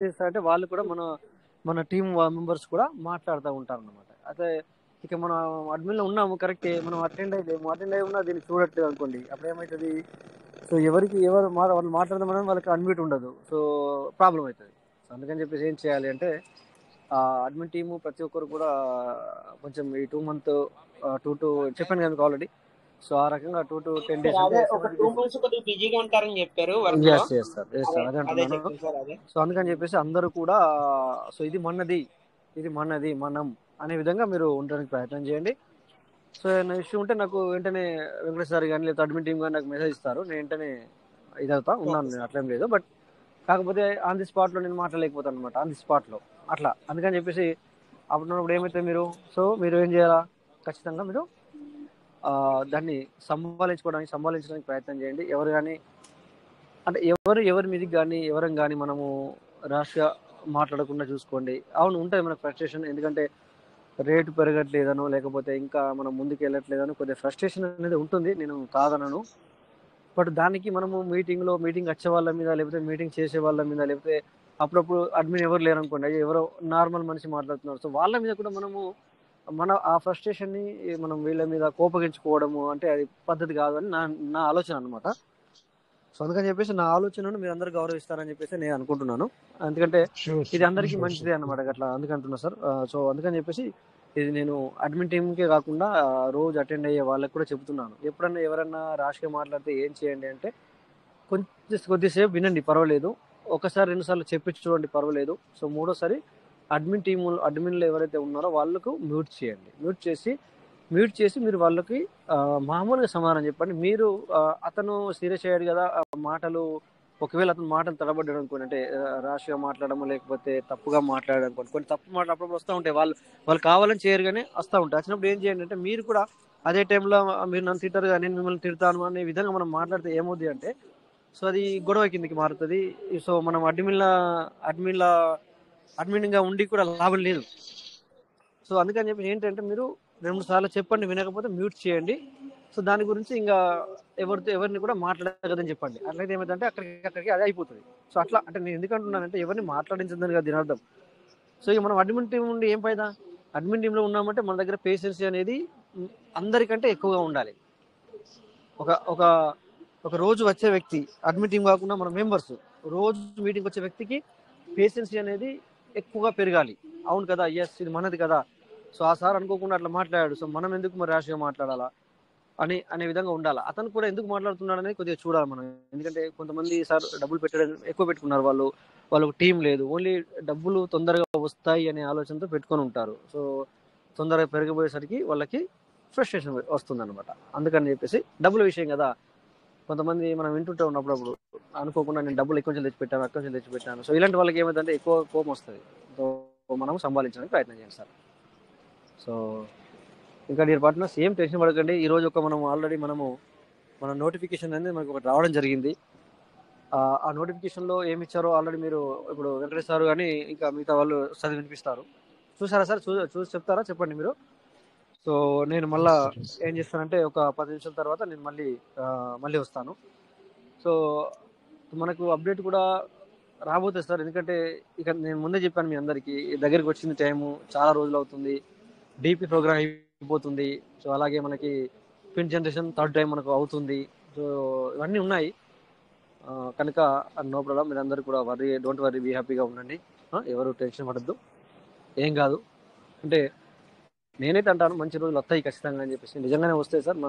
చేస్తారంటే వాళ్ళు కూడా మన మన టీం మెంబర్స్ కూడా మాట్లాడుతూ ఉంటారు అనమాట. అయితే ఇక మనం అడ్మిన్లో ఉన్నాము కరెక్టే, మనం అటెండ్ అయ్యి ఉన్నా దీన్ని చూడట్లేదు అనుకోండి, అప్పుడు ఏమవుతుంది? సో ఎవరికి ఎవరు వాళ్ళు మాట్లాడదామని వాళ్ళకి అన్మ్యూట్ ఉండదు, సో ప్రాబ్లం అవుతుంది. సో అందుకని చెప్పేసి ఏం చేయాలి అంటే అడ్మిన్ టీము ప్రతి ఒక్కరు కూడా కొంచెం ఈ 2 మంత్ చెప్పాను కదా మీకు ఆల్రెడీ. సో ఆ రకంగా 2 to 10 days అంటే అదే ఒక 2 months కొద్దిగా బిజీగా ఉంటారని చెప్పారు వర్క్ లో. సార్ అదే అదే అంటున్నాను. చెప్పారు సార్. అదే సో అందుకని చెప్పేసి అందరూ కూడా సో ఇది మనది మనం అనే విధంగా మీరు ఉండడానికి ప్రయత్నం చేయండి. సో ఏమైనా ఇష్యూ ఉంటే నాకు వెంటనే వెంకటేష్ సార్ కానీ లేదా అడ్మిన్ టీం కానీ నాకు మెసేజ్ ఇస్తారు, నేను వెంటనే ఇదవుతా ఉన్నాను, నేను అట్లేం లేదు. బట్ కాకపోతే ఆన్ ది స్పాట్లో నేను మాట్లాడలేకపోతాను అనమాట, ఆన్ ది స్పాట్లో అట్లా. అందుకని చెప్పేసి అప్పుడు ఏమైతే మీరు ఏం చేయాలా, ఖచ్చితంగా మీరు దాన్ని సంభాలించడానికి ప్రయత్నం చేయండి. ఎవరు కానీ అంటే ఎవరి మీదకి కానీ ఎవరం కానీ మనము ర్యాష్గా మాట్లాడకుండా చూసుకోండి. అవును ఉంటుంది మనకు ఫ్రస్ట్రేషన్, ఎందుకంటే రేటు పెరగట్లేదనో లేకపోతే ఇంకా మనం ముందుకు వెళ్ళట్లేదనో కొద్దిగా ఫ్రస్ట్రేషన్ అనేది ఉంటుంది, నేను కాదనను. బట్ దానికి మనము మీటింగ్ వచ్చే వాళ్ళ మీద లేకపోతే మీటింగ్ చేసే వాళ్ళ మీద లేకపోతే అప్పుడప్పుడు అడ్మిన్ ఎవరు లేరు అనుకోండి, ఎవరో నార్మల్ మనిషి మాట్లాడుతున్నారు, సో వాళ్ళ మీద కూడా మనము ఆ ఫ్రస్ట్రేషన్ని మనం వీళ్ళ మీద కోపగించుకోవడము అంటే అది పద్ధతి కాదని నా ఆలోచన అనమాట. సో అందుకని చెప్పేసి నా ఆలోచనను మీరు అందరూ గౌరవిస్తారని చెప్పేసి నేను అనుకుంటున్నాను. ఎందుకంటే ఇది అందరికీ మంచిదే అనమాట, అట్లా అందుకంటున్నా సార్. సో అందుకని చెప్పేసి ఇది నేను అడ్మిన్ టీంకే కాకుండా రోజు అటెండ్ అయ్యే వాళ్ళకి కూడా చెబుతున్నాను. ఎప్పుడన్నా ఎవరన్నా ర్యాష్గా మాట్లాడితే ఏం చేయండి అంటే కొద్దిసేపు వినండి, పర్వాలేదు. ఒకసారి 2 సార్లు చెప్పి చూడండి, పర్వాలేదు. సో మూడోసారి అడ్మిన్లో ఎవరైతే ఉన్నారో వాళ్ళకు మ్యూట్ చేసి మీరు వాళ్ళకి మామూలుగా సమాధానం చెప్పండి. మీరు అతను సీరియస్ అయ్యాడు కదా, ఒకవేళ అతను మాటలు తడబడ్డాడు అనుకోండి, అంటే ర్యాష్గా మాట్లాడము లేకపోతే తప్పుగా మాట్లాడడం అనుకోండి, కొన్ని తప్పు మాటలు అప్పుడప్పుడు వస్తూ ఉంటాయి, వాళ్ళు కావాలని చేయరు కానీ వస్తూ ఉంటాయి. వచ్చినప్పుడు ఏం చేయండి అంటే మీరు కూడా అదే టైంలో మీరు నన్ను తిట్టారు కానీ నేను మిమ్మల్ని తిడతాను అనే విధంగా మనం మాట్లాడితే ఏమవుద్ది అంటే సో అది గొడవ కిందకి మారుతుంది. సో మనం అడ్మిన్గా ఉండి కూడా లాభం లేదు. సో అందుకని చెప్పి ఏంటంటే మీరు 2 సార్లు చెప్పండి, వినకపోతే మ్యూట్ చేయండి. సో దాని గురించి ఇంకా ఎవరిని కూడా మాట్లాడకదని చెప్పండి. అట్లయితే ఏమైందంటే అక్కడికి అదే అయిపోతుంది. సో అట్లా అంటే నేను ఎందుకు అంటున్నానంటే ఎవరిని మాట్లాడించదని కదా దీని అర్థం. సో ఇక మనం అడ్మిన్ టీం నుండి ఏం ఫైదా? అడ్మిన్ టీంలో ఉన్నామంటే మన దగ్గర పేషెన్సీ అనేది అందరికంటే ఎక్కువగా ఉండాలి. ఒక రోజు వచ్చే వ్యక్తి, అడ్మిన్ టీం కాకుండా మన మెంబర్స్ రోజు మీటింగ్ వచ్చే వ్యక్తికి పేషెన్సీ అనేది ఎక్కువగా పెరగాలి. అవును కదా, ఎస్ ఇది మనది కదా, సో ఆ సార్ అనుకోకుండా అట్లా మాట్లాడాడు, సో మనం ఎందుకు మరి ర్యాష్గా మాట్లాడాలా అనే విధంగా ఉండాలి. అతను కూడా ఎందుకు మాట్లాడుతున్నాడు అనేది కొద్దిగా చూడాలి మనం. ఎందుకంటే కొంతమంది సార్ డబ్బులు పెట్టడం ఎక్కువ పెట్టుకున్నారు, వాళ్ళకు టీం లేదు, ఓన్లీ డబ్బులు తొందరగా వస్తాయి అనే ఆలోచనతో పెట్టుకొని ఉంటారు. సో తొందరగా పెరిగిపోయేసరికి వాళ్ళకి ఫ్రస్ట్రేషన్ వస్తుంది అనమాట. అందుకని చెప్పేసి డబ్బుల విషయం కదా, కొంతమంది మనం వింటుంటే ఉన్నప్పుడు అనుకోకుండా నేను డబ్బులు ఎక్కువ తెచ్చిపెట్టాను. సో ఇలాంటి వాళ్ళకి ఏమైందంటే ఎక్కువ కోపం వస్తుంది. సో మనం సంభాలించడానికి ప్రయత్నం చేయాలి సార్. సో ఇంకా డియర్ పార్ట్నర్స్, ఏం టెన్షన్ పడకండి. ఈరోజు ఆల్రెడీ మన నోటిఫికేషన్ అనేది మనకు ఒకటి రావడం జరిగింది. ఆ నోటిఫికేషన్లో ఏమి ఇచ్చారో ఆల్రెడీ మీరు ఇప్పుడు వెంకటేష్ సార్ కానీ ఇంకా మిగతా వాళ్ళు చదివి వినిపిస్తారు. చూసారా సార్? చూసి చెప్తారా? చెప్పండి మీరు. సో నేను మళ్ళీ ఏం చేస్తానంటే ఒక 10 నిమిషాల తర్వాత నేను మళ్ళీ వస్తాను. సో మనకు అప్డేట్ కూడా రాబోతుంది సార్, ఎందుకంటే ఇక నేను ముందే చెప్పాను మీ అందరికీ, దగ్గరికి వచ్చింది టైము, చాలా రోజులు అవుతుంది, డీపీ ప్రోగ్రామ్ అయిపోతుంది. సో అలాగే మనకి ట్విన్ జనరేషన్ థర్డ్ టైం మనకు అవుతుంది. సో ఇవన్నీ ఉన్నాయి కనుక నో ప్రాబ్లం. మీరందరూ కూడా డోంట్ వర్రీ, బీ హ్యాపీగా ఉండండి. ఎవరు టెన్షన్ పడద్దు, ఏం కాదు. అంటే నేనైతే అంటాను మంచి రోజులు వస్తాయి ఖచ్చితంగా అని చెప్పేసి. నిజంగానే వస్తాయి సార్.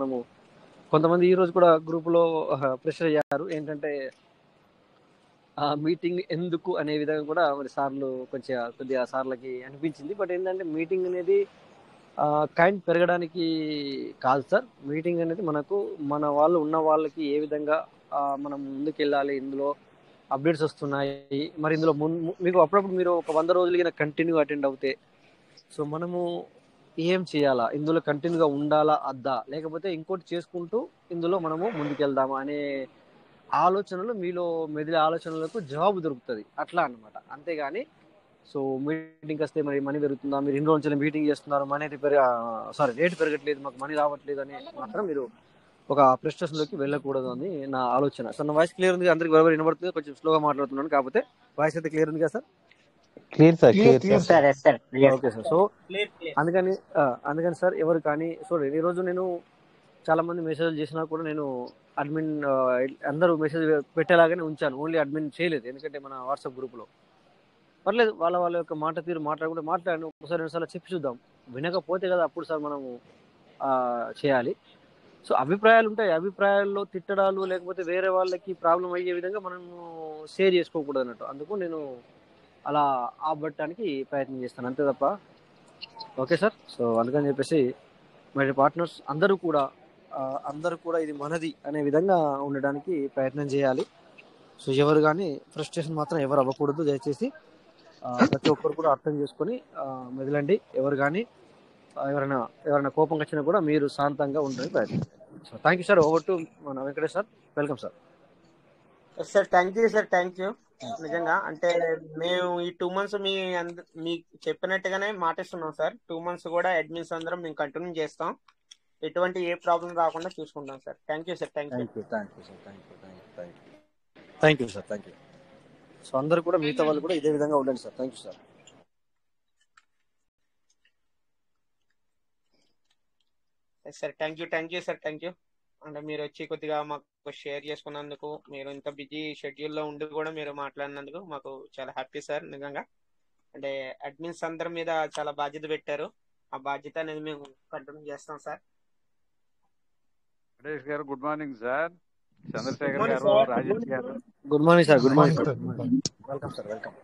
కొంతమంది ఈ రోజు కూడా గ్రూపులో ప్రెషర్ అయ్యారు, ఏంటంటే మీటింగ్ ఎందుకు అనే విధంగా కూడా మరి సార్లు కొద్దిగా సార్లకి అనిపించింది. బట్ ఏంటంటే మీటింగ్ అనేది కైండ్ పెరగడానికి కాదు సార్. మీటింగ్ అనేది మన వాళ్ళు ఉన్న వాళ్ళకి ఏ విధంగా మనం ముందుకు వెళ్ళాలి, ఇందులో అప్డేట్స్ వస్తున్నాయి, మరి ఇందులో మీకు అప్పుడప్పుడు మీరు ఒక 100 రోజులు కంటిన్యూ అటెండ్ అవుతే సో మనము ఏం చేయాలా, ఇందులో కంటిన్యూగా ఉండాలా అద్దా, లేకపోతే ఇంకోటి చేసుకుంటూ ఇందులో మనము ముందుకెళ్దామా అనే ఆలోచనలు మీలో మెదిలే ఆలోచనలకు జవాబు దొరుకుతుంది అట్లా అనమాట. అంతేగాని సో మీటింగ్కి వస్తే మరి మనీ పెరుగుతుందా, మీరు ఇన్ని రోజులు మీటింగ్ చేస్తున్నారు, రేటు పెరగట్లేదు, మాకు మనీ రావట్లేదు అని మాత్రం మీరు ఒక ప్రెస్టేషన్ లోకి వెళ్ళకూడదు అని నా ఆలోచన. సార్ నా వాయిస్ క్లియర్ ఉంది, అందరికి బరాబర్ వినబడుతుంది? కొంచెం స్లోగా మాట్లాడుతున్నాను కాకపోతే వాయిస్ అయితే క్లియర్ ఉంది కదా sir? Clear sir, clear clear sir. Sir. Yes sir okay sir. So clear clear. అందుకని సార్ ఎవరు కానీ చూడండి, ఈరోజు నేను చాలా మంది మెసేజ్ చేసినా కూడా నేను అడ్మిన్ అందరూ మెసేజ్ పెట్టేలాగానే ఉంచాను, ఓన్లీ అడ్మిన్ చేయలేదు. ఎందుకంటే మన వాట్సాప్ గ్రూప్లో పర్లేదు, వాళ్ళ యొక్క మాట తీరు మాట్లాడుకుంటే మాట్లాడి ఒకసారి రెండుసార్లు చెప్పి చూద్దాం. వినకపోతే కదా అప్పుడు సార్ మనము చేయాలి. సో అభిప్రాయాలు ఉంటాయి, అభిప్రాయాల్లో తిట్టడాలు లేకపోతే వేరే వాళ్ళకి ప్రాబ్లం అయ్యే విధంగా మనము షేర్ చేసుకోకూడదు అన్నట్టు. అందుకు నేను అలా ఆపబట్టడానికి ప్రయత్నం చేస్తాను, అంతే తప్ప. Okay sir. సో అందుకని చెప్పేసి మై పార్ట్నర్స్ అందరూ కూడా ఇది మనది అనే విధంగా ఉండడానికి ప్రయత్నం చేయాలి. సో ఎవరు కానీ ఫ్రస్ట్రేషన్ మాత్రం ఎవరు అవ్వకూడదు దయచేసి. ప్రతి ఒక్కరు కూడా అర్థం చేసుకొని మెదలండి. ఎవరు కానీ ఎవరైనా కోపం వచ్చినా కూడా మీరు శాంతంగా ఉండడానికి ప్రయత్నం చేయాలి. So thank you sir. Over to మన Venkatesh sir. Welcome sir. Sir thank you sir, thank you. నిజంగా అంటే మేము ఈ 2 months మీకు చెప్పినట్టుగానే మాటిస్తున్నాం సార్. 2 months కూడా అడ్మిన్స్ అందరం మేము కంటిన్యూ చేస్తాం. ఎటువంటి ఏ ప్రాబ్లం రాకుండా చూసుకుంటాం sir. Thank you sir, thank you. Thank you sir. So అందరూ కూడా మిగతా వాళ్ళు కూడా ఇదే విధంగా ఉండండి sir. Thank you sir. Sir thank you sir, thank you. అంటే మీరు వచ్చి కొద్దిగా మాకు షేర్ చేసుకున్నందుకు, మీరు ఇంత బిజీ షెడ్యూల్లో ఉండి కూడా మీరు మాట్లాడినందుకు మాకు చాలా హ్యాపీ సార్. నిజంగా అంటే అడ్మిన్స్ అందరి మీద చాలా బాధ్యత పెట్టారు. ఆ బాధ్యత అనేది మేము కంటిన్యూ చేస్తాం sir. Venkatesh garu good morning sir. Chandrashekar morning, garu, sir. Rajesh garu. Good morning sir. Good morning sir. Sir. Welcome sir. Welcome.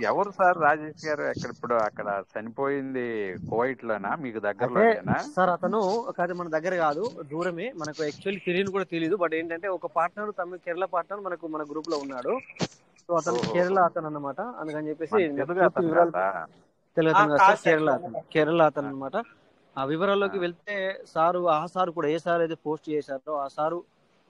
ఎవరు సార్ రాజేష్ గారు? ఇప్పుడు అక్కడ చనిపోయింది కువైట్ లోనా, మీకు అంటే దగ్గరలోనేనా? సార్ అతను కాదు, మన దగ్గర కాదు, దూరమే. మనకు యాక్చువల్లీ తెలియని కూడా తెలియదు. బట్ ఏంటంటే ఒక పార్ట్నర్, తమిళ కేరళ పార్ట్నర్ మన గ్రూప్ లో ఉన్నాడు. సో అతను ఓహో. కేరళ అతను అన్నమాట. అందుకని చెప్పేసి మన నాకు తెలుగు పూర్తి అతను వివరాలు కదా? తెలుగు అతను కాదు కాదు సార్, సార్. కేరళ అతను అన్నమాట. ఆ వివరాల్లోకి వెళ్తే ఆ సారు కూడా ఏ సార్ అయితే పోస్ట్ చేశారో ఆ సారు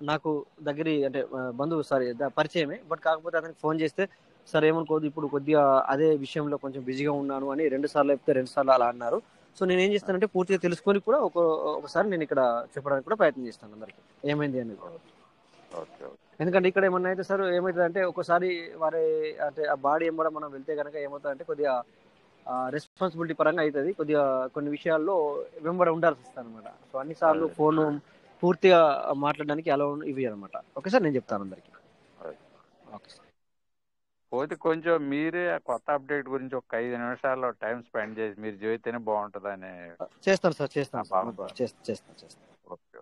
నాకు దగ్గరి అంటే బంధువు సార్, పరిచయమే. బట్ కాకపోతే అతనికి ఫోన్ చేస్తే సార్ ఏమనుకోదు, ఇప్పుడు కొద్దిగా అదే విషయంలో కొంచెం బిజీగా ఉన్నాను అని 2 సార్లు చెప్తే 2 సార్లు అలా అన్నారు. సో నేను ఏం చేస్తానంటే పూర్తిగా తెలుసుకొని కూడా ఒకసారి నేను ఇక్కడ చెప్పడానికి కూడా ప్రయత్నం చేస్తాను అందరికి ఏమైంది అనేది. ఓకే. ఎందుకంటే ఇక్కడ ఏమన్నా అయితే సార్ ఏమవుతుంది అంటే ఒకసారి వారి అంటే ఆ బాడీ ఎంబడ మనం వెళ్తే కనుక ఏమవుతుందంటే కొద్దిగా రెస్పాన్సిబిలిటీ పరంగా అవుతుంది, కొద్దిగా కొన్ని విషయాల్లో వెంబడ ఉండాల్సి వస్తుంది అనమాట. సో అన్నిసార్లు ఫోన్ పూర్తిగా మాట్లాడడానికి అలా ఇవి అనమాట. ఓకే సార్, నేను చెప్తాను అందరికి. Okay sir. పోతే కొంచెం మీరే ఆ కొత్త అప్డేట్ గురించి ఒక 5 నిమిషాల్లో టైం స్పెండ్ చేసి మీరు చెబితేనే బాగుంటుందని. చేస్తాను సార్, చేస్తాను. ఓకే.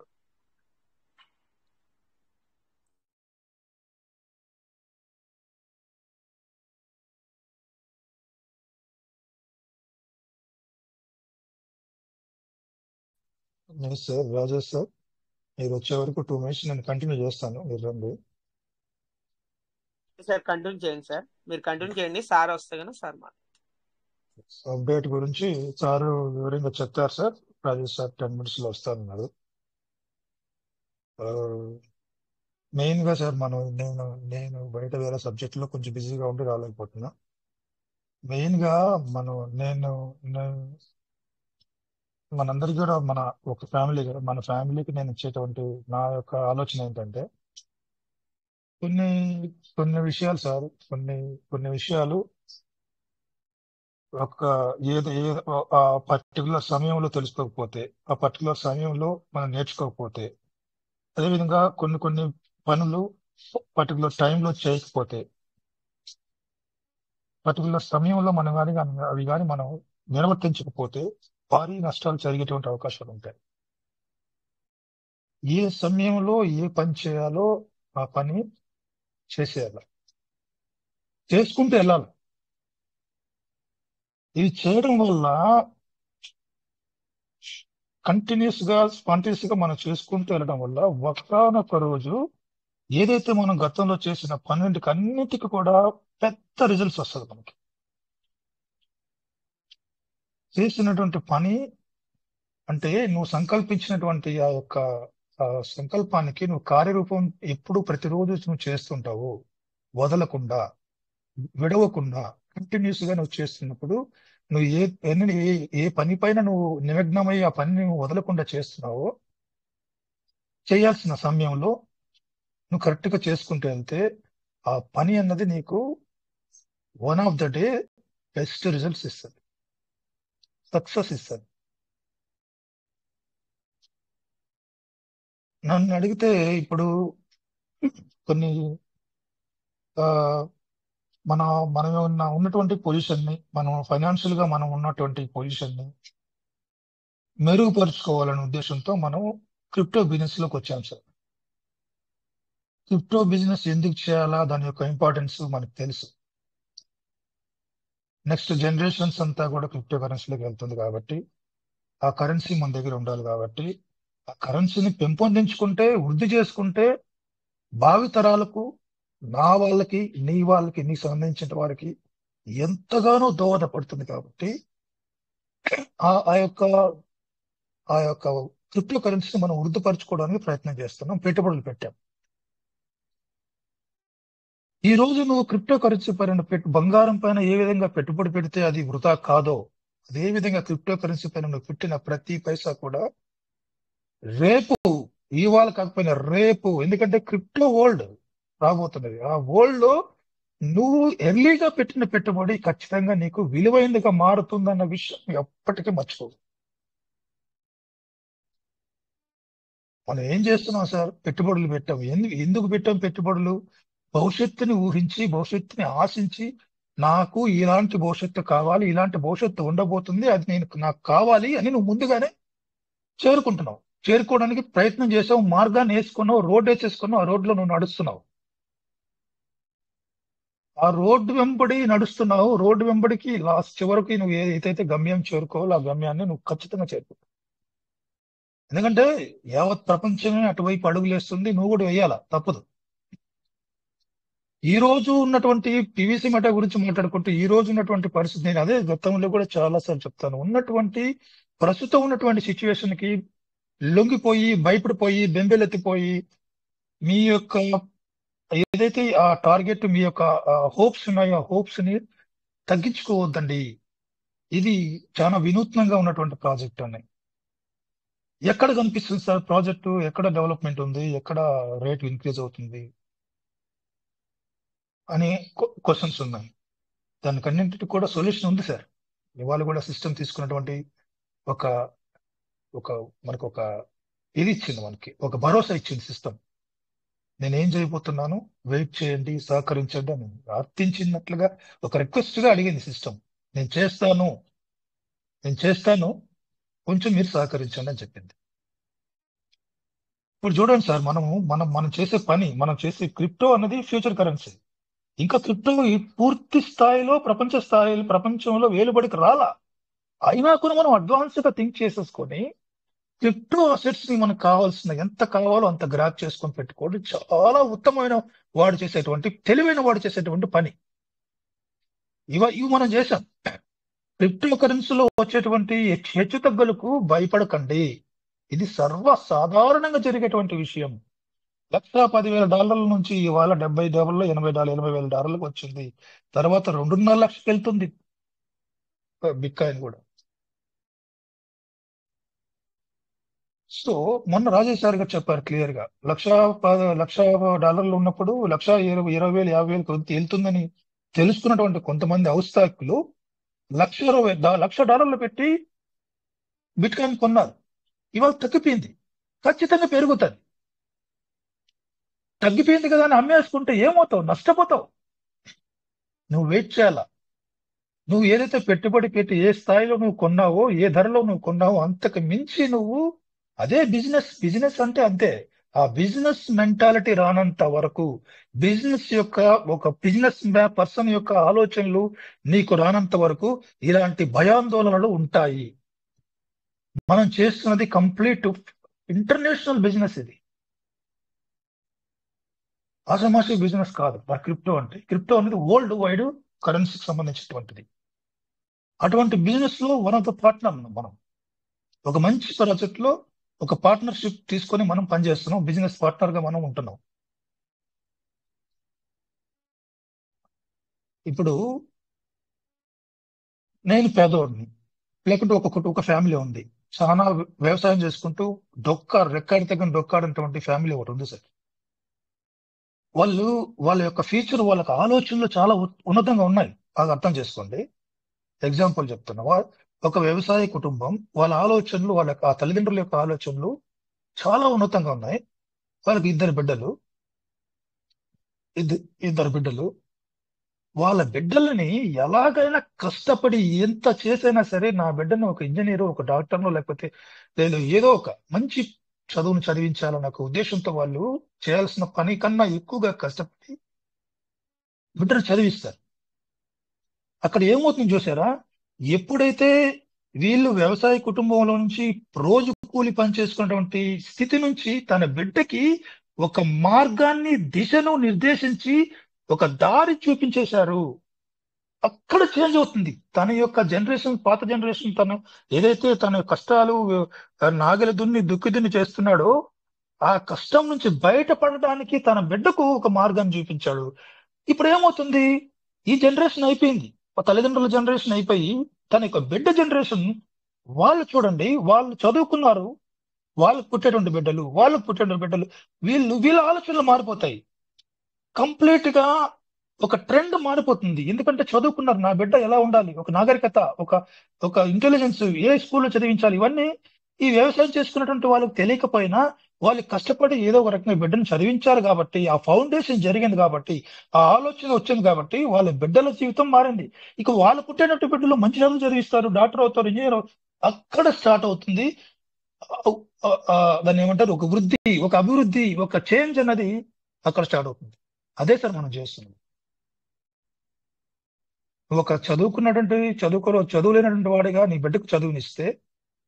సార్ రాజేష్ సార్, మీరు వచ్చే వరకు 2 minutes నేను కంటిన్యూ చేస్తాను. మీరు రండి సార్. కంటిన్యూ చేయండి సార్, మీరు కంటిన్యూ చేయండి. సార్ వస్తే కానీ సార్ అప్డేట్ గురించి సార్ వివరంగా చెప్తారు సార్. రాజేష్ సార్ 10 minutes లో వస్తారన్నారు. మెయిన్ గా సార్ నేను బయట వేరే సబ్జెక్ట్ లో కొంచెం బిజీగా ఉండి రాలేకపోతున్నా. మెయిన్ గా మనందరికీ కూడా ఒక ఫ్యామిలీ కదా, మన ఫ్యామిలీకి నేను ఇచ్చేటువంటి నా యొక్క ఆలోచన ఏంటంటే కొన్ని కొన్ని విషయాలు సార్, కొన్ని విషయాలు ఒక ఆ పర్టికులర్ సమయంలో తెలుసుకోకపోతే, ఆ పర్టికులర్ సమయంలో మనం నేర్చుకోకపోతే, అదేవిధంగా కొన్ని పనులు పర్టికులర్ టైంలో చేయకపోతే, పర్టికులర్ సమయంలో మనం అవి కానీ మనం నిర్వర్తించకపోతే భారీ నష్టాలు జరిగేటువంటి అవకాశాలు ఉంటాయి. ఏ సమయంలో ఏ పని చేయాలో ఆ పని చేసేయాలి, చేసుకుంటూ వెళ్ళాలి. ఇది చేయడం వల్ల కంటిన్యూస్ గా స్పాంటేనియస్ గా మనం చేసుకుంటూ వెళ్ళడం వల్ల ఒకానొక రోజు ఏదైతే మనం గతంలో చేసిన అన్నిటికీ కూడా పెద్ద రిజల్ట్స్ వస్తుంది. మనకి చేసినటువంటి పని అంటే నువ్వు సంకల్పించినటువంటి ఆ యొక్క సంకల్పానికి నువ్వు కార్యరూపం ఎప్పుడు ప్రతిరోజు నువ్వు చేస్తుంటావు, వదలకుండా విడవకుండా కంటిన్యూస్ గా నువ్వు చేస్తున్నప్పుడు, నువ్వు ఏ పని పైన నువ్వు నిమగ్నమై ఆ పని నువ్వు వదలకుండా చేస్తున్నావో చేయాల్సిన సమయంలో నువ్వు కరెక్ట్ గా చేసుకుంటూ వెళ్తే ఆ పని అన్నది నీకు one of the day best results ఇస్తుంది, సక్సెస్ ఇస్తుంది. నన్ను అడిగితే ఇప్పుడు కొన్ని ఆ, మన మనం ఉన్నటువంటి పొజిషన్ ని, మనం ఫైనాన్షియల్ గా మనం ఉన్నటువంటి పొజిషన్ ని మెరుగుపరుచుకోవాలనే ఉద్దేశంతో మనం క్రిప్టో బిజినెస్ లోకి వచ్చాం సార్. క్రిప్టో బిజినెస్ ఎందుకు చేయాలా, దాని యొక్క ఇంపార్టెన్స్ మనకు తెలుసు. నెక్స్ట్ జనరేషన్స్ అంతా కూడా క్రిప్టో కరెన్సీలోకి వెళ్తుంది కాబట్టి ఆ కరెన్సీ మన దగ్గర ఉండాలి కాబట్టి ఆ కరెన్సీని పెంపొందించుకుంటే, వృద్ధి చేసుకుంటే భావి తరాలకు, నా వాళ్ళకి, నీ వాళ్ళకి, నీకు సంబంధించిన వారికి ఎంతగానో దోహదపడుతుంది. కాబట్టి ఆ యొక్క ఆ యొక్క క్రిప్టో కరెన్సీని మనం వృద్ధిపరచుకోవడానికి ప్రయత్నం చేస్తున్నాం, పెట్టుబడులు పెట్టాం. ఈ రోజు నువ్వు క్రిప్టో కరెన్సీ పైన బంగారం పైన ఏ విధంగా పెట్టుబడి పెడితే అది వృధా కాదో, అదే విధంగా క్రిప్టో కరెన్సీ పైన నువ్వు పెట్టిన ప్రతి పైసా కూడా రేపు, ఇవాళ కాకపోయినా రేపు, ఎందుకంటే క్రిప్టో వరల్డ్ రాబోతున్నది. ఆ వరల్డ్ లో నువ్వు ఎర్లీగా పెట్టిన పెట్టుబడి ఖచ్చితంగా నీకు విలువైనదిగా మారుతుందన్న విషయం ఎప్పటికీ మర్చిపోదు. మనం ఏం చేస్తున్నాం సార్? పెట్టుబడులు పెట్టాం. ఎందుకు పెట్టాం పెట్టుబడులు? భవిష్యత్తుని ఊహించి, భవిష్యత్తుని ఆశించి, నాకు ఇలాంటి భవిష్యత్తు కావాలి, ఇలాంటి భవిష్యత్తు ఉండబోతుంది, అది నాకు కావాలి అని నువ్వు ముందుగానే చేరుకుంటున్నావు. చేరుకోవడానికి ప్రయత్నం చేసావు, మార్గాన్ని వేసుకున్నావు, రోడ్ వేసేసుకున్నావు, ఆ రోడ్లో నువ్వు నడుస్తున్నావు. ఆ రోడ్డు వెంబడి నడుస్తున్నావు. రోడ్డు వెంబడికి లాస్ట్ చివరికి నువ్వు ఏదైతే గమ్యం చేరుకోవాలో ఆ గమ్యాన్ని నువ్వు ఖచ్చితంగా చేరుకుంటావు. ఎందుకంటే యావత్ ప్రపంచమే అటువైపు అడుగులేస్తుంది, నువ్వు కూడా వేయాలా, తప్పదు. ఈ రోజు ఉన్నటువంటి పివిసి మెటా గురించి మాట్లాడుకుంటే, ఈ రోజు ఉన్నటువంటి పరిస్థితి, నేను అదే గతంలో కూడా చాలా సార్లు చెప్తాను, ప్రస్తుతం ఉన్నటువంటి సిచ్యువేషన్ కి లొంగిపోయి, భయపడిపోయి, బెంబేలెత్తిపోయి, మీ యొక్క ఏదైతే ఆ టార్గెట్, మీ యొక్క హోప్స్ ఉన్నాయో ఆ హోప్స్ ని తగ్గించుకోవద్దండి. ఇది చాలా వినూత్నంగా ఉన్నటువంటి ప్రాజెక్ట్ అని. ఎక్కడ కనిపిస్తుంది సార్ ప్రాజెక్టు? ఎక్కడ డెవలప్మెంట్ ఉంది? ఎక్కడ రేట్ ఇంక్రీజ్ అవుతుంది అనే క్వశ్చన్స్ ఉన్నాయి. దానికి అన్నింటికి కూడా సొల్యూషన్ ఉంది సార్. ఇవాళ కూడా సిస్టమ్ తీసుకున్నటువంటి ఒక ఒక మనకు ఒక ఇది ఇచ్చింది, మనకి ఒక భరోసా ఇచ్చింది సిస్టమ్. నేనేం చేయబోతున్నాను, వెయిట్ చేయండి, సహకరించండి అని అర్థించినట్లుగా ఒక రిక్వెస్ట్ గా అడిగింది సిస్టమ్. నేను చేస్తాను, కొంచెం మీరు సహకరించండి అని చెప్పింది. ఇప్పుడు చూడండి సార్, మనం చేసే పని, మనం చేసే క్రిప్టో అన్నది ఫ్యూచర్ కరెన్సీ. ఇంకా క్రిప్టో ఈ పూర్తి స్థాయిలో ప్రపంచంలో వేలుబడికి రాలా. అయినా కూడా మనం అడ్వాన్స్ గా థింక్ చేసేసుకొని క్రిప్టో అసెట్స్ ని మనకు కావాల్సిన ఎంత కావాలో అంత గ్రాప్ చేసుకొని పెట్టుకోండి. చాలా ఉత్తమమైన తెలివైన వాడు చేసేటువంటి పని. ఇవి మనం చేశాం. క్రిప్టో కరెన్సీలో వచ్చేటువంటి హెచ్చు తగ్గులకు భయపడకండి. ఇది సర్వసాధారణంగా జరిగేటువంటి విషయం. $1,10,000 నుంచి ఇవాళ $70, $80,000 వచ్చింది. తర్వాత 2.5 లక్షకి వెళ్తుంది బిట్కాయిన్ కూడా. సో మొన్న రాజేష్ సార్ గారు చెప్పారు క్లియర్ గా, $1,00,000 ఉన్నప్పుడు $1,20,000, $50,000 వెళ్తుందని తెలుసుకున్నటువంటి కొంతమంది ఔత్సాహికులు $1,20,000 పెట్టి బిట్కాయిన్ కొన్నారు. ఇవాళ తగ్గిపోయింది, ఖచ్చితంగా పెరుగుతుంది. తగ్గిపోయింది కదా అని అమ్మేసుకుంటే ఏమవుతావు? నష్టపోతావు. నువ్వు వెయిట్ చేయాలా. నువ్వు ఏదైతే పెట్టుబడి పెట్టి ఏ స్థాయిలో నువ్వు కొన్నావో, ఏ ధరలో నువ్వు కొన్నావో అంతకు మించి నువ్వు అదే బిజినెస్ అంటే అంతే. ఆ బిజినెస్ మెంటాలిటీ రానంత వరకు, ఒక బిజినెస్ పర్సన్ యొక్క ఆలోచనలు నీకు రానంత వరకు ఇలాంటి భయాందోళనలు ఉంటాయి. మనం చేస్తున్నది కంప్లీట్ ఇంటర్నేషనల్ బిజినెస్. ఇది ఆషామాషి బిజినెస్ కాదు. ఆ క్రిప్టో అనేది వరల్డ్ వైడ్ కరెన్సీకి సంబంధించినటువంటిది. అటువంటి బిజినెస్ లో వన్ ఆఫ్ ద పార్ట్నర్ మనం. ఒక మంచి ప్రాజెక్ట్ లో ఒక పార్ట్నర్షిప్ తీసుకొని మనం పనిచేస్తున్నాం, బిజినెస్ పార్ట్నర్ గా మనం ఉంటున్నాం. ఇప్పుడు నేను పేదోడిని, లేకుంటే ఒక ఫ్యామిలీ ఉంది, చాలా వ్యవసాయం చేసుకుంటూ రెక్కాడి తగిన డొక్కాడినటువంటి ఫ్యామిలీ ఒకటి ఉంది సార్. వాళ్ళు వాళ్ళ యొక్క ఫ్యూచర్, వాళ్ళకి ఆలోచనలు చాలా ఉన్నతంగా ఉన్నాయి. అది అర్థం చేసుకోండి. ఎగ్జాంపుల్ చెప్తున్నా. ఒక వ్యవసాయ కుటుంబం, వాళ్ళ ఆలోచనలు, వాళ్ళ ఆ తల్లిదండ్రుల యొక్క ఆలోచనలు చాలా ఉన్నతంగా ఉన్నాయి. వాళ్ళకి ఇద్దరు బిడ్డలు. వాళ్ళ బిడ్డలని ఎలాగైనా కష్టపడి ఎంత చేసైనా సరే నా బిడ్డను ఒక ఇంజనీరు, ఒక డాక్టర్ను, లేకపోతే లేదు ఏదో ఒక మంచి చదువును చదివించాలన్న ఒక ఉద్దేశంతో వాళ్ళు చేయాల్సిన పని కన్నా ఎక్కువగా కష్టపడి బిడ్డను చదివిస్తారు. అక్కడ ఏమవుతుంది చూసారా? ఎప్పుడైతే వీళ్ళు వ్యవసాయ కుటుంబంలో నుంచి రోజు కూలి పని చేసుకున్నటువంటి స్థితి నుంచి తన బిడ్డకి ఒక మార్గాన్ని, దిశను నిర్దేశించి ఒక దారి చూపించేశారు, అక్కడ చేంజ్ అవుతుంది. తన యొక్క జనరేషన్, పాత జనరేషన్, తను ఏదైతే తన కష్టాలు నాగలి దున్ని చేస్తున్నాడో ఆ కష్టం నుంచి బయటపడడానికి తన బిడ్డకు ఒక మార్గాన్ని చూపించాడు. ఇప్పుడు ఏమవుతుంది? ఈ జనరేషన్ అయిపోయింది, తల్లిదండ్రుల జనరేషన్ అయిపోయి తన యొక్క బిడ్డ జనరేషన్, వాళ్ళు చూడండి, వాళ్ళు చదువుకున్నారు, వాళ్ళకు పుట్టేటువంటి బిడ్డలు వీళ్ళ ఆలోచనలు మారిపోతాయి. కంప్లీట్ గా ఒక ట్రెండ్ మారిపోతుంది. ఎందుకంటే చదువుకున్నారు, నా బిడ్డ ఎలా ఉండాలి, ఒక నాగరికత, ఒక ఇంటెలిజెన్స్, ఏ స్కూల్లో చదివించాలి, ఇవన్నీ ఈ వ్యవసాయం చేసుకున్నటువంటి వాళ్ళకి తెలియకపోయినా వాళ్ళు కష్టపడి ఏదో ఒక రకంగా బిడ్డను చదివించారు కాబట్టి, ఆ ఫౌండేషన్ జరిగింది కాబట్టి, ఆ ఆలోచన వచ్చింది కాబట్టి వాళ్ళ బిడ్డల జీవితం మారింది. ఇక వాళ్ళు పుట్టేటట్టు బిడ్డలు మంచి చదువు చదివిస్తారు, డాక్టర్ అవుతారు, ఇంజనీర్ అవుతారు. అక్కడ స్టార్ట్ అవుతుంది దాన్ని ఏమంటారు, ఒక వృద్ధి, ఒక అభివృద్ధి, ఒక చేంజ్ అన్నది అక్కడ స్టార్ట్ అవుతుంది. అదే సార్ మనం చేస్తున్నాం. ఒక చదువులేనటువంటి వాడిగా నీ బిడ్డకు చదువునిస్తే,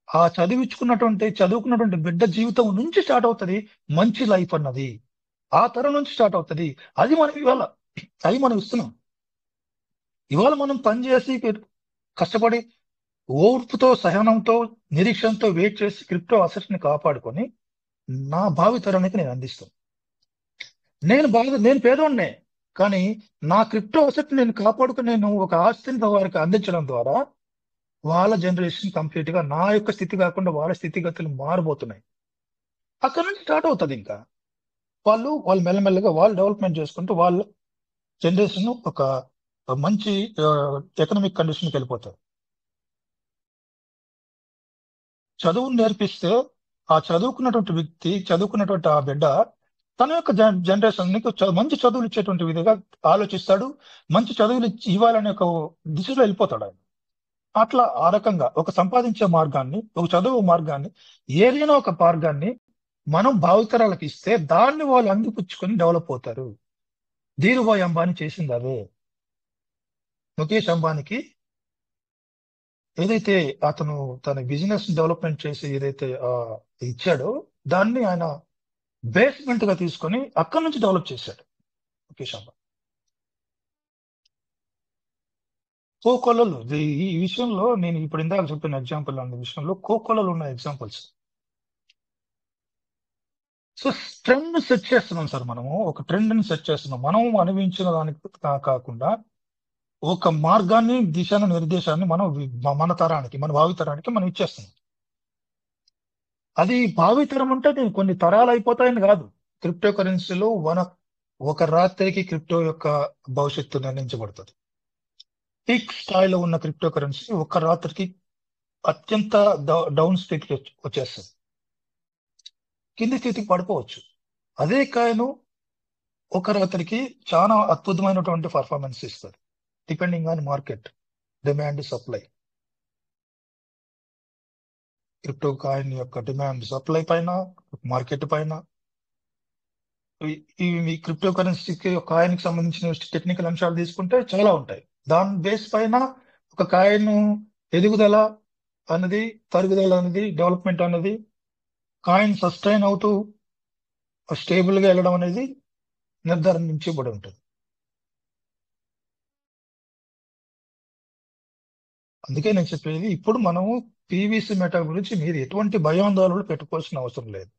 ఆ చదువుకున్నటువంటి బిడ్డ జీవితం నుంచి స్టార్ట్ అవుతుంది మంచి లైఫ్ అన్నది. ఆ తరం నుంచి స్టార్ట్ అవుతుంది. అది మనం ఇస్తున్నాం. ఇవాళ మనం పనిచేసి కష్టపడి ఓర్పుతో, సహనంతో, నిరీక్షణతో వెయిట్ చేసి క్రిప్టో అసెట్స్ ని కాపాడుకొని నా భావితరానికి నేను అందిస్తాను. నేను పేదోడ్నే, కానీ నా క్రిప్టో అసెట్ నేను కాపాడుకుని నేను ఒక ఆస్తిని వారికి అందించడం ద్వారా వాళ్ళ జనరేషన్ కంప్లీట్ గా నా యొక్క స్థితి కాకుండా వాళ్ళ స్థితిగతులు మారబోతున్నాయి. అక్కడ నుంచి స్టార్ట్ అవుతుంది. ఇంకా వాళ్ళు మెల్లమెల్లగా వాళ్ళు డెవలప్మెంట్ చేసుకుంటూ వాళ్ళ జనరేషన్ ఒక మంచి ఎకనామిక్ కండిషన్కి వెళ్ళిపోతారు. చదువును నేర్పిస్తే ఆ చదువుకున్నటువంటి వ్యక్తి, చదువుకున్నటువంటి ఆ బిడ్డ తన యొక్క జనరేషన్ మంచి చదువులు ఇచ్చేటువంటి విధంగా ఆలోచిస్తాడు, మంచి చదువులు ఇవ్వాలనే ఒక దిశలో వెళ్ళిపోతాడు ఆయన. అట్లా ఆ రకంగా ఒక సంపాదించే మార్గాన్ని, ఒక చదువు మార్గాన్ని, ఏదైనా ఒక మార్గాన్ని మనం భావితరాలకు ఇస్తే దాన్ని వాళ్ళు అందిపుచ్చుకొని డెవలప్ అవుతారు. ధీరుభాయ్ అంబానీ చేసింది అదే. ముఖేష్ అంబానీకి ఏదైతే అతను తన బిజినెస్ డెవలప్మెంట్ చేసి ఏదైతే ఇచ్చాడో దాన్ని ఆయన బేస్మెంట్ గా తీసుకొని అక్కడి నుంచి డెవలప్ చేశాడు ముఖేష్ అంబానీ. కోకోలలో ఈ విషయంలో నేను ఇప్పుడు ఇందాక చెప్పిన ఎగ్జాంపుల్ అనే విషయంలో కోకోలలో ఉన్న ఎగ్జాంపుల్స్. సో ట్రెండ్ సెట్ చేస్తున్నాం సార్, మనము ఒక ట్రెండ్ ని సెట్ చేస్తున్నాం. మనం అనుభవించిన దానికి కాకుండా ఒక మార్గాన్ని, దిశను, నిర్దేశాన్ని మనం మన తరానికి, మన భావితరానికి మనం ఇచ్చేస్తున్నాం. అది భావితరం అంటే నేను కొన్ని తరాలు అయిపోతాయని కాదు. క్రిప్టో కరెన్సీలో ఒక రాత్రికి క్రిప్టో యొక్క భవిష్యత్తు నిర్ణయించబడుతుంది. పీక్ స్థాయిలో ఉన్న క్రిప్టో కరెన్సీ ఒక రాత్రికి అత్యంత డౌన్ స్థితికి వచ్చేస్తుంది, కింది స్థితికి పడిపోవచ్చు. అదే కాయను ఒక రాత్రికి చాలా అద్భుతమైనటువంటి పర్ఫార్మెన్స్ ఇస్తుంది, depending on market demand supply. Crypto coin యొక్క డిమాండ్ సప్లై పైన, మార్కెట్ పైన, ఈ క్రిప్టో కరెన్సీకి కాయిన్ కి సంబంధించిన టెక్నికల్ అంశాలు తీసుకుంటే చాలా ఉంటాయి. దాని బేస్ పైన ఒక కాయిన్ ఎదుగుదల అనేది, తరుగుదల అనేది, డెవలప్మెంట్ అనేది, కాయిన్ సస్టైన్ అవుతూ స్టేబుల్ గా వెళ్ళడం అనేది నిర్ధారించబడి ఉంటుంది. అందుకే నేను చెప్పేది, ఇప్పుడు మనము పీవీసీ మెటా గురించి మీరు ఎటువంటి భయాందోళనలు పెట్టుకోవాల్సిన అవసరం లేదు.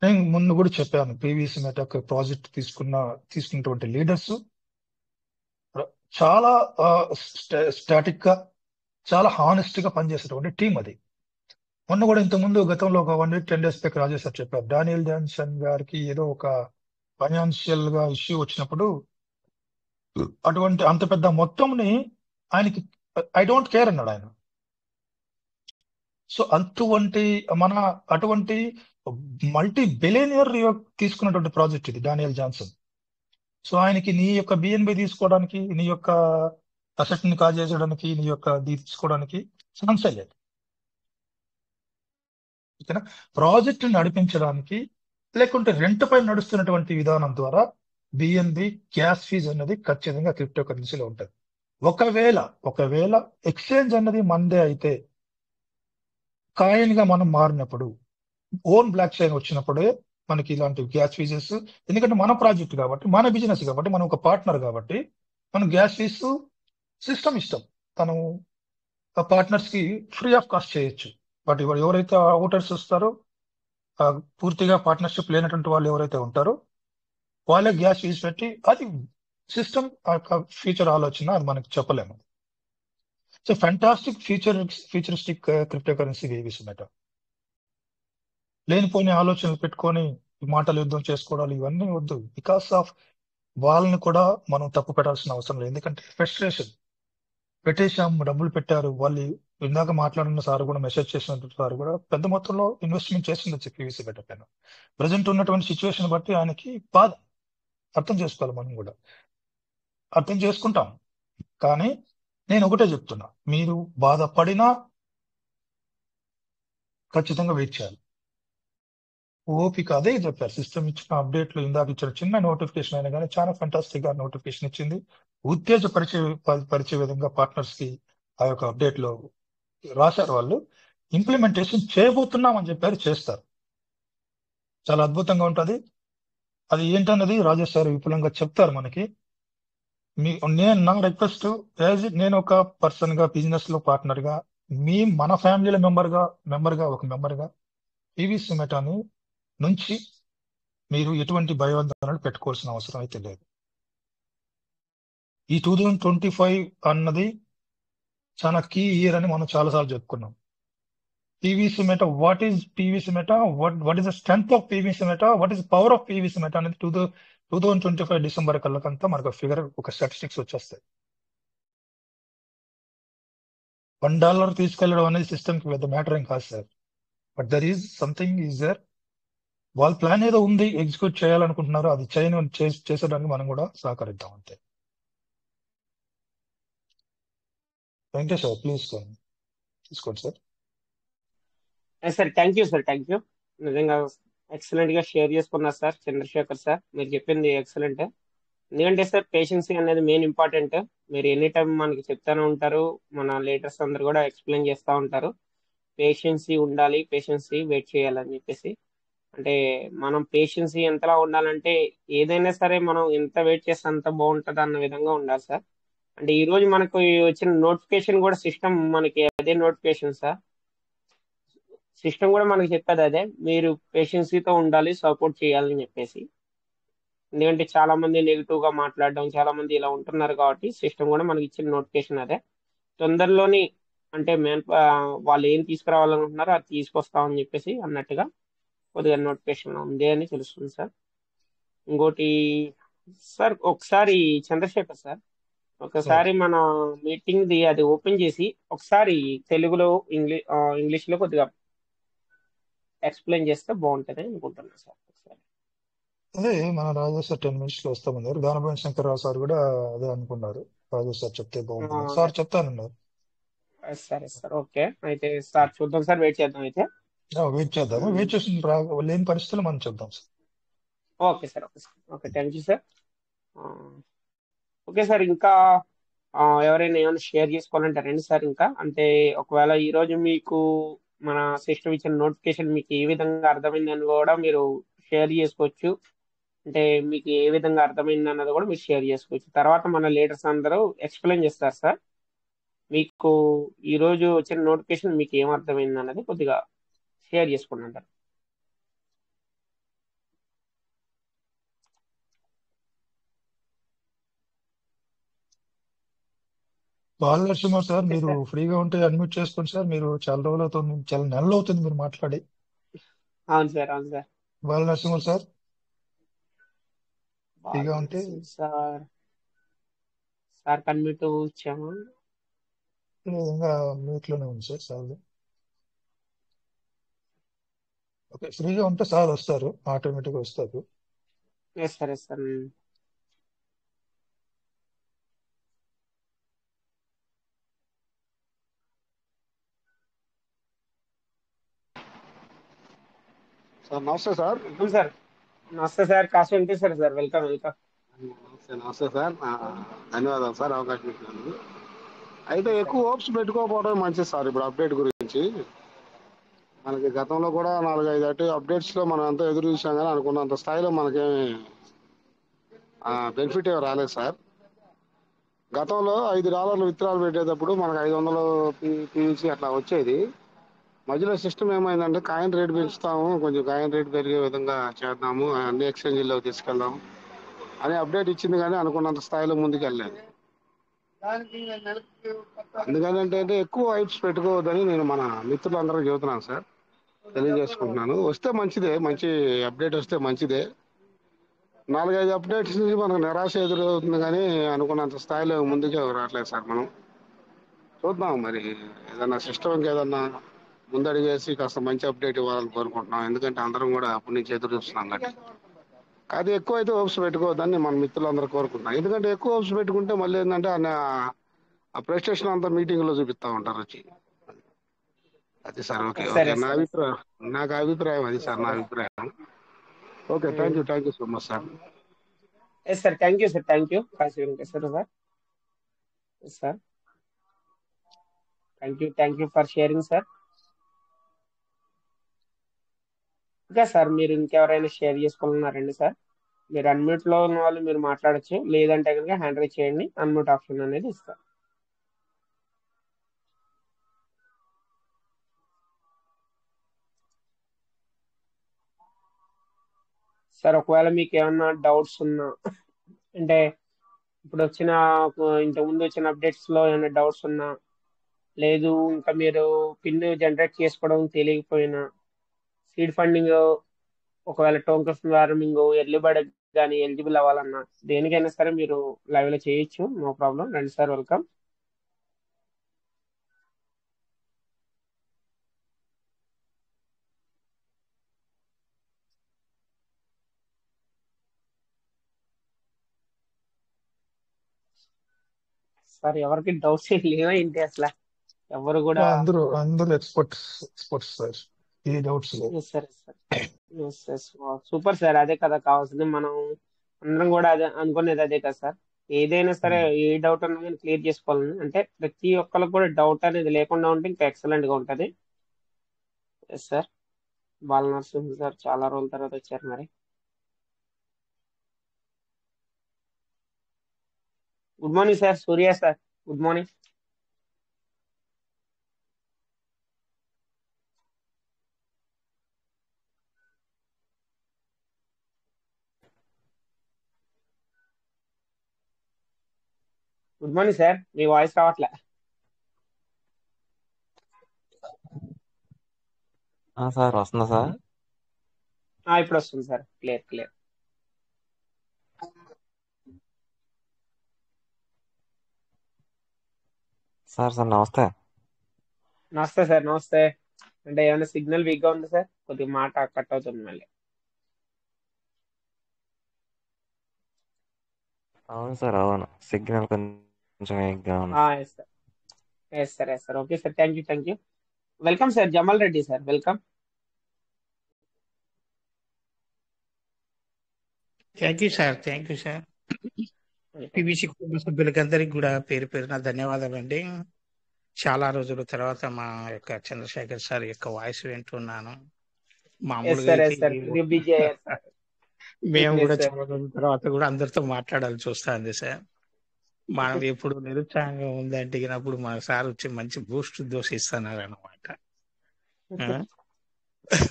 నేను ముందు కూడా చెప్పాను, పీవీసీ మెటా ప్రాజెక్ట్ తీసుకున్నటువంటి లీడర్స్ చాలా స్టాటిక్ గా, చాలా హానెస్ట్ గా పనిచేసేటువంటి టీం అది. మొన్న కూడా ఇంతకుముందు గతంలో ఒక 1 week 10 days back Rajesh sir చెప్పారు, డానియల్ జాన్సన్ గారికి ఏదో ఒక ఫైనాన్షియల్ గా ఇష్యూ వచ్చినప్పుడు అటువంటి అంత పెద్ద మొత్తంని ఆయనకి ఐ డోంట్ కేర్ అన్నాడు ఆయన. సో అటువంటి మల్టీ బిలియనియర్ తీసుకున్నటువంటి ప్రాజెక్ట్ ఇది డానియల్ జాన్సన్. సో ఆయనకి నీ యొక్క బిఎన్బి తీసుకోవడానికి, నీ యొక్క అసెట్ ని కాజేయడానికి, నీ యొక్క తీసుకోవడానికి ఛాన్స్ లేదు. ఓకేనా? ప్రాజెక్ట్ నడిపించడానికి లేకుంటే రెంట్ పై నడుస్తున్నటువంటి విధానం ద్వారా బిఎన్బి గ్యాస్ ఫీజ్ అన్నది ఖచ్చితంగా క్రిప్టో కరెన్సీలో ఉంటుంది. ఒకవేళ ఎక్స్చేంజ్ అన్నది మందే అయితే, కాయిన్ గా మనం మారినప్పుడు, ఓన్ బ్లాక్ చైన్ వచ్చినప్పుడే మనకి ఇలాంటి గ్యాస్ ఫీజెస్, ఎందుకంటే మన ప్రాజెక్ట్ కాబట్టి, మన బిజినెస్ కాబట్టి, మనం ఒక పార్ట్నర్ కాబట్టి మనం గ్యాస్ ఫీజ్ సిస్టమ్ ఇష్టం తను పార్ట్నర్స్ కి ఫ్రీ ఆఫ్ కాస్ట్ చేయొచ్చు. బట్ ఎవరైతే ఓటర్స్ వస్తారో, పూర్తిగా పార్ట్నర్షిప్ లేనటువంటి వాళ్ళు ఎవరైతే ఉంటారో వాళ్ళే గ్యాస్ ఫీజ్ పెట్టి, అది సిస్టమ్ ఫ్యూచర్ ఆలోచన, అది మనకి చెప్పలేము. So fantastic futuristic crypto currency వేవిస్ మెటా. లేనిపోయిన ఆలోచనలు పెట్టుకొని మాటలు యుద్ధం చేసుకోవడాలు ఇవన్నీ వద్దు. బికాస్ ఆఫ్ వాళ్ళని కూడా మనం తప్పు పెట్టాల్సిన అవసరం లేదు. ఎందుకంటే ఫ్రస్ట్రేషన్, పెట్టేశాం, డబ్బులు పెట్టారు వాళ్ళు. ఇందాక మాట్లాడిన సార్ కూడా, మెసేజ్ చేసిన సార్ కూడా పెద్ద మొత్తంలో ఇన్వెస్ట్మెంట్ చేసిండొచ్చు పీవీసీ బెటర్ పైన. ప్రజెంట్ ఉన్నటువంటి సిచ్యువేషన్ బట్టి ఆయనకి బాధ అర్థం చేసుకోవాలి. మనం కూడా అర్థం చేసుకుంటాం. కానీ నేను ఒకటే చెప్తున్నా, మీరు బాధపడినా ఖచ్చితంగా వెయిట్ చేయాలి. ఓపిక, అదే చెప్పారు. సిస్టమ్ ఇచ్చిన అప్డేట్లు, ఇందాక ఇచ్చిన చిన్న నోటిఫికేషన్ అయినా కానీ చాలా ఫంటాస్టిక్ గా నోటిఫికేషన్ ఇచ్చింది. పరిచే విధంగా పార్ట్నర్స్ కి ఆ యొక్క అప్డేట్ లో రాశారు. వాళ్ళు ఇంప్లిమెంటేషన్ చేయబోతున్నాం అని చెప్పారు, చేస్తారు. చాలా అద్భుతంగా ఉంటది. అది ఏంటన్నది రాజేష్ సార్ విపులంగా చెప్తారు మనకి. నా రిక్వెస్ట్, నేను ఒక పర్సన్ గా, బిజినెస్ లో పార్ట్నర్ గా, మన ఫ్యామిలీలో ఒక మెంబర్ గా పీవీసీ మెటాని నుంచి మీరు ఎటువంటి భయోందనలు పెట్టుకోవాల్సిన అవసరం అయితే లేదు. ఈ 2025 అన్నది చాలా కీ ఇయర్ అని మనం చాలాసార్లు చెప్పుకున్నాం. PVC meta, what is PVC meta, what is the strength of PVC meta, what is power of PVC meta అనేది 2025 డిసెంబర్ కల్లాకంతా మనకు ఫిగర్, ఒక స్టాటిస్టిక్స్ వచ్చేస్తాయి. $1 తీసుకెళ్లడం అనేది సిస్టమ్ కి పెద్ద మ్యాటర్ ఏం కాదు sir. But there is something is there. వాళ్ళ ప్లాన్ ఏదో ఉంది, ఎగ్జిక్యూట్ చేయాలనుకుంటున్నారు, అది చేసేదానికి మనం కూడా సహకరిద్దాం అంతే. వెంకటేష్ సార్ ప్లీజ్ తీసుకోండి sir. Sir thank you sir, thank you. నిజంగా ఎక్సలెంట్ గా షేర్ చేసుకున్నారు సార్ చంద్రశేఖర్ సార్. మీరు చెప్పింది ఎక్సలెంట్. ఎందుకంటే సార్ పేషెన్సీ అనేది మెయిన్ ఇంపార్టెంట్. మీరు ఎనీ టైం మనకి చెప్తానే ఉంటారు, మన లీడర్స్ అందరు కూడా ఎక్స్ప్లెయిన్ చేస్తూ ఉంటారు, పేషెన్సీ ఉండాలి, పేషెన్సీ వెయిట్ చేయాలని చెప్పేసి. అంటే మనం పేషెన్సీ ఎంతలా ఉండాలంటే, ఏదైనా సరే మనం ఎంత వెయిట్ చేస్తే అంత బాగుంటుంది అన్న విధంగా ఉండాలి సార్. అంటే ఈ రోజు మనకు వచ్చిన నోటిఫికేషన్ కూడా సిస్టమ్ మనకి అదే నోటిఫికేషన్ సార్. సిస్టమ్ కూడా మనకి చెప్పేది అదే, మీరు పేషెన్సీతో ఉండాలి, సపోర్ట్ చేయాలని చెప్పేసి. ఎందుకంటే చాలా మంది నెగిటివ్ గా మాట్లాడడం, చాలా మంది ఇలా ఉంటున్నారు కాబట్టి సిస్టమ్ కూడా మనకి ఇచ్చిన నోటిఫికేషన్ అదే. తొందరలోని అంటే వాళ్ళు ఏం తీసుకురావాలనుకుంటున్నారో అది తీసుకొస్తామని చెప్పేసి అన్నట్టుగా కొద్దిగా నోటిఫికేషన్ ఉంది అని తెలుస్తుంది సార్. ఇంకోటి సార్, ఒకసారి చంద్రశేఖర్ సార్, ఒకసారి మన మీటింగ్ ది అది ఓపెన్ చేసి ఒకసారి తెలుగులో, ఇంగ్లీష్ లో కొద్దిగా ఎక్స్ప్లెయిన్ చేస్తే బాగుంటుంది అనుకుంటున్నాను సార్. ఒకసారి అదే మన రాజేష్ సార్ 10 minutes లో వస్తామన్నారు. దానభవన్ శంకర్రావు సార్ కూడా అదే అనుకున్నారు, రాజేష్ సార్ చెప్తే బాగుంటుంది. సార్ చెప్తానన్నారు. సరే సార్, ఓకే. అయితే సార్ చూద్దాం సార్, వెయిట్ చేద్దాం అయితే. వెయిట్ చేద్దాము. వెయిట్ చేసి లేని పరిస్థితుల్లో మనం చెప్దాం sir. Okay sir, okay sir, okay. Thank you sir. Okay sir, ఇంకా ఎవరైనా ఏమైనా షేర్ చేసుకోవాలంటే రండి సార్. ఇంకా అంటే ఒకవేళ ఈ రోజు మీకు మన సిస్టమ్ ఇచ్చిన నోటిఫికేషన్ మీకు ఏ విధంగా అర్థమైందని కూడా మీరు షేర్ చేసుకోవచ్చు. అంటే మీకు ఏ విధంగా అర్థమైంది అన్నది కూడా మీరు షేర్ చేసుకోవచ్చు. తర్వాత మన లీడర్స్ అందరూ ఎక్స్ప్లెయిన్ చేస్తారు సార్. మీకు ఈ రోజు వచ్చిన నోటిఫికేషన్ మీకు ఏం అర్థమైంది అన్నది కొద్దిగా షేర్ చేసుకుంటారు. బాలనరసింహ సార్, ఎస్ మీరు సార్. ఫ్రీగా ఉంటే అడ్మిట్ చేసుకోండి సార్. మీరు చాలా రోజులు అవుతుంది, చాలా నెలలు అవుతుంది మీరు మాట్లాడి. అవును సార్, అవును సార్. బాలనరసింహ సార్ ఫ్రీగా ఉంటే సార్ సార్ కన్మిట్ ఇచ్చాము. ఈ విధంగా మ్యూట్ లోనే ఉంది సార్. సార్ ఓకే, ఫ్రీగా ఉంటే సార్ వస్తారు, ఆటోమేటిక్ వస్తారు. Yes sir, yes sir. Sir నమస్తే సార్. Welcome sir. నమస్తే sir, Kashi Venkateswara sir. Welcome, welcome. నమస్తే సార్. ధన్యవాదాలు సార్ అవకాశం ఇచ్చినందుకు. అయితే ఎస్ సార్. ఎక్కువ హోప్స్ పెట్టుకోకపోవడం మంచిది సార్. ఇప్పుడు అప్డేట్ గురించి మనకి గతంలో కూడా 4-5 అప్డేట్స్ లో మనం ఎంతో ఎదురు చూసాం, కానీ అనుకున్నంత స్థాయిలో మనకేమి బెనిఫిట్ ఏమి రాలేదు సార్. గతంలో $5 విత్డ్రాల్ పెట్టేటప్పుడు మనకు 500 పీవీసీ అట్లా వచ్చేది. మధ్యలో సిస్టమ్ ఏమైందంటే కాయిన్ రేట్ పెంచుతాము, కొంచెం కాయిన్ రేట్ పెరిగే విధంగా చేద్దాము, అన్ని ఎక్స్చేంజీల్లో తీసుకెళ్దాం అని అప్డేట్ ఇచ్చింది, కానీ అనుకున్నంత స్థాయిలో ముందుకు వెళ్ళలేదు. అందుకని అంటే ఎక్కువ హైప్స్ పెట్టుకోవద్దని నేను మన మిత్రులందరూ చెబుతున్నాను సార్, తెలియజేసుకుంటున్నాను. వస్తే మంచిదే, మంచి అప్డేట్ వస్తే మంచిదే. 4-5 అప్డేట్స్ నుంచి మనకు నిరాశ ఎదురవుతుంది, కానీ అనుకున్నంత స్థాయిలో ముందుకే రావట్లేదు సార్. మనం చూద్దాం మరి, ఏదన్నా సిస్టమ్కి ఏదన్నా ముందడిగేసి కాస్త మంచి అప్డేట్ ఇవ్వాలని కోరుకుంటున్నాం. ఎందుకంటే అందరం కూడా అప్పటి నుంచి ఎదురు చూస్తున్నాం కాబట్టి. అది ఎక్కువ అయితే హోప్స్ పెట్టుకోవద్దని మన మిత్రులందరూ కోరుకుంటున్నాం. ఎందుకంటే ఎక్కువ హోప్స్ పెట్టుకుంటే మళ్ళీ ఏంటంటే ఆ ప్రెస్టేషన్ అంతా మీటింగ్ లో చూపిస్తా ఉంటారు వచ్చి. అది sir. Okay, yes sir, okay. Yes sir, yes sir. నాకు అభిప్రాయం అది ఎస్ సార్, నా సార్, అభిప్రాయం. Okay, thank you so much sir. Yes sir. Thank you sir, thank you Kashi Venkateswara sir. Yes sir. Thank you for sharing sir. ఇంకా sir మీరు ఇంకెవరైనా share చేసుకోవాలన్నారండి sir? మీరు అన్మ్యూట్ లో ఉన్న వాళ్ళు మీరు మాట్లాడచ్చు, లేదంటే కనుక హ్యాండ్ రైజ్ చేయండి, అన్మ్యూట్ ఆప్షన్ అనేది ఇస్తారు. సార్ ఒకవేళ మీకు ఏమన్నా డౌట్స్ ఉన్నా, అంటే ఇప్పుడు వచ్చిన ఇంతకు ముందు వచ్చిన అప్డేట్స్ లో ఏమైనా డౌట్స్ ఉన్నా, లేదు ఇంకా మీరు పిన్ జనరేట్ చేసుకోవడం తెలియకపోయినా, సీడ్ ఫండింగ్ ఒకవేళ టోకెన్స్ ఫార్మింగ్ ఎర్లీ బర్డ్ కానీ ఎలిజిబుల్ అవ్వాలన్నా, దేనికైనా సరే మీరు లైవ్ లో చేయొచ్చు, నో ప్రాబ్లం. రండి సార్, వెల్కమ్. సార్ ఎవరికి డౌట్స్ ఏం లేవా ఏంటి అసలు? ఎవరు కూడా. అందరూ ఎక్స్పర్ట్స్ సార్, ఏ డౌట్స్ లేవు. Yes sir, yes sir. Yes yes, super sir. అదే కదా కావాల్సింది. మనం అందరం కూడా అదే అనుకునేది, అదే కదా సార్. ఏదైనా సరే ఏ డౌట్ అన్నా కానీ క్లియర్ చేసుకోవాలని, అంటే ప్రతి ఒక్కరికి కూడా డౌట్ అనేది లేకుండా ఉంటే ఇంకా ఎక్సలెంట్ గా ఉంటది. Yes sir. బాలనరసింహ సార్ చాలా రోజుల తర్వాత వచ్చారు మరి. Good morning sir, Surya sir. Good morning. Good morning sir, మీ వాయిస్ రావట్లే. సార్ వస్తుందా సార్? ఇప్పుడు వస్తుంది సార్, క్లియర్ క్లియర్. సార్ నమస్తే. నమస్తే సార్, నమస్తే. అంటే ఏమైనా సిగ్నల్ వీక్ గా ఉంది సార్? కొద్దిగా మాట కట్ అవుతుంది మళ్ళీ. అవును సార్, అవును, సిగ్నల్ కొంచెం వీక్గా ఉంది. Yes sir, yes sir, yes sir. Okay sir, thank you. Welcome sir, Jamal Reddy sir, welcome. Thank you sir. PVC కుటుంబ సభ్యులకందరికీ కూడా పేరు పేరున ధన్యవాదాలండి. చాలా రోజుల తర్వాత మా యొక్క చంద్రశేఖర్ సార్ యొక్క వాయిస్ వింటున్నాను. మామూలుగా అయితే మేము కూడా చాలా రోజుల తర్వాత కూడా అందరితో మాట్లాడాల్సి వస్తుంది సార్. మనం ఎప్పుడు నిరుత్సాహంగా ఉందంటే అప్పుడు మన సార్ వచ్చి మంచి బూస్ట్ దోశ ఇస్తున్నారు అనమాట.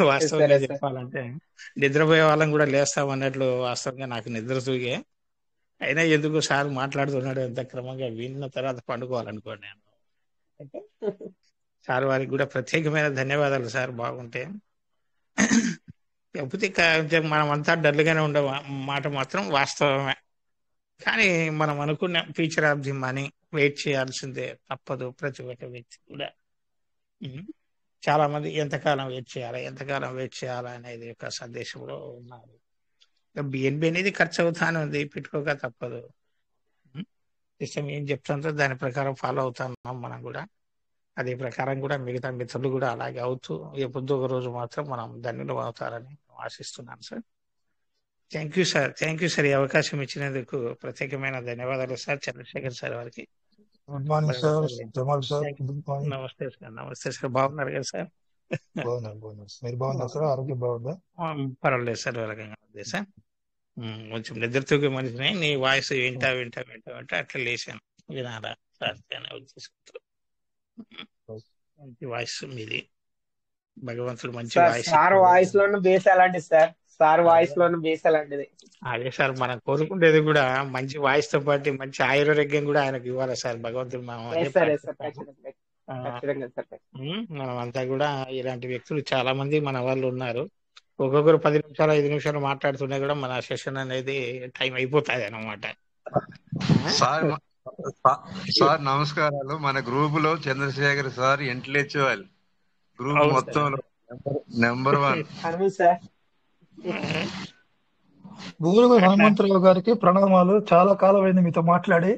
వాస్తవంగా చెప్పాలంటే నిద్రపోయే వాళ్ళం కూడా లేస్తాం అన్నట్లు వాస్తవంగా నాకు నిద్ర తూగే. అయినా ఎందుకు సార్ మాట్లాడుతున్నాడు ఎంత క్రమంగా విన్న తర్వాత పండుకోవాలనుకోండి నేను. అయితే సార్ వారికి కూడా ప్రత్యేకమైన ధన్యవాదాలు సార్. బాగుంటే కాకపోతే కొంచెం మనం అంతా డల్గానే ఉండే మాట మాత్రం వాస్తవమే. కానీ మనం అనుకున్న future of the money wait చేయాల్సిందే, తప్పదు ప్రతి ఒక్క వ్యక్తి కూడా. ఉమ్. చాలా మంది ఎంతకాలం వెయిట్ చేయాలా అనేది ఒక సందేశంలో ఉన్నారు. బిఎన్బి అనేది ఖర్చు అవుతానే ఉంది, పెట్టుకోక తప్పదు. సిస్టమ్ ఏం చెప్తుందో దాని ప్రకారం ఫాలో అవుతున్నాం మనం కూడా. అదే ప్రకారం కూడా మిగతా మిత్రులు కూడా అలాగే అవుతూ ఎప్పుడో ఒక రోజు మాత్రం మనం ధన్యులు అవుతారని ఆశిస్తున్నాను సార్. Thank you sir. ఈ అవకాశం ఇచ్చినందుకు ప్రత్యేకమైన ధన్యవాదాలు సార్ చంద్రశేఖర్ సార్ వారికి. Good morning sir, Jamal sir. Thank you. Good morning. నమస్తే సార్. బాగున్నారు కదా సార్? బాగున్నారు. మీరు బాగున్నారు సార్? ఆరోగ్యం బాగుందా? పర్వాలేదు సార్, ఒక రకంగా ఉంది సార్. కొంచెం నిద్రతోగే మనిషిని నీ వాయిస్ వింటా అట్లా లేచాను. వినాలా సార్ అనే ఉద్దేశంతో. మంచి వాయిస్ మీది, భగవంతుడు మంచి వాయిస్. సార్ వాయిస్ లోను బేస్ అలాంటిది సార్. సార్ వాయిస్ లోను బేస్ అలాంటిది. అదే సార్, మనం కోరుకుంటేది కూడా మంచి వాయిస్ తో పాటు మంచి ఆయుర్వేద్యం కూడా ఆయనకు ఇవ్వాలి సార్ భగవంతుడు. మనం అదే ప్రార్థిస్తాము. మనం అంతా కూడా ఇలాంటి వ్యక్తులు చాలా మంది మన వాళ్ళు ఉన్నారు. ఒక్కొక్కరు 10 నిమిషాలు 5 నిమిషాలు మాట్లాడుతున్నా కూడా మన సెషన్ అనేది టైం అయిపోతుంది అన్నమాట. సార్ నమస్కారాలు. మన గ్రూప్ లో చంద్రశేఖర్ సార్ ఇంటలెక్చువల్ గ్రూప్ మొత్తంలో నెంబర్ 1 సార్. గూగుల్ హనుమంతరావు గారికి ప్రణామాలు. చాలా కాలం అయింది మీతో మాట్లాడి.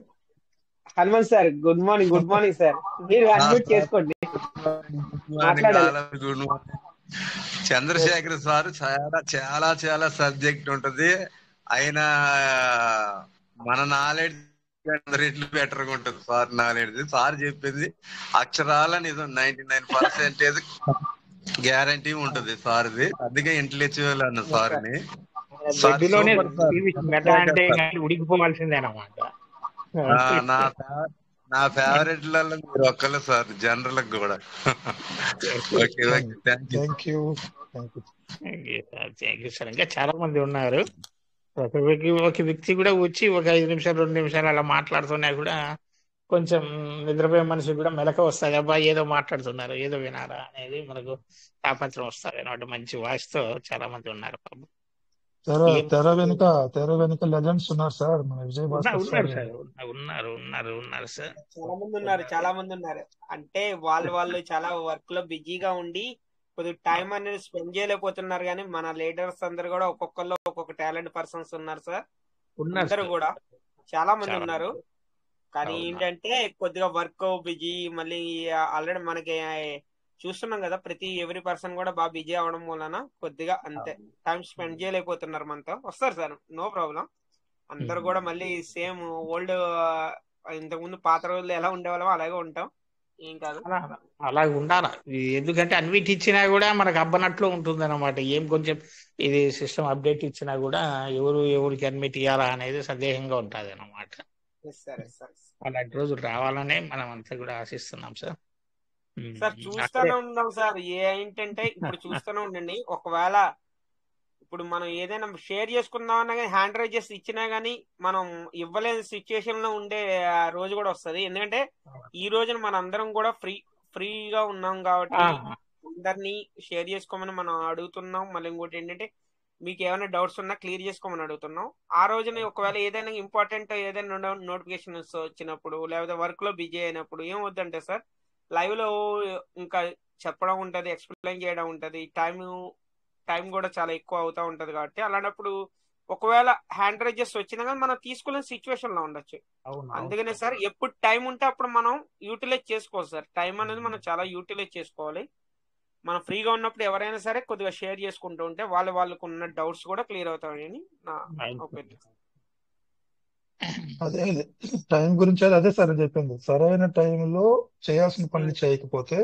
Hanumanth sir good morning sir. మీరు అడ్మిట్ చేసుకోండి, మాట్లాడాలి. చంద్రశేఖర్ సార్ చాలా చాలా సబ్జెక్ట్ ఉంటది. ఆయన మన నాలెడ్జ్ రెట్లు బెటర్ గా ఉంటుంది సార్ నాలెడ్జ్. సార్ చెప్పింది అక్షరాల నిజం, 99% గ్యారంటీ ఉంటది సార్ది. అందుకే ఇంటలెక్చువల్ అన్న సార్ని. ఉడికిపోవాల్సిందేనమాట. నా ఫేవరెట్ లలో మీరు ఒక్కలే సార్, జనరల్ కూడా. Thank you sir. ఇంకా చాలా మంది ఉన్నారు. ఒక వ్యక్తి కూడా వచ్చి ఒక 5 నిమిషాలు 2 నిమిషాలు అలా మాట్లాడుతున్నా కూడా కొంచెం నిద్రపోయే మనిషి కూడా మెలక వస్తుంది. అబ్బా ఏదో మాట్లాడుతున్నారు, ఏదో వినారా అనేది మనకు తాపత్రం వస్తుంది అన్నమాట. మంచి వాయిస్ తో చాలా మంది ఉన్నారు. తెర వెనుక లెజెండ్స్ ఉన్నారు సార్. మన విజయ్ భాస్కర్ సార్ ఉన్నారు సార్. చాలా మంది ఉన్నారు. అంటే వాళ్ళు చాలా వర్క్ లో బిజీగా ఉండి కొద్దిగా టైం అనేది స్పెండ్ చేయలేకపోతున్నారు. కానీ మన లీడర్స్ అందరు కూడా ఒక్కొక్కరు ఒక్కొక్క టాలెంట్ పర్సన్స్ ఉన్నారు సార్. అందరు కూడా చాలా మంది ఉన్నారు. కానీ ఏంటంటే కొద్దిగా వర్క్ బిజీ, మళ్ళీ ఆల్రెడీ మనకి చూస్తున్నాం కదా, ప్రతి ఎవ్రీ పర్సన్ కూడా బాగా బిజీ అవడం వలన కొద్దిగా అంతే టైం స్పెండ్ చేయలేకపోతున్నారు మనతో. వస్తారు సార్, నో ప్రాబ్లం. అందరు కూడా మళ్ళీ సేమ్ ఓల్డ్ ఇంతకుముందు పాత రోజుల్లో ఎలా ఉండేవాళ్ళం అలాగే ఉంటాం. ఏం కాదు, అలా ఉండాలి. ఎందుకంటే అన్నిటి ఇచ్చినా కూడా మనకు అబ్బనట్లు ఉంటుంది అనమాట. ఏం కొంచెం ఇది సిస్టమ్ అప్డేట్ ఇచ్చినా కూడా ఎవరికి అడ్మిట్ ఇవ్వాలా అనేది సందేహంగా ఉంటుంది అనమాట. అలాంటి రోజులు రావాలనే మనం అంతా కూడా ఆశిస్తున్నాం సార్. సార్ చూస్తూనే ఉన్నాం సార్. ఏంటంటే ఇప్పుడు చూస్తూనే ఉండండి, ఒకవేళ ఇప్పుడు మనం ఏదైనా షేర్ చేసుకుందామన్నా కానీ హ్యాండ్ రైజెస్ ఇచ్చినా గానీ మనం ఇవ్వలేని సిచ్యుయేషన్ లో ఉండే రోజు కూడా వస్తుంది. ఎందుకంటే ఈ రోజున మన అందరం కూడా ఫ్రీగా ఉన్నాం కాబట్టి అందరినీ షేర్ చేసుకోమని మనం అడుగుతున్నాం. మళ్ళీ ఇంకోటి ఏంటంటే మీకు ఏమైనా డౌట్స్ ఉన్నా క్లియర్ చేసుకోమని అడుగుతున్నాం. ఆ రోజున ఒకవేళ ఏదైనా ఇంపార్టెంట్ ఏదైనా నోటిఫికేషన్స్ వచ్చినప్పుడు లేకపోతే వర్క్ లో బిజీ అయినప్పుడు ఏం వద్దంటే సార్, లైవ్ లో ఇంకా చెప్పడం ఉంటది, ఎక్స్ప్లెయిన్ చేయడం ఉంటది, టైం కూడా చాలా ఎక్కువ అవుతా ఉంటది. కాబట్టి అలాంటప్పుడు ఒకవేళ హ్యాండ్ రైజెస్ వచ్చినా కానీ మనం తీసుకోలేని సిచ్యువేషన్ లో ఉండొచ్చు. అందుకనే సార్ ఎప్పుడు టైం ఉంటే అప్పుడు మనం యూటిలైజ్ చేసుకోవాలి సార్. టైం అనేది మనం చాలా యూటిలైజ్ చేసుకోవాలి. మనం ఫ్రీగా ఉన్నప్పుడు ఎవరైనా సరే కొద్దిగా షేర్ చేసుకుంటూ ఉంటే వాళ్ళకు ఉన్న డౌట్స్ కూడా క్లియర్ అవుతాయని నా ఒపీనియన్. అదే టైం గురించి అదే సార్ చెప్పింది. సరైన టైంలో చేయాల్సిన పనులు చేయకపోతే,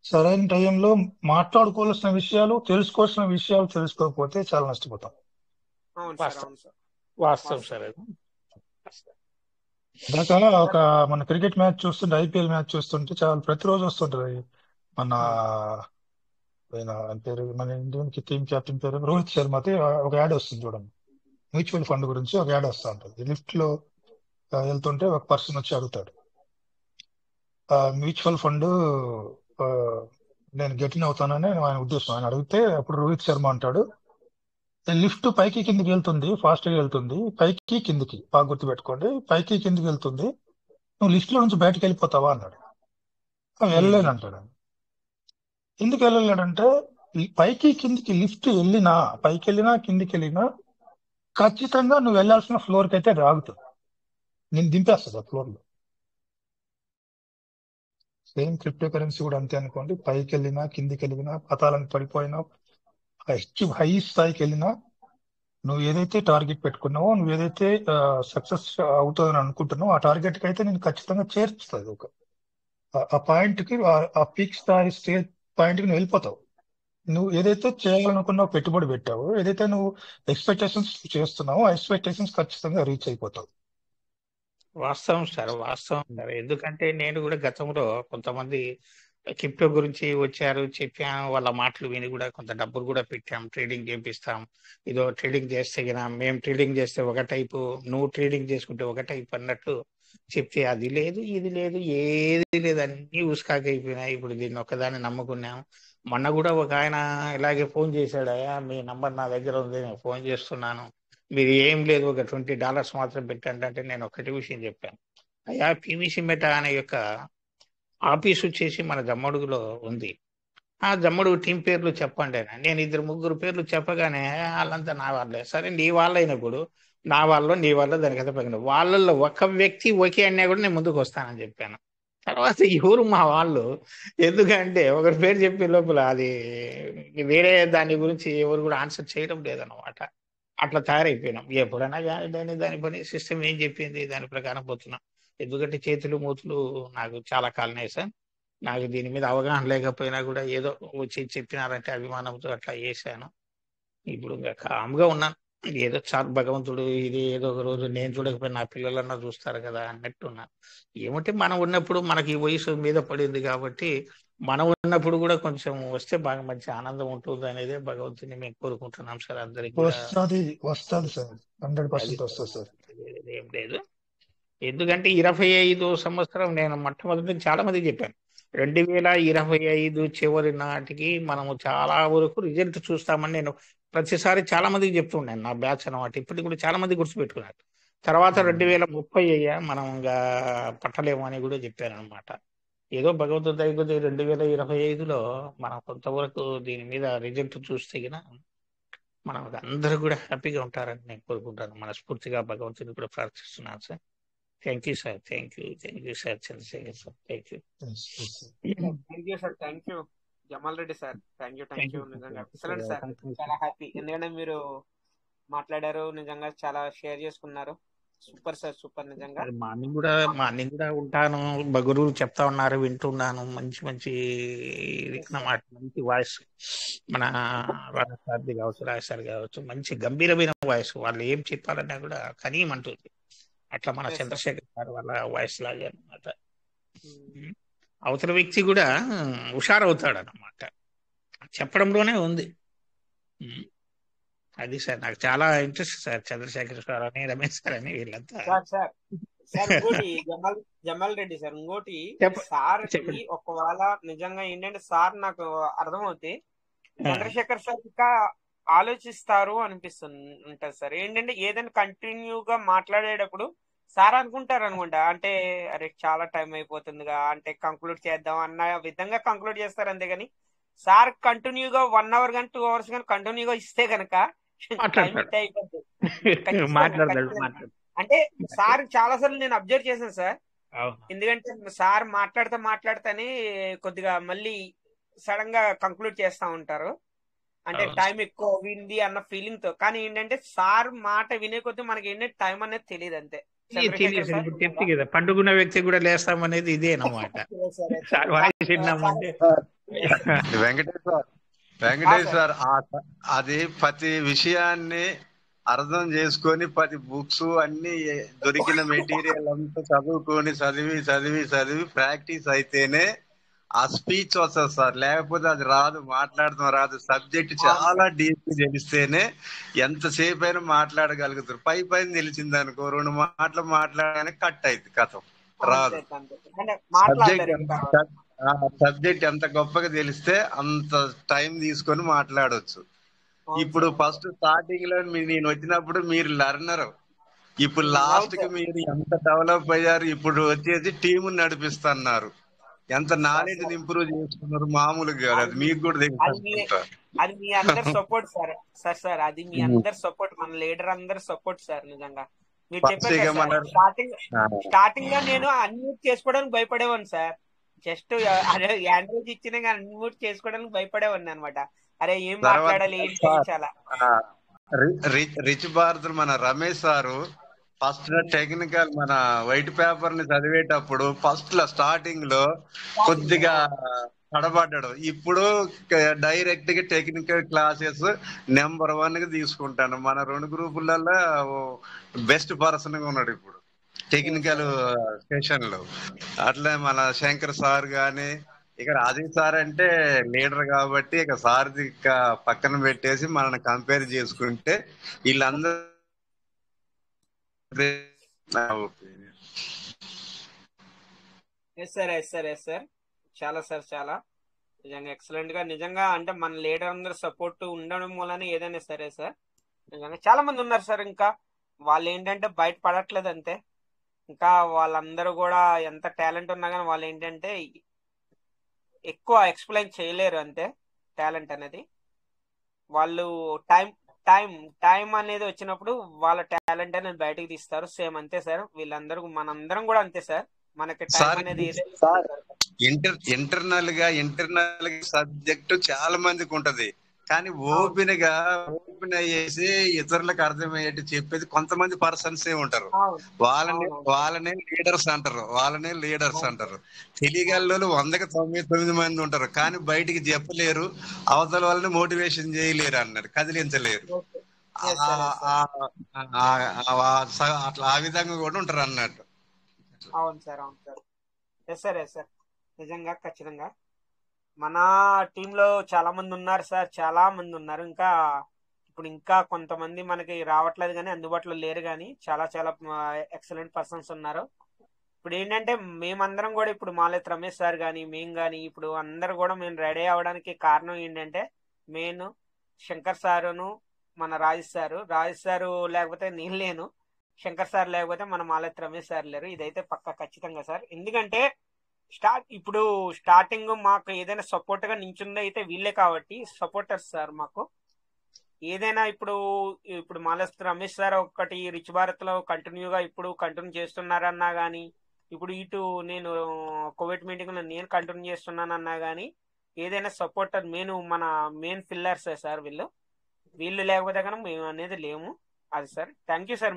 సరైన టైంలో మాట్లాడుకోవాల్సిన విషయాలు తెలుసుకోవాల్సిన విషయాలు తెలుసుకోకపోతే చాలా నష్టపోతాం. వాస్తవం సార్. దాకా ఒక మన క్రికెట్ మ్యాచ్ చూస్తుంటే, ఐపీఎల్ మ్యాచ్ చూస్తుంటే చాలా ప్రతిరోజు వస్తుంటది. మన పేరు, మన ఇండియన్ టీమ్ కెప్టెన్ పేరు రోహిత్ శర్మకి ఒక యాడ్ వస్తుంది చూడండి. మ్యూచువల్ ఫండ్ గురించి ఒక యాడ్ వస్తూ ఉంటుంది. లిఫ్ట్ లో వెళ్తుంటే ఒక పర్సన్ వచ్చి అడుగుతాడు, మ్యూచువల్ ఫండ్ నేను గెటిన్ అవుతానని ఆయన ఉద్దేశం. ఆయన అడిగితే అప్పుడు రోహిత్ శర్మ అంటాడు, లిఫ్ట్ పైకి కిందికి వెళ్తుంది, ఫాస్ట్ గా వెళ్తుంది, పైకి కిందికి బాగా గుర్తుపెట్టుకోండి, పైకి కిందికి వెళ్తుంది, నువ్వు లిఫ్ట్ లో నుంచి బయటకు వెళ్ళిపోతావా అన్నాడు. వెళ్ళలేను అంటాడు. ఆయన ఎందుకు వెళ్ళలేడంటే, పైకి కిందికి లిఫ్ట్ వెళ్ళినా, పైకి వెళ్ళినా కిందికి వెళ్ళినా ఖచ్చితంగా నువ్వు వెళ్ళాల్సిన ఫ్లోర్కి అయితే అది ఆగుతుంది, నేను దింపేస్తుంది ఆ ఫ్లోర్ లో. సేమ్ క్రిప్టో కరెన్సీ కూడా అంతే అనుకోండి, పైకి వెళ్ళినా కిందికి వెళ్ళినా పతాలకు పడిపోయినా హై స్థాయికి వెళ్ళినా నువ్వు ఏదైతే టార్గెట్ పెట్టుకున్నావో, నువ్వు ఏదైతే సక్సెస్ అవుతుందని అనుకుంటున్నావో ఆ టార్గెట్ కి అయితే నేను ఖచ్చితంగా చేర్చుతుంది. ఆ పాయింట్ కి, ఆ పీక్ స్థాయి స్టేజ్ పాయింట్ కి నువ్వు వెళ్ళిపోతావు. నువ్వు ఏదైతే చేయాలనుకున్నావు, పెట్టుబడి పెట్టావో, ఏదైతే నువ్వు ఎక్స్పెక్టేషన్స్ చేస్తున్నావో ఆ ఎక్స్పెక్టేషన్స్ ఖచ్చితంగా రీచ్ అయిపోతావు. వాస్తవం సార్, వాస్తవం సార్. ఎందుకంటే నేను కూడా గతంలో కొంతమంది క్రిప్టో గురించి వచ్చారు, చెప్పాను, వాళ్ళ మాటలు విని కూడా కొంత డబ్బులు కూడా పెట్టాం, ట్రేడింగ్ చేపిస్తాం, ఇదో ట్రేడింగ్ చేస్తే గిన మేము ట్రేడింగ్ చేస్తే ఒక టైపు, నువ్వు ట్రేడింగ్ చేసుకుంటే ఒక టైపు అన్నట్టు చెప్తే అది లేదు, ఇది లేదు, ఏది లేదు, అన్ని ఉసుకాకైపోయినాయి. ఇప్పుడు దీన్ని ఒక్కదాన్ని నమ్ముకున్నాం. మొన్న కూడా ఒక ఆయన ఇలాగే ఫోన్ చేశాడు, అయ్యా మీ నంబర్ నా దగ్గర ఉంది, నేను ఫోన్ చేస్తున్నాను, మీరు ఏం లేదు ఒక $20 మాత్రం పెట్టండి అంటే నేను ఒకటి విషయం చెప్పాను, అయ్యా పీవీసీ మెటా అనే యొక్క ఆఫీస్ వచ్చేసి మన జమ్మడుగులో ఉంది, ఆ జమ్మడుగు టీం పేర్లు చెప్పండి అని. నేను 2-3 పేర్లు చెప్పగానే వాళ్ళంతా నా వాళ్ళే. సరే నీ వాళ్ళ అయినప్పుడు నా వాళ్ళు నీ వాళ్ళ దానికైతే పగిన వాళ్ళల్లో ఒక వ్యక్తి ఓకే అన్నా కూడా నేను ముందుకు వస్తానని చెప్పాను. తర్వాత ఎవరు మా వాళ్ళు, ఎందుకంటే ఒకరి పేరు చెప్పే లోపల అది వేరే దాని గురించి ఎవరు కూడా ఆన్సర్ చేయడం లేదన్నమాట. అట్లా తయారైపోయినాం. ఎప్పుడైనా కానీ దాని పని సిస్టమ్ ఏం చెప్పింది దాని ప్రకారం పోతున్నాం. ఎందుకంటే చేతులు మూతులు నాకు చాలా కాలినాయి సార్. నాకు దీని మీద అవగాహన లేకపోయినా కూడా ఏదో వచ్చి చెప్పినారంటే అభిమానంతో అట్లా చేశాను. ఇప్పుడు ఇంకా కామ్గా ఉన్నాను. ఏదో చాలు భగవంతుడు ఇది ఏదో ఒక రోజు నేను చూడకపోయినా నా పిల్లలన్నా చూస్తారు కదా అన్నట్టు ఉన్నాను. ఏమంటే మనం ఉన్నప్పుడు మనకి ఈ వయసు మీద పడింది కాబట్టి మనం ఉన్నప్పుడు కూడా కొంచెం వస్తే బాగా మంచి ఆనందం ఉంటుంది అనేది భగవంతుని మేము కోరుకుంటున్నాం సార్. అందరికి కూడా వస్తుంది సార్, 100% అది వస్తుంది సార్. ఏం లేదు. ఎందుకంటే 25 సంవత్సరం నేను మొట్టమొదటి చాలా మందికి చెప్పాను, 2025 చివరి నాటికి మనము చాలా వరకు రిజల్ట్ చూస్తామని నేను ప్రతిసారి చాలా మందికి చెప్తున్నాను. నా బ్యాచ్ అన్నమాట ఇప్పటికి కూడా చాలా మంది గుర్తుపెట్టుకున్నారు. తర్వాత 2030 అయ్యా మనం ఇంకా పట్టలేము అని కూడా చెప్పాను అనమాట. ఏదో భగవంతుడి దయ కొద్దీ 2025లో మనం కొంతవరకు దీని మీద రిజల్ట్ చూస్తే గిన మనం అందరూ కూడా హ్యాపీగా ఉంటారని నేను కోరుకుంటాను. మనస్ఫూర్తిగా భగవంతుని కూడా ప్రార్థిస్తున్నాను sir. Thank you sir, thank you sir, Chandrashekar sir, thank you. Thank you sir, thank you Jamal Reddy sir, thank you నిజంగా ఎక్సలెంట్ సార్. చాలా హ్యాపీ ఎందుకంటే మీరు మాట్లాడారు, నిజంగా చాలా షేర్ చేసుకున్నారు. సూపర్ సార్, సూపర్ నిజంగా. మార్నింగ్ కూడా ఉంటాను, గురువులు చెప్తా ఉన్నారు, వింటున్నాను. మంచి మంచి మాట, మంచి వాయిస్ మన రాజసారి కావచ్చు, రాజసారి కావచ్చు, మంచి గంభీరమైన వాయిస్. వాళ్ళు ఏం చెప్పాలన్నా కూడా కనీయమంటుంది. అట్లా మన చంద్రశేఖర్ సార్ వాళ్ళ వాయిస్ లాగే అనమాట. అవతల వ్యక్తి కూడా హుషారవుతాడు అన్నమాట, చెప్పడంలోనే ఉంది. అది సార్ నాకు చాలా ఇంట్రెస్ట్ సార్, చంద్రశేఖర్ సార్ అని, రమేష్ సార్ అని వీళ్ళంతా. సార్ ఇంకోటి జమాల్ రెడ్డి సార్, ఇంకోటి సార్ ఒకవేళ నిజంగా ఏంటంటే సార్ నాకు అర్థమవుతే చంద్రశేఖర్ సార్ ఇంకా ఆలోచిస్తారు అనిపిస్తుంది సార్. ఏంటంటే ఏదైనా కంటిన్యూగా మాట్లాడేటప్పుడు సార్ అనుకుంటారు అనుకుంటా, అంటే అరే చాలా టైం అయిపోతుందిగా, అంటే కంక్లూడ్ చేద్దాం అన్న విధంగా కంక్లూడ్ చేస్తారు. అంతేగాని సార్ కంటిన్యూగా 1 hour కానీ 2 hours కానీ కంటిన్యూగా ఇస్తే కనుక అంటే సార్ చాలా సార్లు నేను అబ్జర్వ్ చేశాను సార్. ఎందుకంటే సార్ మాట్లాడితేనే కొద్దిగా మళ్ళీ సడన్ గా కంక్లూడ్ చేస్తా ఉంటారు, అంటే టైం ఎక్కువ అయింది అన్న ఫీలింగ్ తో. కానీ ఏంటంటే సార్ మాట వినే కొద్దీ మనకి ఏంటంటే టైం అనేది తెలియదు అంతే. చెప్తే కదా పండుకున్న వ్యక్తి కూడా లేస్తామనేది ఇదే అన్నమాట. వెంకటేష్ సార్ అది ప్రతి విషయాన్ని అర్థం చేసుకొని ప్రతి బుక్స్ అన్ని దొరికిన మెటీరియల్ అంతా చదువుకొని చదివి ప్రాక్టీస్ అయితేనే ఆ స్పీచ్ వస్తుంది సార్, లేకపోతే అది రాదు, మాట్లాడడం రాదు. సబ్జెక్ట్ అవును చాలా సార్ డీప్ తెలిస్తేనే ఎంతసేపు అయినా మాట్లాడగలుగుతారు. పైన తెలిసింది అనుకో, 2 మాటలు మాట్లాడగానే కట్ అయింది, కథం రాదు. అంతే అంటే సబ్జెక్ట్ మాట్లాడలేరు ఇంక తర్వాత. సబ్జెక్ట్ ఎంత గొప్పగా తెలిస్తే అంత టైం తీసుకొని మాట్లాడొచ్చు. అవును ఇప్పుడు సార్ అవును ఫస్ట్ సార్ స్టార్టింగ్ లో నేను వచ్చినప్పుడు మీరు లర్నర్, ఇప్పుడు అవును లాస్ట్ కి సార్ మీరు ఎంత డెవలప్ అయ్యారు, ఇప్పుడు వచ్చేసి టీం నడిపిస్తున్నారు, ఎంత సార్ నాలెడ్జ్ సార్ ఇంప్రూవ్ చేసుకున్నారు, మామూలుగా కాదు. అది అది మీ మీకు కూడా తెలుసు అది మీ అనుకుంటా. అది మీ అందరి సపోర్ట్ సార్. సార్ అది మీ అందరి సపోర్ట్, మన లీడర్ అందరి సపోర్ట్ సార్. నిజంగా మీరు ఫస్ట్ చెప్పారు ఇక కదా సార్, మన స్టార్టింగ్ లో నేను అన్మ్యూట్ చేసుకోవడానికి భయపడేవాడిని సార్. జస్ట్ అరే ఆండ్రాయిడ్ ఇచ్చినా కానీ అన్మ్యూట్ చేసుకోవడానికి భయపడేవాడిని అనమాట. అరే ఏం తర్వాత మాట్లాడాలి ఏంటి అని సార్, చాలా. రిచ్ భారత్ మన రమేష్ సారు ఫస్ట్ టెక్నికల్ మన వైట్ పేపర్ ని చదివేటప్పుడు ఫస్ట్ లో స్టార్టింగ్ లో కొద్దిగా తడబడ్డాడు. ఇప్పుడు డైరెక్ట్ గా టెక్నికల్ క్లాసెస్ నెంబర్ 1 గా తీసుకుంటాను. మన 2 గ్రూపులలో బెస్ట్ పర్సన్ గా ఉన్నాడు ఇప్పుడు టెక్నికల్ సెషన్ లో. అట్లే మన శంకర్ సార్ గాని, ఇక రాజీవ్ సార్ అంటే లీడర్ కాబట్టి ఇక సార్ పక్కన పెట్టేసి మనల్ని కంపేర్ చేసుకుంటే వీళ్ళందరూ నా opinion. ఎస్ సార్ చాలా సార్ చాలా నిజంగా ఎక్సలెంట్ గా. నిజంగా అంటే మన లీడర్ అందరూ సపోర్ట్ ఉండడం వలన ఏదైనా సరే సార్. నిజంగా చాలా మంది ఉన్నారు సార్, ఇంకా వాళ్ళు ఏంటంటే బయట పడట్లేదు అంతే. ఇంకా వాళ్ళందరూ కూడా ఎంత టాలెంట్ ఉన్నా కానీ వాళ్ళు ఏంటంటే ఎక్కువ ఎక్స్ప్లెయిన్ చేయలేరు అంతే. టాలెంట్ అనేది వాళ్ళు టైం టైం టైం అనేది వచ్చినప్పుడు వాళ్ళ టాలెంట్ అనేది బయటకు తీస్తారు. సేమ్ అంతే సార్, వీళ్ళందరూ మనందరం కూడా అంతే సార్. మనకి టైం సార్ అనేది ఏదైతే ఇంటర్నల్ గా సబ్జెక్ట్ చాలా మందికి ఉంటది, కానీ ఓపెన్ అయ్యేసి ఇతరులకు అర్థమయ్యేట్టు చెప్పేది కొంతమంది పర్సన్స్ ఉంటారు. వాళ్ళనే లీడర్స్ అంటారు. తెలియగలలో 100కి 99 మంది ఉంటారు, కానీ బయటికి చెప్పలేరు, అవతల వాళ్ళని మోటివేషన్ చేయలేరు అన్నారు, కదిలించలేరు. అట్లా ఆ విధంగా కూడా ఉంటారు అన్నట్టు. అవును సార్ ఎస్ సార్ నిజంగా ఖచ్చితంగా మన టీంలో చాలా మంది ఉన్నారు సార్, చాలా మంది ఉన్నారు. ఇంకా కొంతమంది మనకి రావట్లేదు కానీ అందుబాటులో లేరు, కానీ చాలా చాలా ఎక్సలెంట్ పర్సన్స్ ఉన్నారు. ఇప్పుడు ఏంటంటే మేమందరం కూడా ఇప్పుడు మాలెత్ రమేష్ సార్ కానీ మేము కానీ ఇప్పుడు అందరు కూడా మేము రెడీ అవ్వడానికి కారణం ఏంటంటే మెయిన్ శంకర్ సారును మన రాజేష్ సారు లేకపోతే నేను లేను, శంకర్ సార్ లేకపోతే మన మాలెత్ రమేష్ సార్ లేరు. ఇదైతే పక్కా ఖచ్చితంగా సార్. ఎందుకంటే ఇప్పుడు స్టార్టింగ్ మాకు ఏదైనా సపోర్ట్ గా నించుంది అయితే వీళ్ళే కాబట్టి సపోర్టర్స్ సార్ మాకు. ఏదైనా ఇప్పుడు మాలెత్ రమేష్ సార్ ఒకటి రిచ్ భారత్ లో కంటిన్యూగా ఇప్పుడు కంటిన్యూ చేస్తున్నారన్నా గానీ, ఇప్పుడు ఇటు నేను కోవిడ్ మీటింగ్ లో నేను కంటిన్యూ చేస్తున్నానన్నా గానీ, ఏదైనా సపోర్టర్ మన మెయిన్ పిల్లర్స్ సార్ వీళ్ళు లేకపోతే కనుక మేము అనేది లేము. అది సార్. Thank you sir.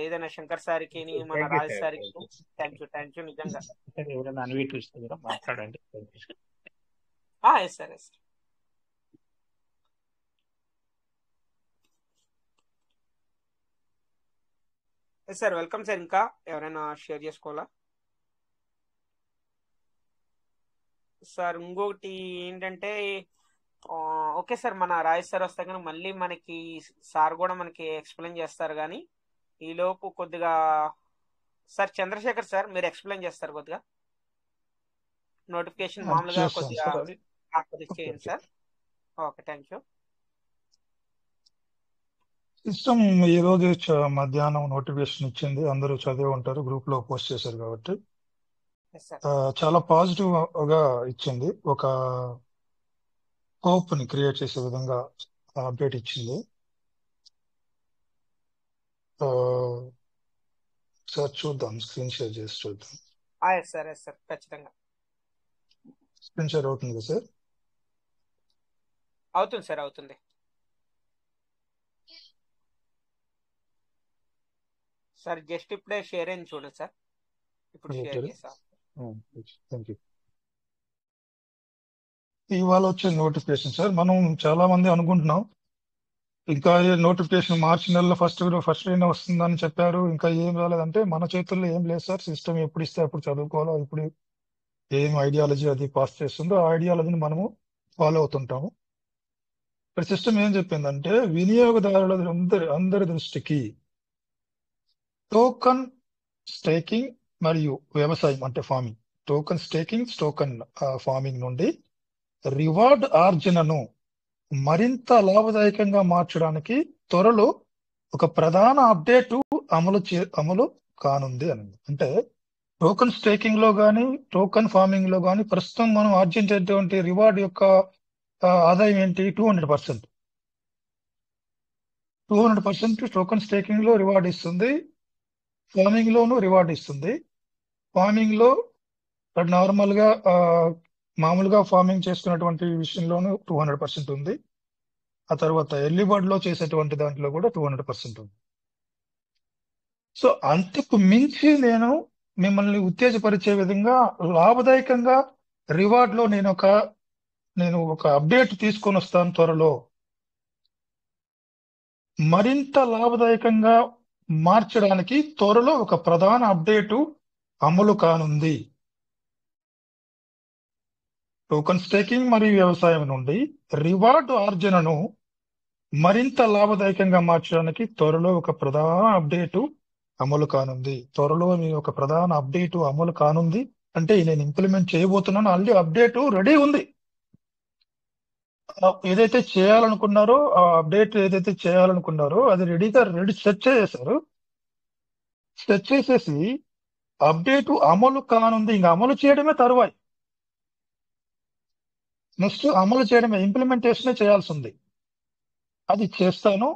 ఏదైనా శంకర్ సార్కి మన రాజేష్ సార్కి థ్యాంక్ యూ నిజంగా. ఎవరైనా అన్వీట్ ఇస్తే కూడా మాట్లాడండి. Yes sir yes sir welcome sir. ఇంకా ఎవరైనా షేర్ చేసుకోవాలా సార్? ఇంకొకటి ఏంటంటే ఓకే సార్, మన రాజేష్ సార్ వస్తే కానీ మళ్ళీ మనకి సార్ కూడా మనకి ఎక్స్ప్లెయిన్ చేస్తారు, కానీ ఈలోపు కొద్దిగా సార్ చంద్రశేఖర్ సార్ మీరు ఎక్స్ప్లెయిన్ చేస్తారు కొద్దిగా నోటిఫికేషన్ మామూలుగా కొద్దిగా చేయండి sir. Okay thank you. System ఈ రోజు మధ్యాహ్నం నోటిఫికేషన్ ఇచ్చింది, అందరూ చదివి ఉంటారు, గ్రూప్ లో పోస్ట్ చేశారు కాబట్టి చాలా పాజిటివ్ గా ఇచ్చింది. ఒక హోప్ ని క్రియేట్ చేసే విధంగా అప్డేట్ ఇచ్చింది. సార్ చూద్దాం, స్క్రీన్ షేర్ చేసి చూద్దాం. సార్ ఖచ్చితంగా స్క్రీన్ షేర్ అవుతుంది సార్? అవుతుంది సార్, అవుతుంది సార్. జస్ట్ ఇప్పుడే షేర్ అయింది చూడండి సార్. ఇప్పుడు షేర్ చేసా. Thank you. ఇవాళ వచ్చే నోటిఫికేషన్ సార్, మనం చాలా మంది అనుకుంటున్నాం ఇంకా నోటిఫికేషన్ మార్చి నెలలో ఫస్ట్ అయినా వస్తుందని చెప్పారు, ఇంకా ఏం రాలేదంటే మన చేతుల్లో ఏం లేదు సార్. సిస్టమ్ ఎప్పుడు ఇస్తే అప్పుడు చదువుకోవాలో. ఇప్పుడు ఏం ఐడియాలజీ అది పాస్ చేస్తుందో ఆ ఐడియాలజీని మనము ఫాలో అవుతుంటాము. ఇక్కడ సిస్టమ్ ఏం చెప్పిందంటే వినియోగదారుల అందరి దృష్టికి టోకన్ స్టేకింగ్ మరియు వ్యవసాయం అంటే farming, token staking, token farming నుండి రివార్డ్ ఆర్జనను మరింత లాభదాయకంగా మార్చడానికి త్వరలో ఒక ప్రధాన అప్డేట్ అమలు కానుంది అని. అంటే టోకన్ స్టేకింగ్ లో గానీ టోకన్ ఫార్మింగ్ లో గానీ ప్రస్తుతం మనం ఆర్జించేటువంటి రివార్డ్ యొక్క ఆదాయం ఏంటి? 200%. 200% టోకన్ స్టేకింగ్ లో రివార్డ్ ఇస్తుంది, ఫార్మింగ్ లోను రివార్డ్ ఇస్తుంది. ఫార్మింగ్ లో నార్మల్ గా మామూలుగా ఫార్మింగ్ చేసుకున్నటువంటి విషయంలోనూ 200% ఉంది. ఆ తర్వాత ఎర్లీ బర్డ్ లో చేసేటువంటి దాంట్లో కూడా 200% ఉంది. సో అంతకు మించి నేను మిమ్మల్ని ఉత్తేజపరిచే విధంగా లాభదాయకంగా రివార్డ్ లో నేను ఒక అప్డేట్ తీసుకొని వస్తాను త్వరలో. మరింత లాభదాయకంగా మార్చడానికి త్వరలో ఒక ప్రధాన అప్డేటు అమలు కానుంది. టోకన్ స్టేకింగ్ మరియు వ్యవసాయం నుండి రివార్డు ఆర్జనను మరింత లాభదాయకంగా మార్చడానికి త్వరలో ఒక ప్రధాన అప్డేటు అమలు కానుంది. త్వరలో ఒక ప్రధాన అప్డేటు అమలు కానుంది అంటే నేను ఇంప్లిమెంట్ చేయబోతున్నాను. ఆల్రెడీ అప్డేటు రెడీ ఉంది. ఏదైతే చేయాలనుకున్నారో ఆ అప్డేట్ ఏదైతే చేయాలనుకున్నారో అది రెడీ సెట్ చేసేసారు. సెట్ చేసేసి అప్డేట్ అమలు కానుంది. ఇంకా అమలు చేయడమే తరువాయి. నెక్స్ట్ అమలు చేయడమే, ఇంప్లిమెంటేషనే చేయాల్సి ఉంది. అది చేస్తాను.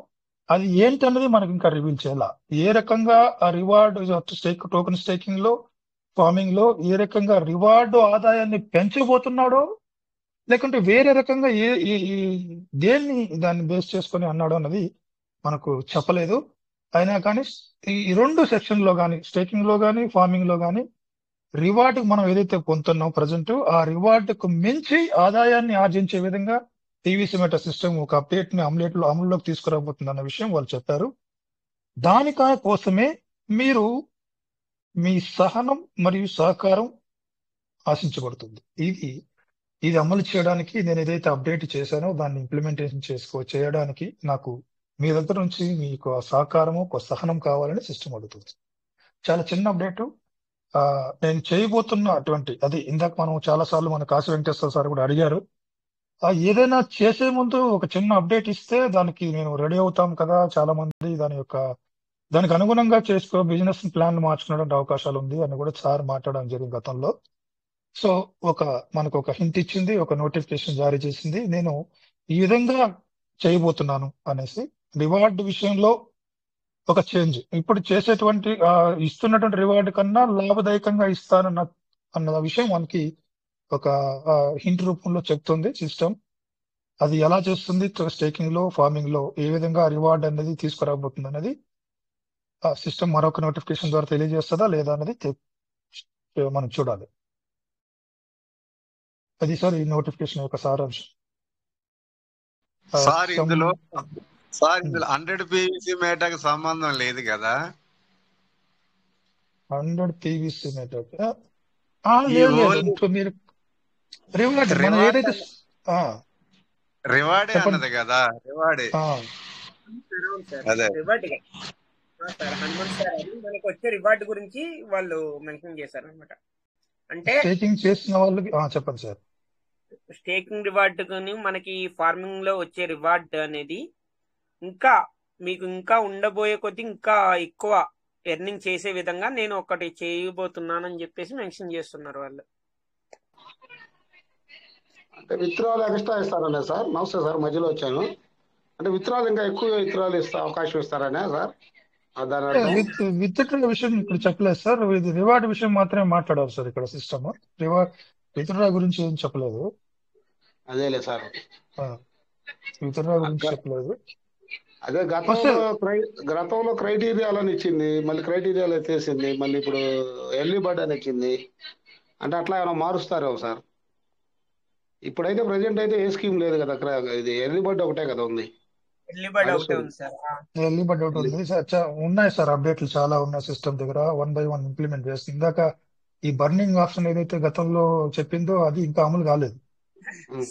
అది ఏంటన్నది మనకి ఇంకా రివీల్ చేయాల. ఏ రకంగా ఆ రివార్డ్ టోకెన్ స్టేకింగ్ లో ఫార్మింగ్ లో ఏ రకంగా రివార్డు ఆదాయాన్ని పెంచబోతున్నాడో లేకుంటే వేరే రకంగా దేన్ని దాన్ని బేస్ చేసుకొని అన్నాడో అన్నది మనకు చెప్పలేదు. అయినా కానీ ఈ రెండు సెక్షన్ లో కానీ స్టేకింగ్ లో కానీ ఫార్మింగ్ లో కానీ రివార్డు మనం ఏదైతే పొందుతున్నాం ప్రజెంట్ ఆ రివార్డుకు మించి ఆదాయాన్ని ఆర్జించే విధంగా టీవీసీ మెటా సిస్టమ్ ఒక అప్డేట్ ని అమలులోకి తీసుకురాబోతుంది అన్న విషయం వాళ్ళు చెప్పారు. దానికా కోసమే మీరు మీ సహనం మరియు సహకారం ఆశించబడుతుంది. ఇది అమలు చేయడానికి నేను ఏదైతే అప్డేట్ చేశానో దాన్ని ఇంప్లిమెంటేషన్ చేయడానికి నాకు మీ దగ్గర నుంచి మీకు సహకారము ఒక సహనం కావాలని సిస్టమ్ అడుగుతుంది. చాలా చిన్న అప్డేట్ నేను చేయబోతున్న అది ఇందాక మనం చాలా సార్లు మన కాశీ వెంకటేశ్వర సార్ కూడా అడిగారు. ఏదైనా చేసే ముందు ఒక చిన్న అప్డేట్ ఇస్తే దానికి నేను రెడీ అవుతాం కదా. చాలా మంది దానికి అనుగుణంగా బిజినెస్ ప్లాన్ మార్చుకునే అవకాశాలు ఉంది అని కూడా సార్ మాట్లాడడం జరిగింది గతంలో. సో మనకు ఒక హింట్ ఇచ్చింది, ఒక నోటిఫికేషన్ జారీ చేసింది. నేను ఈ విధంగా చేయబోతున్నాను అనేసి రివార్డు విషయంలో ఒక చేంజ్ ఇప్పుడు చేసేటువంటి ఇస్తున్నటువంటి రివార్డు కన్నా లాభదాయకంగా అన్న విషయం మనకి ఒక హింట్ రూపంలో చెప్తుంది సిస్టమ్. అది ఎలా చేస్తుంది, స్టేకింగ్ లో ఫార్మింగ్ లో ఏ విధంగా రివార్డ్ అనేది తీసుకురాబోతుంది అనేది ఆ సిస్టమ్ మరొక నోటిఫికేషన్ ద్వారా తెలియజేస్తుందా లేదా అనేది మనం చూడాలి. అది సార్ ఈ నోటిఫికేషన్ యొక్క సారాంశం. సార్ ఇందులో 100 పీవీసీ మేటాకి సంబంధం లేదు కదా. 100 పీవీసీ మేటాకి మీరు రివార్డ్ మనం ఏదైతే రివార్డే అన్నది కదా. రివార్డే హనుమంత్ సార్ మనకి వచ్చే రివార్డ్ గురించి వాళ్ళు మెన్షన్ చేశారు అనమాట. అంటే స్టేకింగ్ చేసిన వాళ్ళకి చెప్పండి సార్. స్టేకింగ్ రివార్డ్ కానీ మనకి ఫార్మింగ్ లో వచ్చే రివార్డ్ అనేది ఇంకా మీకు ఇంకా ఉండబోయే కొద్ది ఇంకా ఎక్కువ ఎర్నింగ్ చేసే విధంగా నేను ఒకటి చేయబోతున్నానని చెప్పేసి మెన్షన్ చేస్తున్నారు వాళ్ళు. అంటే విత్డ్రాల్ ఎక్స్ట్రా ఇస్తారనే సార్. నమస్తే సార్, మధ్యలో వచ్చాను. అంటే విత్డ్రాల్ ఇంకా ఎక్కువ విత్డ్రాల్ అవకాశం ఇస్తారనే సార్. విత్డ్రా విషయం ఇక్కడ చెప్పలేదు సార్. ఇది రివార్డ్ విషయం మాత్రమే మాట్లాడారు సార్ ఇక్కడ సిస్టమ్. విత్డ్రా గురించి ఏం చెప్పలేదు. అదేలే సార్, విత్డ్రా గురించి చెప్పలేదు. అదే గతంలో క్రైటీరియాలని ఇచ్చింది, మళ్ళీ క్రైటీరియాలు ఎత్తేసింది, మళ్ళీ ఇప్పుడు ఎర్లీ బర్డ్ అని ఇచ్చింది. అంటే అట్లా ఏమైనా మారుస్తారేమో సార్. ఇప్పుడైతే ప్రజెంట్ అయితే ఏ స్కీమ్ లేదు కదా. ఇది ఎర్లీ బర్డ్ ఒకటే కదా ఉంది. ఎర్లీ బర్డ్ ఒకటే ఉంది సార్. ఎర్లీ బర్డ్ ఒకటి ఉంది సార్. ఉన్నాయి సార్ అప్డేట్లు చాలా ఉన్నాయి సిస్టమ్ దగ్గర. 1 by 1 ఇంప్లిమెంట్ చేస్తుంది. ఇందాక ఈ బర్నింగ్ ఆప్షన్ ఏదైతే గతంలో చెప్పిందో అది ఇంకా అమలు కాలేదు.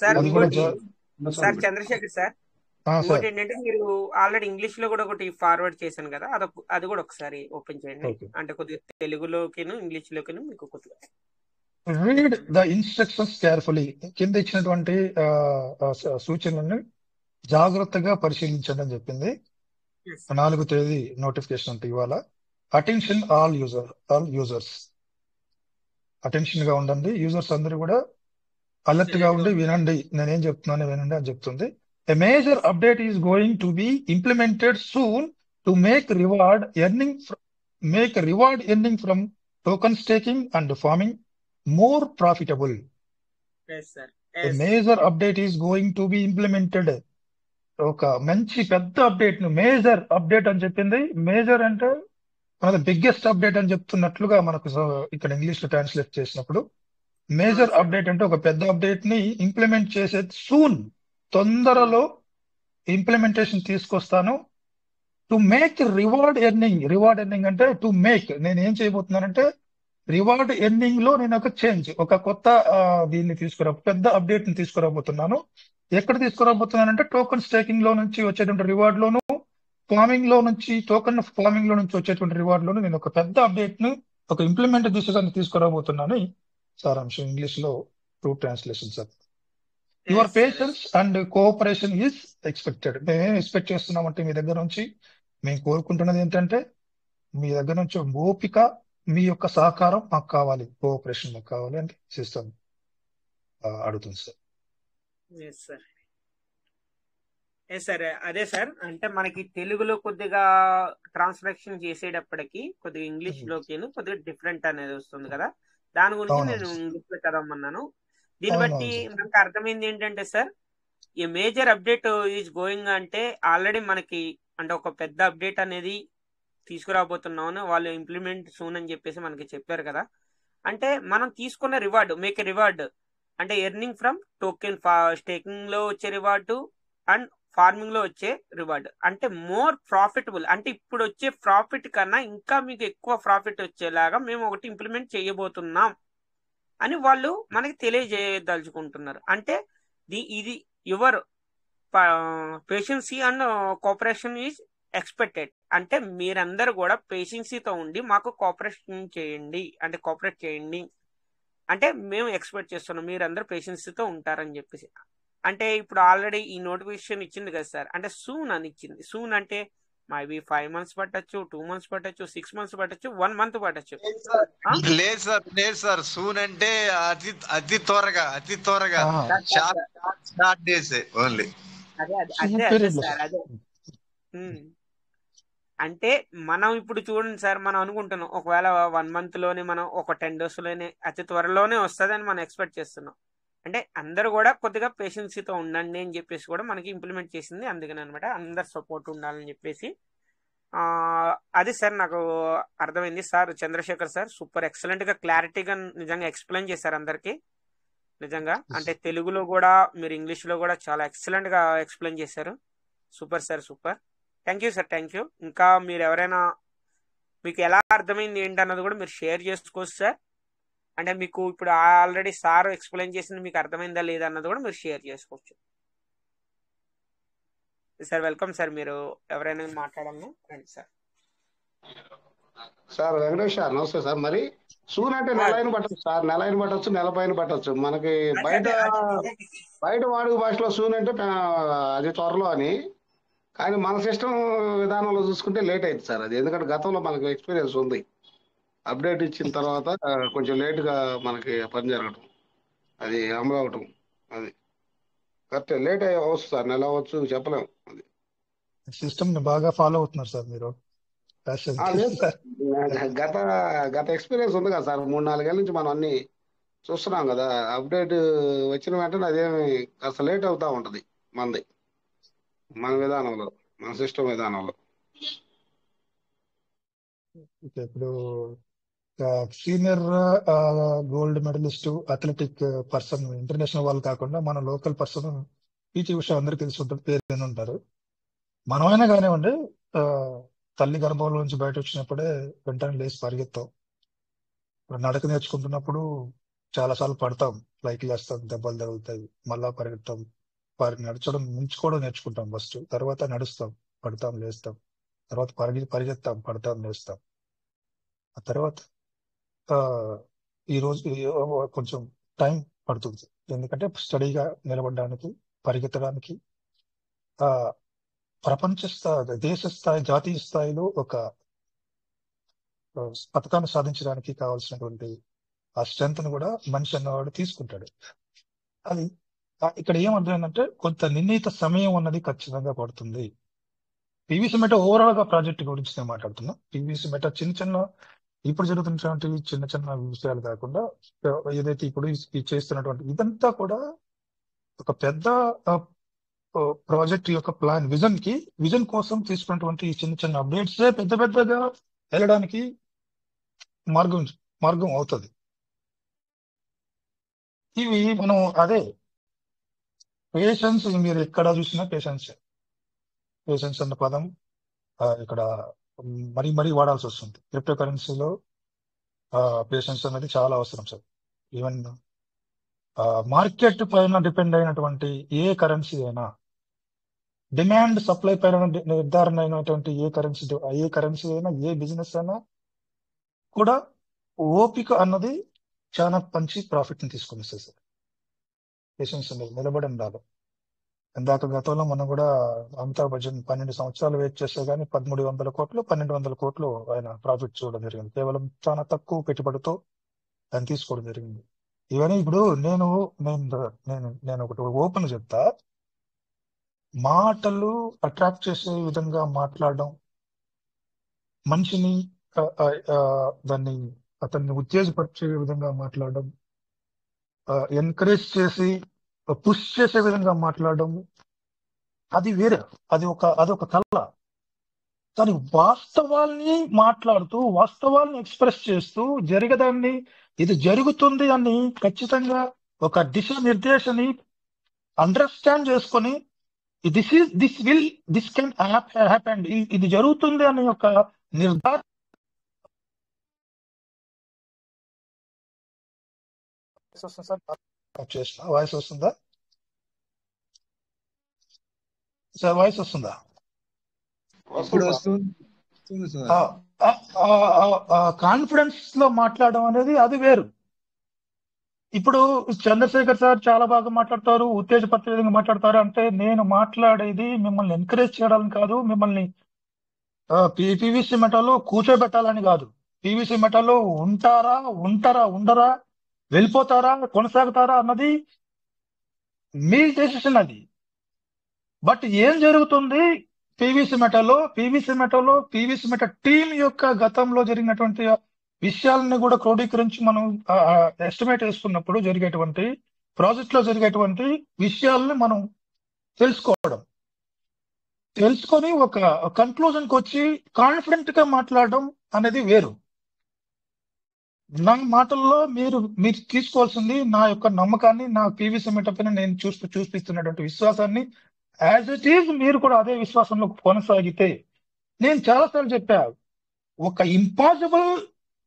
సార్ అది కూడా ఇంకోటి సార్ చంద్రశేఖర్ సార్ ఇంకోటి సార్ ఏంటంటే మీరు ఆల్రెడీ ఇంగ్లీష్ లో కూడా ఒకటి ఫార్వర్డ్ చేశాను కదా, అది కూడా ఒకసారి ఓపెన్ చేయండి. ఓకే. అంటే కొద్దిగా తెలుగులోకిను ఇంగ్లీష్ లోకిను మీకు కొద్దిగా రీడ్ ద ఇన్స్ట్రక్షన్స్ కేర్ఫుల్లీ. కింద ఇచ్చినటువంటి సూచనలను జాగ్రత్తగా పరిశీలించండి అని చెప్పింది. 4 తేదీ నోటిఫికేషన్ అంటే ఇవాళ. అటెన్షన్ ఆల్ యూజర్స్, అటెన్షన్ గా ఉండండి. యూజర్స్ అందరూ కూడా అలర్ట్ గా ఉండి వినండి, నేనేం చెప్తున్నాను వినండి అని చెప్తుంది. A major update is going to be implemented soon to make reward earning from token staking and farming more profitable. Yes, sir. A major update is going to be implemented. ఒక మంచి పెద్ద అప్డేట్ ను major update అని చెప్పింది. Major అంటే మనది biggest update అని చెప్తున్నట్లుగా మనకు ఇక్కడ ఇంగ్లీష్ లో ట్రాన్స్లేట్ చేసినప్పుడు మేజర్ అప్డేట్ అంటే ఒక పెద్ద అప్డేట్ ని ఇంప్లిమెంట్ చేసేది సూన్, తొందరలో ఇంప్లిమెంటేషన్ తీసుకొస్తాను. టు మేక్ రివార్డ్ ఎర్నింగ్ అంటే టు మేక్, నేను ఏం చేయబోతున్నానంటే రివార్డ్ ఎర్నింగ్ లో నేను ఒక చేంజ్, ఒక కొత్త దీన్ని పెద్ద అప్డేట్ ని తీసుకురాబోతున్నాను. ఎక్కడ తీసుకురాబోతున్నానంటే టోకన్ స్టేకింగ్ లో నుంచి వచ్చేటువంటి రివార్డ్ లోను, ఫార్మింగ్ లో నుంచి వచ్చేటువంటి రివార్డ్ లోను నేను ఒక పెద్ద అప్డేట్ ను ఒక ఇంప్లిమెంట్ దిశగా తీసుకురాబోతున్నాను. సారాంశం ఇంగ్లీష్ లో true translation sir. Your patience and cooperation is expected. మేమేం ఎక్స్పెక్ట్ చేస్తున్నామంటే మీ దగ్గర నుంచి మేము కోరుకుంటున్నది ఏంటంటే మీ దగ్గర నుంచి ఓపిక, మీ యొక్క సహకారం మాకు కావాలి, కోఆపరేషన్ మాకు కావాలి అని సిస్టమ్ అడుగుతుంది సార్. సార్ అదే సార్, అంటే మనకి తెలుగులో కొద్దిగా ట్రాన్స్లేషన్ చేసేటప్పటికి కొద్దిగా ఇంగ్లీష్ లోకి కొద్దిగా డిఫరెంట్ అనేది వస్తుంది కదా, దాని గురించి నేను ఇంగ్లీష్ లో చదవమన్నాను. దీన్ని బట్టి మనకు అర్థమైంది ఏంటంటే సార్, ఈ మేజర్ అప్డేట్ ఈజ్ గోయింగ్ అంటే ఆల్రెడీ మనకి అంటే ఒక పెద్ద అప్డేట్ అనేది తీసుకురాబోతున్నామని వాళ్ళు ఇంప్లిమెంట్ సూన్ అని చెప్పేసి మనకి చెప్పారు కదా. అంటే మనం తీసుకున్న రివార్డ్, మేక్ రివార్డ్ అంటే ఎర్నింగ్ ఫ్రమ్ టోకెన్ స్టేకింగ్ లో వచ్చే రివార్డు అండ్ ఫార్మింగ్ లో వచ్చే రివార్డ్ అంటే మోర్ ప్రాఫిటబుల్, అంటే ఇప్పుడు వచ్చే ప్రాఫిట్ కన్నా ఇంకా మీకు ఎక్కువ ప్రాఫిట్ వచ్చేలాగా మేము ఒకటి ఇంప్లిమెంట్ చేయబోతున్నాం అని వాళ్ళు మనకి తెలియజేయదలుచుకుంటున్నారు. అంటే ఇది your patience and cooperation is expected. అంటే మీరందరూ కూడా పేషెన్సీతో ఉండి మాకు కోఆపరేట్ చేయండి అంటే మేము ఎక్స్పెక్ట్ చేస్తున్నాం, మీరందరూ పేషెన్సీతో ఉంటారని చెప్పేసి. అంటే ఇప్పుడు ఆల్రెడీ ఈ నోటిఫికేషన్ ఇచ్చింది కదా సార్, అంటే సూన్ అని ఇచ్చింది. సూన్ అంటే మేబీ 5 months పట్టచ్చు, 2 months పట్టచ్చు, 6 months పట్టచ్చు, 1 month పట్టచ్చు. లేదు సార్, సూన్ అంటే అతి త్వరగా స్టార్ట్ చేసే ఓన్లీ అదే సార్. అదే అంటే మనం ఇప్పుడు చూడండి సార్, మనం అనుకుంటున్నాం ఒకవేళ 1 month లోనే మనం ఒక 10 days లోనే అతి త్వరలోనే వస్తుందని మనం ఎక్స్పెక్ట్ చేస్తున్నాం. అంటే అందరూ కూడా కొద్దిగా పేషెన్సీతో ఉండండి అని చెప్పేసి కూడా మనకి ఇంప్లిమెంట్ చేసింది. అందుకని అనమాట అందరు సపోర్ట్ ఉండాలని చెప్పేసి. అది సార్ నాకు అర్థమైంది. Sir Chandrashekar sir super excellent గా క్లారిటీగా నిజంగా ఎక్స్ప్లెయిన్ చేశారు అందరికి నిజంగా. అంటే తెలుగులో కూడా మీరు ఇంగ్లీష్ లో కూడా చాలా ఎక్సలెంట్ గా ఎక్స్ప్లెయిన్ చేశారు. Super sir, super. Thank you sir, thank you. ఇంకా మీరు ఎవరైనా మీకు ఎలా అర్థమైంది ఏంటన్నది కూడా మీరు షేర్ చేసుకోవచ్చు సార్. అంటే మీకు ఇప్పుడు ఆల్రెడీ సార్ ఎక్స్ప్లెయిన్ చేసింది మీకు అర్థమైందా లేదా అన్నది కూడా మీరు షేర్ చేసుకోవచ్చు సార్. వెల్కమ్ సార్, మీరు ఎవరైనా మాట్లాడాలని రండి సార్. సార్ వెంకటేష్ సార్ నమస్తే సార్. మరి సూన్ అంటే నెల అయిన పట్టచ్చు సార్, నెల అయిన పట్టచ్చు, నెల పైన పట్టచ్చు. మనకి బయట వాడుక భాషలో సూన్ అంటే అది త్వరలో అని, కానీ మన సిస్టమ్ విధానంలో చూసుకుంటే లేట్ అయింది సార్ అది. ఎందుకంటే గతంలో మనకు ఎక్స్పీరియన్స్ ఉంది, అప్డేట్ ఇచ్చిన తర్వాత కొంచెం లేట్గా మనకి పని జరగటం, అది అమలు అవటం, అది కరెక్ట్ లేట్ అవ్వచ్చు సార్, నెల అవ్వచ్చు, చెప్పలేము. అది సిస్టమ్ ని బాగా ఫాలో అవుతున్నారు సార్ మీరు. గత ఎక్స్పీరియన్స్ ఉంది కదా సార్, 3-4 ఏళ్ళ నుంచి మనం అన్ని చూస్తున్నాం కదా. అప్డేట్ వచ్చిన వెంటనే అదేమి కాస్త లేట్ అవుతా ఉంటది మన విధానంలో, మన సిస్టమ్ విధానంలో. ఇప్పుడు senior gold medalist athletic person, international వాళ్ళు కాకుండా మన లోకల్ పర్సన్ పీటీ ఉషా అందరికి తెలిసి ఉంటుంది, పేరు ఉంటారు. మనమైనా కానివ్వండి, తల్లి గర్భంలో నుంచి బయట వచ్చినప్పుడే వెంటనే లేచి పరిగెత్తాం. నడక నేర్చుకుంటున్నప్పుడు చాలాసార్లు పడతాం, పైకి లేస్తాం, దెబ్బలు తగులుతాయి, మళ్ళా పరిగెత్తాం, నడచడం నుంచుకోవడం నేర్చుకుంటాం ఫస్ట్, తర్వాత నడుస్తాం, పడతాం, లేస్తాం, తర్వాత పరిగెత్తాం, పడతాం, లేస్తాం. ఆ తర్వాత ఈ రోజు కొంచెం టైం పడుతుంది, ఎందుకంటే స్టడీగా నిలబడడానికి, పరిగెత్తడానికి, ఆ ప్రపంచ స్థాయి, దేశ స్థాయి, జాతీయ స్థాయిలో ఒక పథకాన్ని సాధించడానికి కావాల్సినటువంటి ఆ స్ట్రెంత్ ను కూడా మనిషి అన్నవాడు తీసుకుంటాడు. అది ఇక్కడ ఏమర్థమైందంటే కొంత నిర్ణీత సమయం అన్నది ఖచ్చితంగా పడుతుంది. పీవీసీ మెటా ఓవరాల్ గా ప్రాజెక్ట్ గురించి నేను మాట్లాడుతున్నా. పీవీసీ మెటా ఇప్పుడు జరుగుతున్నటువంటి చిన్న చిన్న విషయాలు కాకుండా ఏదైతే ఇప్పుడు చేస్తున్నటువంటి ఇదంతా కూడా ఒక పెద్ద ప్రాజెక్ట్ యొక్క ప్లాన్, విజన్ కోసం తీసుకున్నటువంటి ఈ చిన్న చిన్న అప్డేట్స్ పెద్ద పెద్దగా వెళ్ళడానికి మార్గం అవుతుంది. ఇవి మనం అదే పేషెన్స్, మీరు ఎక్కడ చూసినా పేషెన్స్ అన్న పదం ఇక్కడ మరీ వాడాల్సి వస్తుంది. క్రిప్టో కరెన్సీలో పేషెన్స్ అనేది చాలా అవసరం సార్. ఈవెన్ మార్కెట్ పైన డిపెండ్ అయినటువంటి ఏ కరెన్సీ అయినా, డిమాండ్ సప్లై పైన నిర్ధారణ అయినటువంటి ఏ కరెన్సీ అయినా, ఏ బిజినెస్ అయినా కూడా ఓపిక అన్నది చాలా మంచి ప్రాఫిట్ ని తీసుకుని వస్తుంది సార్. పేషెన్స్ అనేది నిలబడి ఉండాలి. ఇందాక గతంలో మనం కూడా అమితాబ్ బచ్చన్ 12 సంవత్సరాలు వెయిట్ చేస్తే గానీ 1300 కోట్లు 1200 కోట్లు ఆయన ప్రాఫిట్ చూడడం జరిగింది. కేవలం చాలా తక్కువ పెట్టుబడితో ఆయన తీసుకోవడం జరిగింది. ఇవన్నీ ఇప్పుడు నేను ఒకటి ఓపెన్ చెప్తా, మాటలు అట్రాక్ట్ చేసే విధంగా మాట్లాడడం, మనిషిని దాన్ని అతన్ని ఉత్తేజపరిచే విధంగా మాట్లాడడం, ఎంకరేజ్ చేసి పుష్ చేసే విధంగా మాట్లాడడం, అది వేరే, అదొక కళ. కానీ వాస్తవాల్ని మాట్లాడుతూ, వాస్తవాల్ని ఎక్స్ప్రెస్ చేస్తూ, జరగదాన్ని ఇది జరుగుతుంది అని ఖచ్చితంగా ఒక దిశానిర్దేశని అండర్స్టాండ్ చేసుకొని దిస్ కెన్ హ్యాపెన్, ఇది జరుగుతుంది అనే ఒక నిర్ధారణ చేసిన వాయిస్ వస్తుందా సార్? వాయిస్ వస్తుందా? ఇప్పుడు వస్తుంది సార్. కాన్ఫిడెన్స్ లో మాట్లాడడం అనేది అది వేరు. ఇప్పుడు చంద్రశేఖర్ సార్ చాలా బాగా మాట్లాడతారు, ఉత్తేజపరిచే విధంగా మాట్లాడతారు. అంటే నేను మాట్లాడేది మిమ్మల్ని ఎంకరేజ్ చేయడానికి కాదు, మిమ్మల్ని పీవీసీ మెటాలో కూర్చోబెట్టాలని కాదు. పీవీసీ మెటాలో ఉండరా, వెళ్ళిపోతారా, కొనసాగుతారా అన్నది మీ డెసిషన్ అది. బట్ ఏం జరుగుతుంది పీవీసీ మెటా టీం యొక్క గతంలో జరిగినటువంటి విషయాలని కూడా క్రోడీకరించి మనం ఎస్టిమేట్ వేసుకున్నప్పుడు జరిగేటువంటి ప్రాజెక్ట్ లో జరిగేటువంటి విషయాలని మనం తెలుసుకొని ఒక కన్క్లూజన్ కి వచ్చి కాన్ఫిడెంట్ గా మాట్లాడడం అనేది వేరు. నా మాటల్లో మీరు తీసుకోవాల్సింది నా యొక్క నమ్మకాన్ని, నా పీవీసీ మెటా పైన నేను చూపిస్తున్నటువంటి విశ్వాసాన్ని. యాజ్ ఇట్ ఈజ్ మీరు కూడా అదే విశ్వాసంలో కొనసాగితే, నేను చాలాసార్లు చెప్పా, ఒక ఇంపాసిబుల్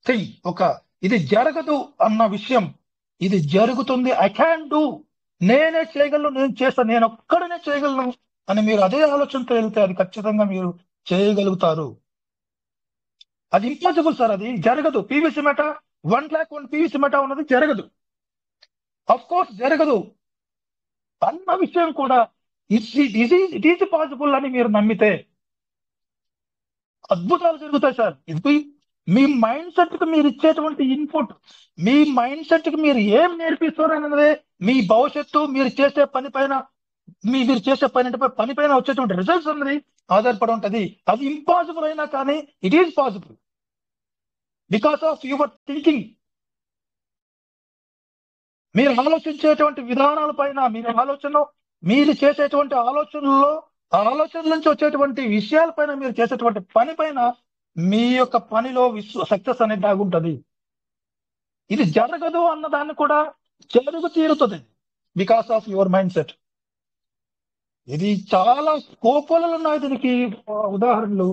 థింగ్, ఇది జరగదు అన్న విషయం, ఇది జరుగుతుంది, ఐ క్యాన్ డూ, నేనే చేయగలను, నేను చేస్తాను, నేను ఒక్కడనే చేయగలను అని మీరు అదే ఆలోచనతో వెళ్తే అది ఖచ్చితంగా మీరు చేయగలుగుతారు. అది ఇంపాసిబుల్ సార్, అది జరగదు. పీవీసీ మెటా 1,01,000 పీవీసీ మెటా ఉన్నది జరగదు, అఫ్ కోర్స్ జరగదు అన్న విషయం కూడా ఇట్ ఈజ్ పాసిబుల్ అని మీరు నమ్మితే అద్భుతాలు జరుగుతాయి సార్. ఇది మీ మైండ్ సెట్ కి మీరు ఇచ్చేటువంటి ఇన్పుట్, మీ మైండ్ సెట్ కి మీరు ఏం నేర్పిస్తారు అన్నదే మీ భవిష్యత్తు, మీరు చేసే పని పైన వచ్చేటువంటి రిజల్ట్స్ అన్నది ఆధారపడి ఉంటది. అది ఇంపాసిబుల్ అయినా కానీ it is possible because of your thinking. మీరు ఆలోచించేటువంటి విధానాల పైన, మీరు చేసేటువంటి ఆలోచనల నుంచి వచ్చేటువంటి విషయాలపైన, మీరు చేసేటువంటి పని పైన, మీ యొక్క పనిలో సక్సెస్ అనేది దాగుంటది. ఇది జరగదు అన్నదాన్ని కూడా జరుగు తీరుతుంది because of your mind set. ఇది చాలా కోపాలలో ఉన్నాయి, దీనికి ఉదాహరణలు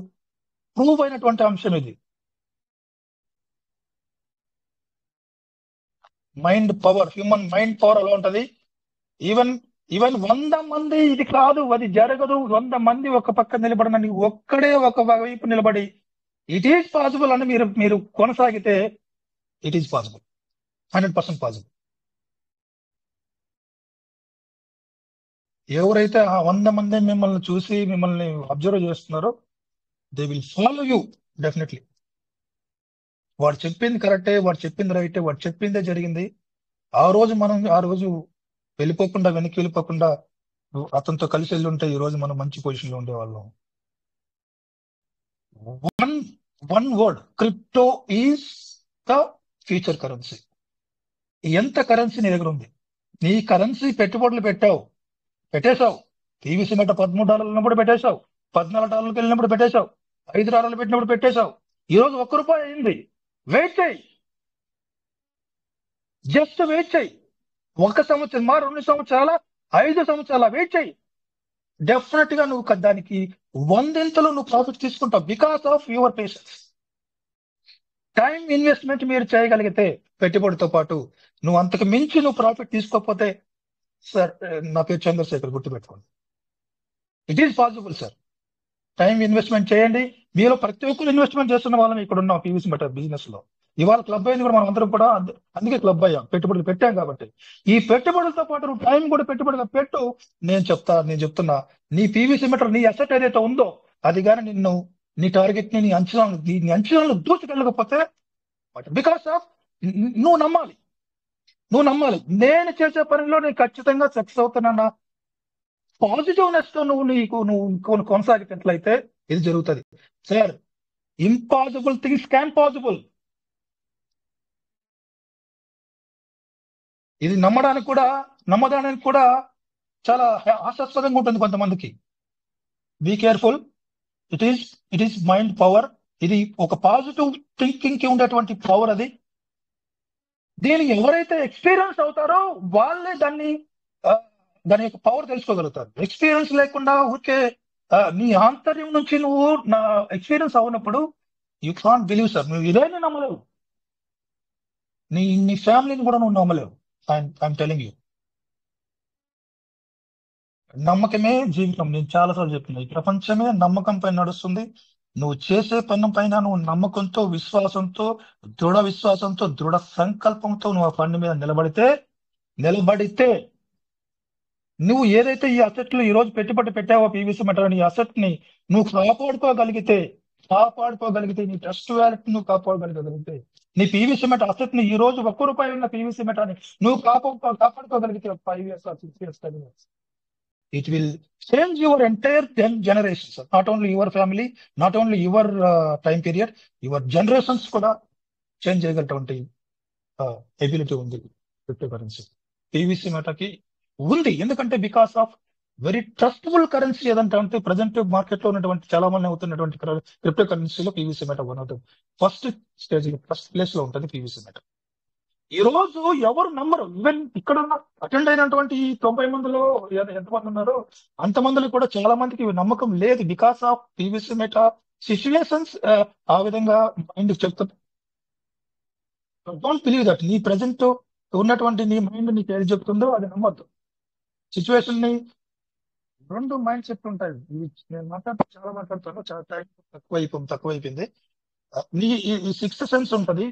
ప్రూవ్ అయినటువంటి అంశం ఇది. Mind power, human mind power ఎలా ఉంటది. ఈవెన్ ఈవెన్ 100 మంది ఇది కాదు, అది జరగదు, 100 మంది ఒక పక్క నిలబడనని ఒక్కడే ఒక వైపు నిలబడి ఇట్ ఈస్ పాసిబుల్ అని మీరు మీరు కొనసాగితే ఇట్ ఈస్ పాసిబుల్, 100% పాసిబుల్. ఎవరైతే ఆ 100 మంది మిమ్మల్ని చూసి మిమ్మల్ని అబ్జర్వ్ చేస్తున్నారో they will follow you definitely. వాడు చెప్పింది కరెక్టే, వాడు చెప్పింది రైటే, వాడు చెప్పిందే జరిగింది. ఆ రోజు వెళ్ళిపోకుండా, వెనక్కి వెళ్ళిపోకుండా అతనితో కలిసి వెళ్ళి ఉంటే ఈ రోజు మనం మంచి పొజిషన్ లో ఉండేవాళ్ళం. One word, crypto is the future currency. ఎంత కరెన్సీ నీ దగ్గర ఉంది, నీ కరెన్సీ పెట్టుబడులు పెట్టేశావు. పీవీసీ మెట $13 ఉన్నప్పుడు పెట్టేశావు, $14 వెళ్ళినప్పుడు పెట్టేశావు, $5 పెట్టినప్పుడు పెట్టేశావు. ఈ రోజు ₹1 అయింది. వెయిట్ చేయి, జస్ట్ వెయిట్ చేయి. 1 సంవత్సరం, 2 సంవత్సరాల, 5 సంవత్సరాల వెయిట్ చేయి. డెఫినెట్ గా నువ్వు దానికి 100 నువ్వు ప్రాఫిట్ తీసుకుంటావు because of your patience. Time investment మీరు చేయగలిగితే పెట్టుబడితో పాటు నువ్వు అంతకు మించి నువ్వు ప్రాఫిట్ తీసుకోకపోతే, సార్ నా పేరు చంద్రశేఖర్, గుర్తుపెట్టుకోండి, it is possible sir. Time investment చేయండి. మీలో ప్రతి ఒక్కరు ఇన్వెస్ట్మెంట్ చేస్తున్న వాళ్ళని ఇక్కడ ఉన్నాం పీవీసీ మెట బిజినెస్ లో. ఇవాళ క్లబ్ అయింది కూడా మనం అందరం కూడా, అందుకే క్లబ్ అయ్యాం, పెట్టుబడులు పెట్టాం కాబట్టి. ఈ పెట్టుబడులతో పాటు నువ్వు టైం కూడా పెట్టుబడిగా పెట్టు. నేను చెప్తున్నా, నీ పీవీసీ మీటర్, నీ అసెట్ ఏదైతే ఉందో అది కానీ నిన్ను, నీ టార్గెట్ ని, నీ అంచనాలను దూసుకెళ్ళకపోతే, బికాస్ ఆఫ్ నువ్వు నమ్మాలి. నేను చేసే పనిలో నేను ఖచ్చితంగా సక్సెస్ అవుతానన్న పాజిటివ్నెస్ తో నువ్వు కొనసాగినట్లయితే ఇది జరుగుతుంది sir. Impossible things can possible. ఇది నమ్మడానికి కూడా చాలా ఆశాస్పదంగా ఉంటుంది కొంతమందికి. Be careful. It is mind power. ఇది ఒక పాజిటివ్ థింకింగ్ కి ఉండేటువంటి పవర్ అది. దీనికి ఎవరైతే ఎక్స్పీరియన్స్ అవుతారో వాళ్ళే దాని యొక్క పవర్ తెలుసుకోగలుగుతారు. ఎక్స్పీరియన్స్ లేకుండా ఊరికే నీ ఆంతర్యం నుంచి నువ్వు నా ఎక్స్పీరియన్స్ అవునప్పుడు యూ కాంట్ బిలీవ్ సార్. నువ్వు ఇదేనే నమ్మలేవు, నీ ఫ్యామిలీని కూడా నువ్వు నమ్మలేవు. ఐఎమ్ టెలింగ్ యూ, నమ్మకమే జీవితం. నేను చాలాసార్లు చెప్తున్నా, ఈ ప్రపంచమే నమ్మకం పైన నడుస్తుంది. నువ్వు చేసే పని పైన నువ్వు నమ్మకంతో, విశ్వాసంతో, దృఢ సంకల్పంతో నువ్వు ఆ పని మీద నిలబడితే నువ్వు ఏదైతే ఈ అసెట్లు ఈ రోజు పెట్టుబడి పెట్టావో పీవీసీ మెటల్, ఈ అసెట్ ని నువ్వు కాపాడుకోగలిగితే, నీ ట్రస్ట్ వ్యాలెట్ నువ్వు కాపాడుకోగలిగితే, నీ పీవీసీ మెటల్ అసెట్ ని ఈ రోజు ₹1 ఉన్న పీవీసీ మెటల్ ని నువ్వు కాపాడుకోగలిగితే 5 years or 6 years, 10 years, it will change your entire generations, not only your family, not only your time period, your generations కూడా చేంజ్ చేయగలటువంటి ఎబిలిటీ ఉంది క్రిప్టో కరెన్సీ. పీవీసీ మెటకి ఉంది. ఎందుకంటే because of very trustable currency ఏదంటే present market లో ఉన్నటువంటి చాలా మంది అవుతున్నటువంటి క్రిప్టో కరెన్సీలో PVC Meta one of the first place లో ఉంటుంది పీవీసీ మెట. ఈ రోజు ఎవరు నమ్మరు. ఈవెన్ ఇక్కడ అటెండ్ అయినటువంటి 90 మందిలో ఎంతమంది ఉన్నారో అంతమందిలో కూడా చాలా మందికి నమ్మకం లేదు because of PVC meta situations ఆ విధంగా మైండ్ చెప్తుంది. Don't believe that. నీ ప్రజెంట్ ఉన్నటువంటి నీ మైండ్ నీకు ఏది చెప్తుందో అది నమ్మద్దు. సిచ్యువేషన్ ని 2 మైండ్ సెట్ ఉంటాయి. నేను చాలా మాట్లాడుతాను, చాలా టైం తక్కువైపోయింది. నీ ఈ 6th సెన్స్ ఉంటది,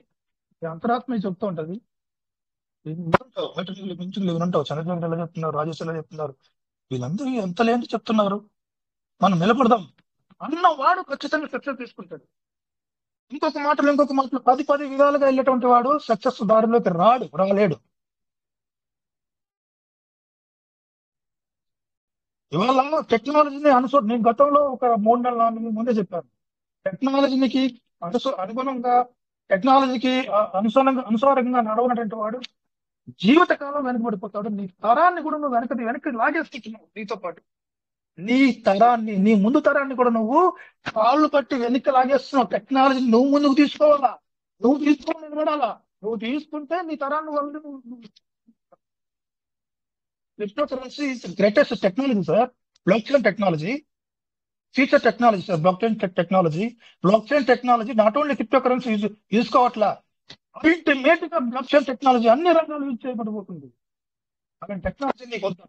అంతరాత్మ చెప్తూ ఉంటది. వినుంటావు, చంద్రబాబు ఎలా చెప్తున్నారు, రాజేష్ ఎలా చెప్తున్నారు, వీళ్ళందరూ ఎంత లేని చెప్తున్నారు, మనం నిలబడదాం అన్నవాడు ఖచ్చితంగా సక్సెస్ తీసుకుంటాడు. ఇంకొక మాటలు 10 విధాలుగా వెళ్ళేటువంటి వాడు సక్సెస్ దారిలోకి రాలేడు. ఇవాళ టెక్నాలజీని నేను గతంలో ఒక 3-4 నెలల ముందే చెప్పాను. టెక్నాలజీకి అనుగుణంగా, టెక్నాలజీకి అనుసారంగా నడవనటువంటి వాడు జీవితకాలం వెనకబడిపోతాడు. నీ తరాన్ని కూడా నువ్వు వెనక్కి లాగేస్తున్నావు. నీతో పాటు నీ తరాన్ని, నీ ముందు తరాన్ని కూడా నువ్వు కాళ్ళు పట్టి వెనక్కి లాగేస్తున్నావు. టెక్నాలజీని నువ్వు ముందుకు తీసుకోవాలా, నువ్వు తీసుకొని నిలబడాలా. నువ్వు తీసుకుంటే నీ తరాన్ని వాళ్ళు. Crypto currency is greatest technology sir. Block chain technology, future technology sir. Block chain technology not only crypto currency use కావట్లా, అల్టిమేట్ గా బ్లాక్ చైన్ టెక్నాలజీ అన్ని రంగాలు యూజ్ చేయబడిపోతుంది. అలాంటి టెక్నాలజీ నీకు వద్దా?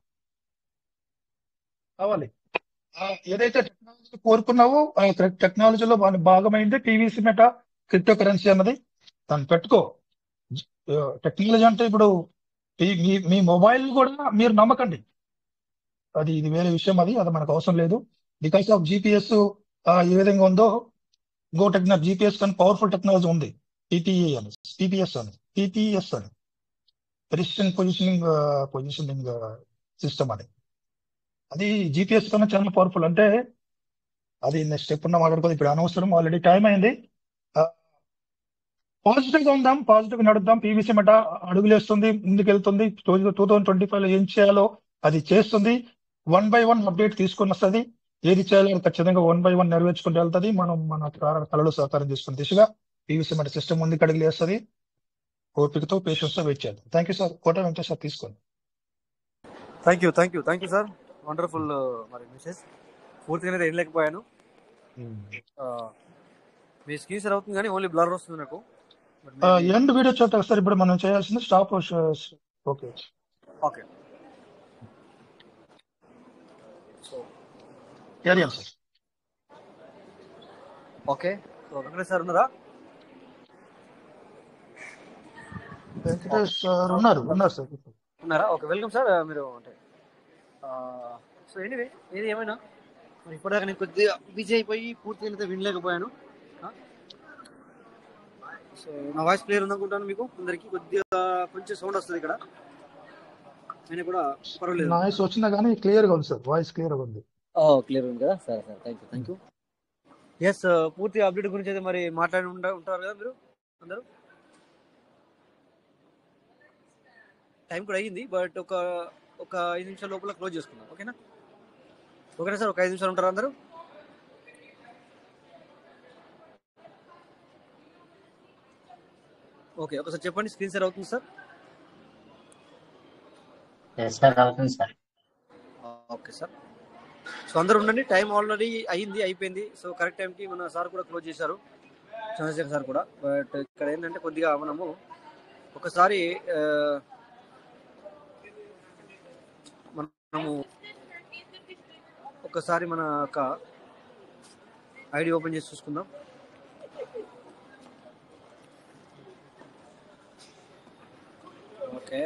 కావాలి. ఏదైతే టెక్నాలజీ కోరుకున్నావో ఆ టెక్నాలజీలో భాగమైంది పీవీసీ మెటా క్రిప్టో కరెన్సీ అన్నది. దాన్ని పెట్టుకో. టెక్నాలజీ అంటే ఇప్పుడు మీ మొబైల్ కూడా మీరు నమ్మకండి, ఇది వేరే విషయం, అది మనకు అవసరం లేదు. బికాస్ ఆఫ్ జీపీఎస్ ఏ విధంగా ఉందో ఇంకో టెక్నాలజీ, జీపీఎస్ కానీ పవర్ఫుల్ టెక్నాలజీ ఉంది, టీపీఎస్ అని ప్రెసిషన్ పొజిషనింగ్ సిస్టమ్ అని. అది జీపీఎస్ కన్నా చాలా పవర్ఫుల్. అంటే అది నెక్స్ట్ స్టెప్ ఉన్న మాట్లాడుకోదు, ఇప్పుడు అనవసరం, ఆల్రెడీ టైం అయింది. పాజిటివ్ గా ఉందాం, పాజిటివ్ గా నడుద్దాం. పీవీసీ మెట అడుగులేస్తుంది, ముందుకెళ్తుంది. 2025 లో ఏం చేయాలో అది చేస్తుంది. 1 by 1 అప్డేట్ తీసుకొని వస్తుంది. ఏది చేయాలో అది ఖచ్చితంగా 1 by 1 నెరవేర్చుకుంటూ వెళ్తుంది. మనం మన కళలో సహకారం చేసుకున్న దిశగా పీవీసీ మెట సిస్టమ్ ముందుకు అడుగులేస్తుంది. ఓపికతో పేషెన్స్ తో వెయిట్ చేద్దాం. Thank you sir. Kota Venkatesh sir తీసుకోండి. Thank you sir. వండర్ఫుల్ మరి మెసేజ్. పూర్తిగా ఏం లేకపోయాను. మీ స్క్రీన్ షేర్ అవుతుంది కానీ ఓన్లీ బ్లర్ వస్తుంది నాకు. ఎండ్ వీడియో చూద్దాం సార్. ఇప్పుడు మనం చేయాల్సింది stop. Okay okay carrier sir. Okay Venkatesh sir ఉన్నారా? వెంకటేష్ సార్ ఉన్నారు సార్. ఉన్నారా? Okay, welcome sir. మీరు అంటే సో ఎనీవే ఏది ఏమైనా మరి ఇప్పటిదాకా నేను కొద్దిగా బిజీ అయిపోయి పూర్తిగా వినలేకపోయాను. సో నా వాయిస్ క్లియర్ ఉందనుకుంటాను మీకు అందరికి. కొద్దిగా కొంచెం సౌండ్ వస్తుంది ఇక్కడ, అయినా కూడా పర్వాలేదు. నాయిస్ వచ్చినా కానీ క్లియర్ గా ఉంది సార్, వాయిస్ క్లియర్ గా ఉంది. క్లియర్ ఉంది కదా సరే సార్. Thank you. ఎస్, పూర్తి అప్డేట్ గురించి అయితే మరి మాట్లాడి ఉంటారు కదా మీరు అందరూ. టైం కూడా అయ్యింది, బట్ ఒక 5 నిమిషాల లోపల క్లోజ్ చేసుకుందాం. ఓకేనా సార్? ఒక 5 నిమిషాలు ఉంటారా అందరూ? ఓకే, ఒకసారి చెప్పండి. స్క్రీన్ షేర్ అవుతుంది సార్? Okay sir. సో అందరూ ఉండండి. టైం ఆల్రెడీ అయిపోయింది. సో కరెక్ట్ టైంకి మన సార్ కూడా క్లోజ్ చేశారు, చంద్రశేఖర్ సార్ కూడా. బట్ ఇక్కడ ఏంటంటే కొద్దిగా మనము ఒకసారి మన యొక్క ఐడి ఓపెన్ చేసి చూసుకుందాం. ఓకే,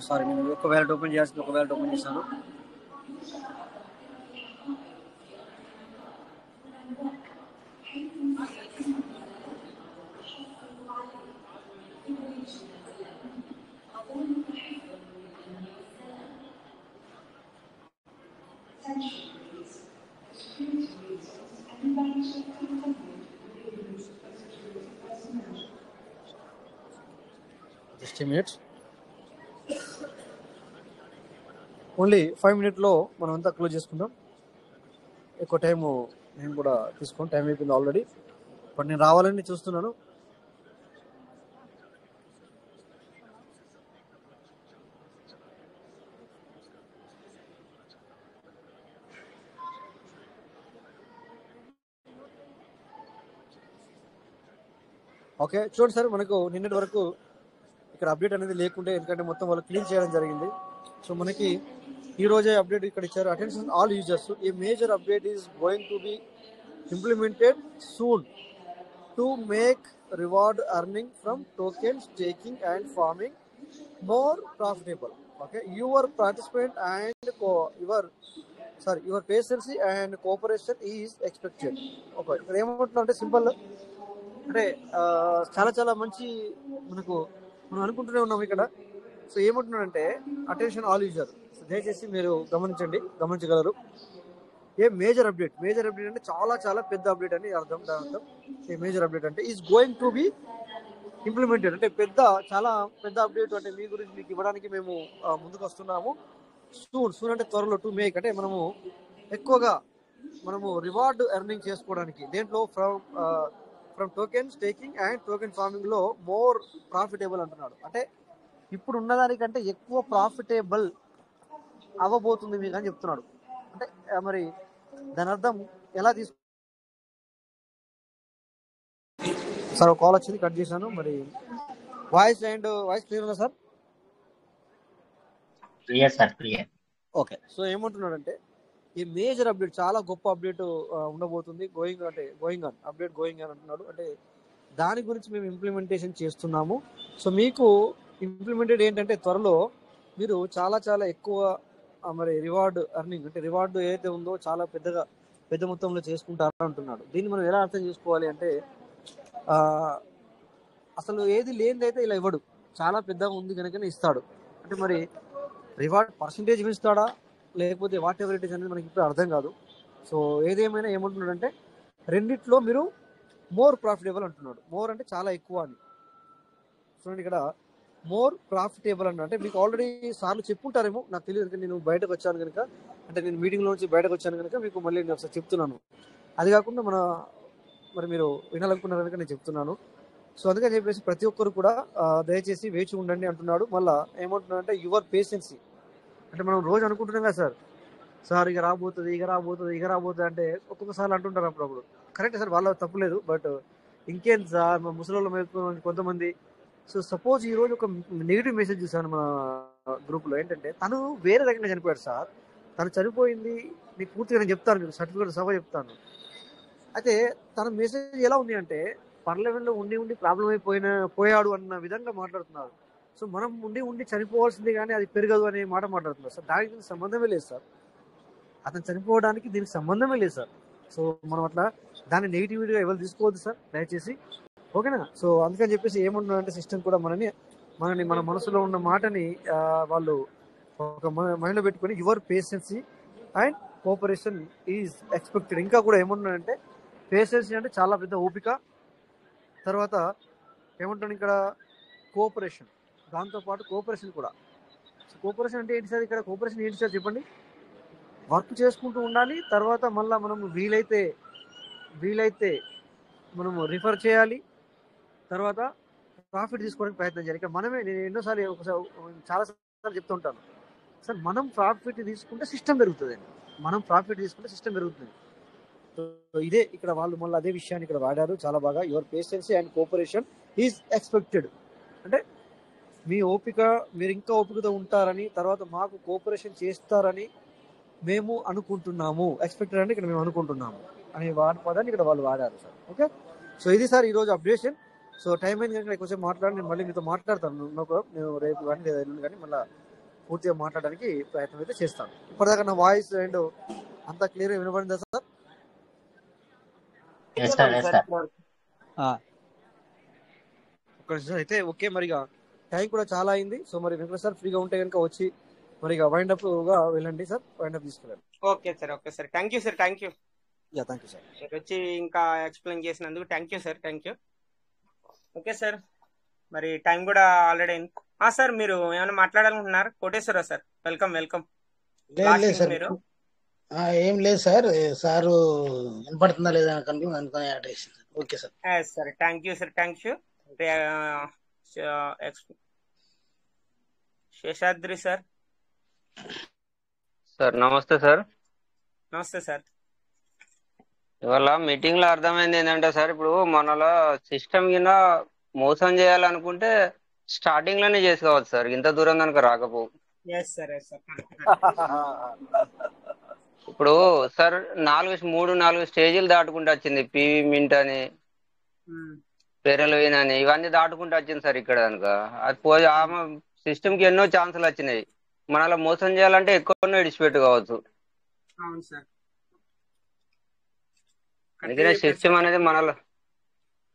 సారీ, నేను ఒక వ్యాలెట్ ఓపెన్ చేయాల్సింది ఒక వ్యాలెట్ ఓపెన్ చేశాను. Just a minute. Only 5 minutes మనం అంతా క్లోజ్ చేసుకుందాం. ఎక్కువ టైము నేను కూడా తీసుకోండి, టైం అయిపోయింది ఆల్రెడీ. బట్ నేను రావాలని చూస్తున్నాను. ఓకే, చూడండి సార్, మనకు నిన్నటి వరకు ఇక్కడ అప్డేట్ అనేది లేకుండే, ఎందుకంటే మొత్తం వాళ్ళు క్లీన్ చేయడం జరిగింది. సో మనకి ఈ రోజే అప్డేట్ ఇక్కడ ఇచ్చారు. Attention all users, a major update is going to be implemented soon to make reward earning from token staking and farming more profitable. Okay, your participate and your patience and cooperation is expected. Okay, ఇక్కడ ఏమంటున్నా అంటే simple, అంటే చాలా మంచి మనం అనుకుంటూనే ఉన్నాం ఇక్కడ. సో ఏమంటున్నాడంటే అటెన్షన్ ఆల్ యూజర్, దయచేసి మీరు గమనించగలరు. ఏ మేజర్ అప్డేట్ అంటే చాలా పెద్ద అప్డేట్ అని అర్థం. దాని అర్థం ఏ మేజర్ అప్డేట్ అంటే is going to be implemented, అంటే చాలా పెద్ద అప్డేట్. అంటే మీ గురించి మీకు ఇవ్వడానికి మేము ముందుకు వస్తున్నాము. సూన్ అంటే త్వరలో, టు మేక్ అంటే మనము రివార్డ్ ఎర్నింగ్ చేసుకోవడానికి, దేంట్లో from token staking and token farming లో మోర్ ప్రాఫిటబుల్ అంటున్నాడు. అంటే ఇప్పుడు ఉన్నదానికంటే ఎక్కువ ప్రాఫిటబుల్ అవ్వబోతుంది మీకు అని చెప్తున్నాడు. అంటే మరి దాని అర్థం ఎలా తీసుకు సార్ ఒక కాల్ వచ్చింది, కట్ చేశాను. మరి వాయిస్ క్లియర్ ఉందా sir? Clear sir, clear. Okay. So ఏమంటున్నాడంటే ఈ మేజర్ అప్డేట్, చాలా గొప్ప అప్డేట్ ఉండబోతుంది. గోయింగ్ ఆన్ అంటున్నాడు. అంటే దాని గురించి మేము ఇంప్లిమెంటేషన్ చేస్తున్నాము. సో మీకు ఇంప్లిమెంటెడ్ ఏంటంటే త్వరలో మీరు చాలా చాలా ఎక్కువ మరి రివార్డ్ ఎర్నింగ్, అంటే రివార్డు ఏదైతే ఉందో చాలా పెద్ద మొత్తంలో చేసుకుంటారు అంటున్నాడు. దీన్ని మనం ఎలా అర్థం చేసుకోవాలి అంటే అసలు ఏది లేనిదైతే ఇలా ఇవ్వడు, చాలా పెద్దగా ఉంది కనుకనే ఇస్తాడు. అంటే మరి రివార్డ్ పర్సంటేజ్ ఇస్తాడా లేకపోతే వాట్ ఎవర్ ఇట్ ఇస్ అనేది మనకి ఇప్పుడు అర్థం కాదు. సో ఏదేమైనా ఏమంటున్నాడంటే రెండిట్లో మీరు మోర్ ప్రాఫిటబుల్ అంటున్నాడు. మోర్ అంటే చాలా ఎక్కువ అని. చూడండి ఇక్కడ మోర్ ప్రాఫిటబుల్ అంటే మీకు ఆల్రెడీ సార్లు చెప్పుంటారేమో, నాకు తెలియదు. నేను బయటకు వచ్చాను కనుక, అంటే నేను మీటింగ్లో నుంచి బయటకు వచ్చాను కనుక మీకు మళ్ళీ నేను ఒకసారి చెప్తున్నాను. అది కాకుండా మరి మీరు వినాలనుకున్నారు కనుక నేను చెప్తున్నాను. సో అందుకని చెప్పేసి ప్రతి ఒక్కరు కూడా దయచేసి వేచి ఉండండి అంటున్నాడు. మళ్ళీ ఏమంటున్నాడు అంటే యువర్ పేషెన్సీ. అంటే మనం రోజు అనుకుంటున్నాం కదా సార్ ఇక రాబోతుంది అంటే ఒక్కొక్కసారి అంటుంటారు అప్పుడప్పుడు. కరెక్ట్ సార్, వాళ్ళ తప్పులేదు. బట్ ఇంకేం సార్ మా ముసలి కొంతమంది. సో సపోజ్ ఈ రోజు ఒక నెగిటివ్ మెసేజ్ చూసాను మన గ్రూప్లో. ఏంటంటే తను వేరే రకంగా చనిపోయాడు సార్. తను చనిపోయింది నీకు పూర్తిగా నేను చెప్తాను, మీకు సర్టిఫికేట్ సభ చెప్తాను. అయితే తన మెసేజ్ ఎలా ఉంది అంటే పార్లమెంట్లో ఉండి ప్రాబ్లం పోయాడు అన్న విధంగా మాట్లాడుతున్నారు. సో మనం ఉండి చనిపోవాల్సిందే కానీ అది పెరగదు అనే మాట మాట్లాడుతున్నారు సార్. దానికి సంబంధమే లేదు సార్. అతను చనిపోవడానికి దీనికి సంబంధమే లేదు సార్. సో మనం అట్లా దాన్ని నెగిటివిటీగా ఎవరు తీసుకోవద్దు సార్ దయచేసి, ఓకేనా? సో అందుకని చెప్పేసి ఏమంటున్నారంటే సిస్టమ్ కూడా మన మనసులో ఉన్న మాటని వాళ్ళు ఒక మైండ్లో పెట్టుకొని your patience and cooperation is expected. ఇంకా కూడా ఏమంటున్నారంటే పేషెన్సీ అంటే చాలా పెద్ద ఓపిక, తర్వాత ఏమంటాను ఇక్కడ కోఆపరేషన్, దాంతోపాటు కోఆపరేషన్ కూడా. సో కోఆపరేషన్ అంటే ఏంటి సార్? ఇక్కడ కోఆపరేషన్ ఏంటి సార్ చెప్పండి? వర్క్ చేసుకుంటూ ఉండాలి, తర్వాత మళ్ళీ మనం వీలైతే మనము రిఫర్ చేయాలి, తర్వాత ప్రాఫిట్ తీసుకోవడానికి ప్రయత్నం చేయాలి. ఇక్కడ నేను ఎన్నోసార్లు చాలాసార్లు చెప్తూ ఉంటాను సార్, మనం ప్రాఫిట్ తీసుకుంటే సిస్టమ్ పెరుగుతుంది. సో ఇదే ఇక్కడ వాళ్ళు మళ్ళీ అదే విషయాన్ని ఇక్కడ వాడారు చాలా బాగా. Your patience and cooperation is expected. అంటే మీ ఓపిక, మీరు ఇంకా ఓపికతో ఉంటారని, తర్వాత మాకు కోఆపరేషన్ చేస్తారని మేము అనుకుంటున్నాము. ఎక్స్పెక్టెడ్ అంటే ఇక్కడ మేము అనుకుంటున్నాము అనే పదాన్ని ఇక్కడ వాళ్ళు వాడారు సార్. ఓకే, సో ఇది సార్ ఈరోజు అప్డేషన్. సో టైం అయింది కనుక కొంచెం మాట్లాడి నేను మళ్ళీ మీతో మాట్లాడతాను. నేను రేపు కానీ లేదా ఎల్లుండి కానీ మళ్ళీ పూర్తిగా మాట్లాడడానికి ప్రయత్నం అయితే చేస్తాను. ఇప్పటిదాకా నా వాయిస్ అండ్ అంతా క్లియర్గా వినబడిందా సార్? అయితే ఓకే. మరిగా టైం కూడా చాలా అయింది. సో మరి వెంకట సార్ ఫ్రీగా ఉంటే కనుక వచ్చి మరి వైండ్ అప్ గా వెళ్ళండి సార్, వైండ్ అప్ తీసుకెళ్ళండి. Okay sir, thank you sir. Thank you sir. వచ్చి ఇంకా ఎక్స్ప్లెయిన్ చేసినందుకు thank you sir. Okay sir, మరి టైం కూడా ఆల్రెడీ అయింది. సార్ మీరు ఏమైనా మాట్లాడాలనుకుంటున్నారు? Koteswararao sir, welcome. మీరు ఏం లేదు సార్, సారు వినపడుతుందా లేదా అనుకుని okay sir. Thank you. Seshadri sir. నమస్తే సార్. నమస్తే సార్. ఇవాళ మీటింగ్ లో అర్థమైంది ఏంటంటే సార్, ఇప్పుడు మనలో సిస్టమ్ కింద మోసం చేయాలనుకుంటే స్టార్టింగ్ లోనే చేసుకోవచ్చు సార్, ఇంత దూరం కనుక రాకపో. ఇప్పుడు సార్ 3-4 స్టేజీలు దాటుకుంటూ వచ్చింది. పివి మింట్ అని, పెరల్విన్ అని, ఇవన్నీ దాటుకుంటూ వచ్చింది సార్ ఇక్కడ కనుక. అది పోయి ఆమె సిస్టమ్ కి ఎన్నో ఛాన్సులు వచ్చినాయి. మనలో మోసం చేయాలంటే ఎక్కువ విడిచిపెట్టు కావచ్చు. అందుకనే సిస్టమ్ అనేది మనలో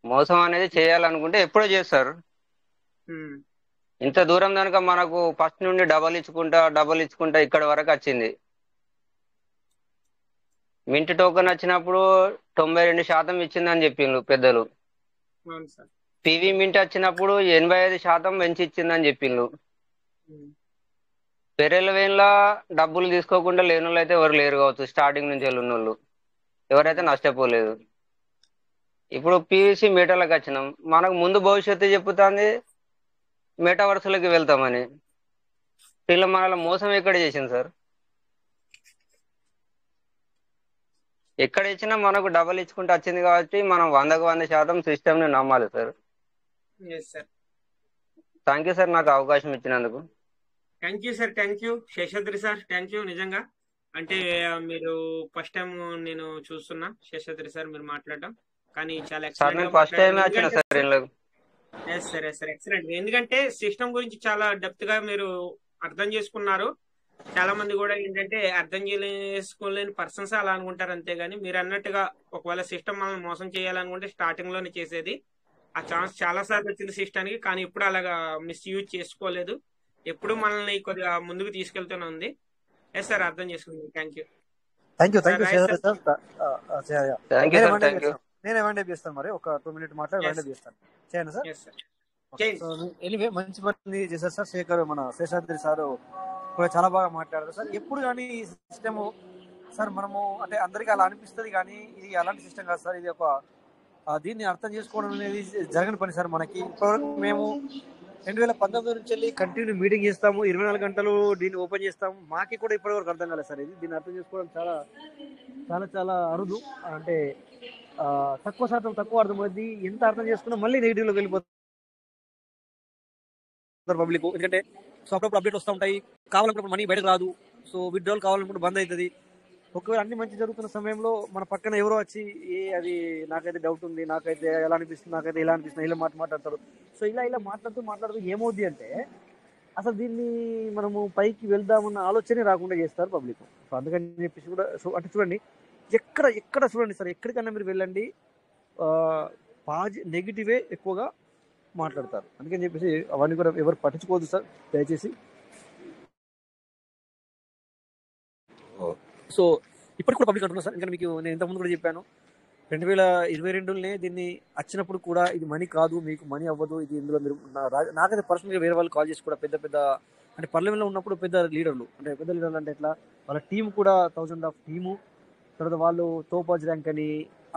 మోసం అనేది చేయాలనుకుంటే ఎప్పుడో చేస్తారు. ఇంత దూరం కనుక మనకు ఫస్ట్ నుండి డబల్ ఇచ్చుకుంటా ఇక్కడ వరకు వచ్చింది. మింట్ టోకెన్ వచ్చినప్పుడు 92% ఇచ్చిందని చెప్పిండ్రు పెద్దలు. పివి మింట్ వచ్చినప్పుడు 85% పెంచి ఇచ్చిందని చెప్పిండ్రు. పెరల్వేన్ లా డబ్బులు తీసుకోకుండా లేని వాళ్ళు అయితే ఎవరు లేరు కావచ్చు, స్టార్టింగ్ నుంచి ఉన్న వాళ్ళు ఎవరైతే నష్టపోలేదు. ఇప్పుడు పీవీసీ మెటాలకు వచ్చినాం, మనకు ముందు భవిష్యత్తు చెప్పుతాంది మెటావర్స్లోకి వెళ్తామని. వీళ్ళు మనల్ని మోసం ఎక్కడ చేసింది సార్? ఎక్కడ ఇచ్చినా మనకు డబల్ ఇచ్చుకుంటూ వచ్చింది కాబట్టి మనం 100% సిస్టమ్ని నమ్మాలి సార్. థ్యాంక్ యూ సార్ నాకు అవకాశం ఇచ్చినందుకు. Thank you sir, thank you Seshadri sir, thank you నిజంగా. అంటే మీరు ఫస్ట్ టైం నేను చూస్తున్నా శేషాద్రి సార్ మీరు మాట్లాడడం, కానీ చాలా సార్ ఎక్సలెంట్ గా నేను ఫస్ట్ టైమే వచ్చిన మాట్లాడారు. సార్ వీళ్ళకు. Yes sir, yes sir, excellent. ఎందుకంటే సిస్టమ్ గురించి చాలా డెప్త్ గా మీరు అర్థం చేసుకున్నారు. చాలా మంది కూడా ఏంటంటే అర్థం చేసుకోలేని పర్సన్స్ అలా అనుకుంటారు, అంతేగాని మీరు అన్నట్టుగా ఒకవేళ సిస్టమ్ మనల్ని మోసం చేయాలనుకుంటే స్టార్టింగ్ లోనే చేసేది. ఆ ఛాన్స్ చాలా సార్లు వచ్చింది సిస్టానికి, కానీ ఎప్పుడు అలాగా మిస్యూజ్ చేసుకోలేదు. ఎప్పుడు మనల్ని కొద్దిగా ముందుకు తీసుకెళ్తూనే ఉంది. ఎస్ సార్, అర్థం చేసుకుంది. Thank you thank you sir. Thank you right sir. Thank you నేనే సార్, వైండప్ థ్యాంక్ యూ. చేస్తాను, నేనే వైండప్ చేస్తాను. మరి ఒక 2 minutes మాట్లాడి ఎస్ వైండప్ చేస్తాను. చేయండి సార్. Yes sir, okay. చేయండి. సో ఎనీవే మంచి పని చేశారు సార్. మన శేషాద్రి సార్ కూడా చాలా బాగా మాట్లాడారు సార్. ఎప్పుడు కానీ ఈ సిస్టమ్ సార్ మనము అంటే అందరికీ అలా అనిపిస్తుంది, కానీ ఇది అలాంటి సిస్టమ్ కాదు సార్. ఇది ఒక దీన్ని అర్థం చేసుకోవడం అనేది జరగని పని సార్. మనకి ఇప్పటివరకు మేము 2019 నుంచి వెళ్ళి కంటిన్యూ మీటింగ్ చేస్తాము, 24 గంటలు దీన్ని ఓపెన్ చేస్తాము. మాకి కూడా ఇప్పటివరకు అర్థం కాలేదు సార్. దీన్ని అర్థం చేసుకోవడం చాలా చాలా చాలా అరుదు. అంటే తక్కువ శాతం తక్కువ అర్థమవుతుంది. ఎంత అర్థం చేసుకున్నా మళ్ళీ నెగిటివ్లోకి వెళ్ళిపోతుంది పబ్లిక్. ఎందుకంటే సో అప్పుడప్పుడు అప్డేట్ వస్తూ ఉంటాయి, కావాలనుకున్నప్పుడు మనీ బయటకు రాదు. సో విత్డ్రాల్ కావాలనుకుంటే బంద్ అవుతుంది. ఒకవేళ అన్ని మంచి జరుగుతున్న సమయంలో మన పక్కన ఎవరో వచ్చి అది నాకైతే డౌట్ ఉంది, నాకైతే ఎలా అనిపిస్తుంది, నాకైతే ఇలా అనిపిస్తుంది, ఇలా మాట్లాడతారు. సో ఇలా మాట్లాడుతూ ఏమవుద్ది అంటే అసలు దీన్ని మనము పైకి వెళ్దామన్న ఆలోచనే రాకుండా చేస్తారు పబ్లిక్. సో అందుకని చెప్పేసి కూడా సో అంటే చూడండి, ఎక్కడ చూడండి సార్, ఎక్కడికన్నా మీరు వెళ్ళండి నెగిటివే ఎక్కువగా మాట్లాడతారు. అందుకని చెప్పేసి అవన్నీ కూడా ఎవరు పట్టించుకోవద్దు సార్ దయచేసి. సో ఇప్పటికి కూడా పబ్లిక్ అంటున్నారు సార్. ఇంకా మీకు నేను ఇంతకుముందు కూడా చెప్పాను, 2022లోనే దీన్ని వచ్చినప్పుడు కూడా ఇది మనీ కాదు, మీకు మనీ అవ్వదు, ఇది ఇందులో మీరు నాకైతే పర్సనల్గా వేరే వాళ్ళు కాల్ చేసి కూడా పెద్ద అంటే పార్లమెంట్లో ఉన్నప్పుడు పెద్ద లీడర్లు అంటే ఎట్లా వాళ్ళ టీం కూడా 1000 ఆఫ్ టీము, తర్వాత వాళ్ళు తోపాజ్ ర్యాంక్ అని,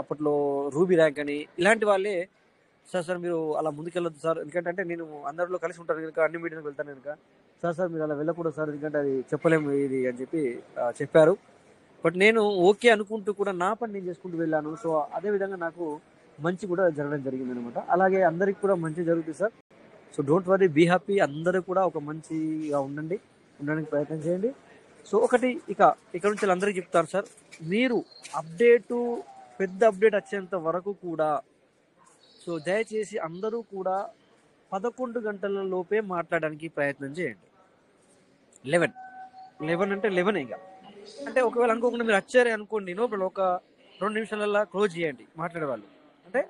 అప్పట్లో రూబీ ర్యాంక్ అని, ఇలాంటి వాళ్ళే సార్ మీరు అలా ముందుకెళ్ళొద్దు సార్, ఎందుకంటే నేను అందరిలో కలిసి ఉంటాను కనుక, అన్ని మీటింగ్కి వెళ్తాను కనుక సార్ మీరు అలా వెళ్ళకూడదు సార్, ఎందుకంటే అది చెప్పలేము ఇది అని చెప్పి చెప్పారు. బట్ నేను ఓకే అనుకుంటూ కూడా నా పని నేను చేసుకుంటూ వెళ్ళాను. సో అదేవిధంగా నాకు మంచి కూడా జరగడం జరిగింది అనమాట. అలాగే అందరికి కూడా మంచి జరుగుతుందిసార్. So don't worry, be happy. అందరూ కూడా ఒక మంచిగా ఉండడానికి ప్రయత్నం చేయండి. సో ఒకటి ఇక్కడ నుంచి అందరికీ చెప్తాను సార్, మీరు పెద్ద అప్డేట్ వచ్చేంత వరకు కూడా సో దయచేసి అందరూ కూడా 11 గంటల లోపే మాట్లాడడానికి ప్రయత్నం చేయండి. 11 అంటే 11 ఇక అంటే ఒకవేళ అనుకోకుండా మీరు వచ్చారే అనుకోండి, ఒక 2 నిమిషాలలో క్లోజ్ చేయండి మాట్లాడే వాళ్ళు. అంటే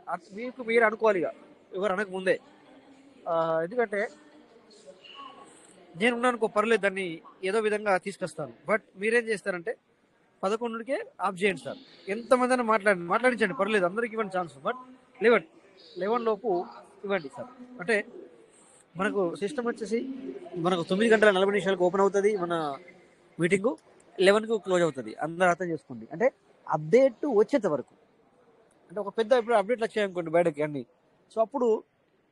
మీరు అనుకోవాలి ఇక, ఎవరు అనక ముందే. ఎందుకంటే నేను ఉన్నానుకో పర్లేదు, దాన్ని ఏదో విధంగా తీసుకొస్తాను. బట్ మీరేం చేస్తారంటే 11కే ఆఫ్ చేయండి సార్. ఎంతమంది అయినా మాట్లాడించండి పర్లేదు, అందరికి ఇవ్వండి ఛాన్స్. బట్ 11 లోపు ఇవ్వండి సార్. అంటే మనకు సిస్టమ్ వచ్చేసి మనకు 9:40 ఓపెన్ అవుతుంది మన మీటింగు, 11కు క్లోజ్ అవుతుంది. అందరూ అర్థం చేసుకోండి. అంటే అప్డేట్ వచ్చేంత వరకు, అంటే ఒక పెద్ద ఇప్పుడు అప్డేట్లు వచ్చాయనుకోండి బయటకి అన్ని, సో అప్పుడు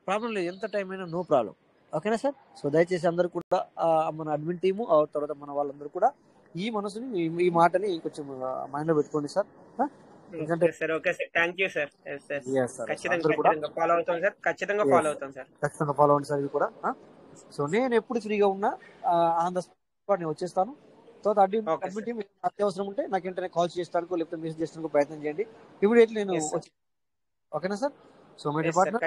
ప్రాబ్లం లేదు, ఎంత టైం అయినా నో ప్రాబ్లం. ఓకేనా సార్? సో దయచేసి అందరూ కూడా మన అడ్మిన్ టీము తర్వాత మన వాళ్ళందరూ కూడా ఈ మనసుని ఈ మాటని కొంచెం మైండ్లో పెట్టుకోండి సార్. ఎందుకంటే sir okay sir, thank you sir. ఖచ్చితంగా ఫాలో అవుతాం సార్, ఖచ్చితంగా ఫాలో అవ్వండి సార్ ఇది కూడా. సో నేను ఎప్పుడు ఫ్రీగా ఉన్నా ఆన్ ద స్పాట్ నేను వచ్చేస్తాను. తర్వాత అడ్మిన్ టీం అత్యవసరం ఉంటే నాకు వెంటనే కాల్ చేస్తాను, లేకపోతే మెసేజ్ చేస్తాను ప్రయత్నం చేయండి. ఇమీడియట్లీ నేను ఓకేనా sir? So my dear partner,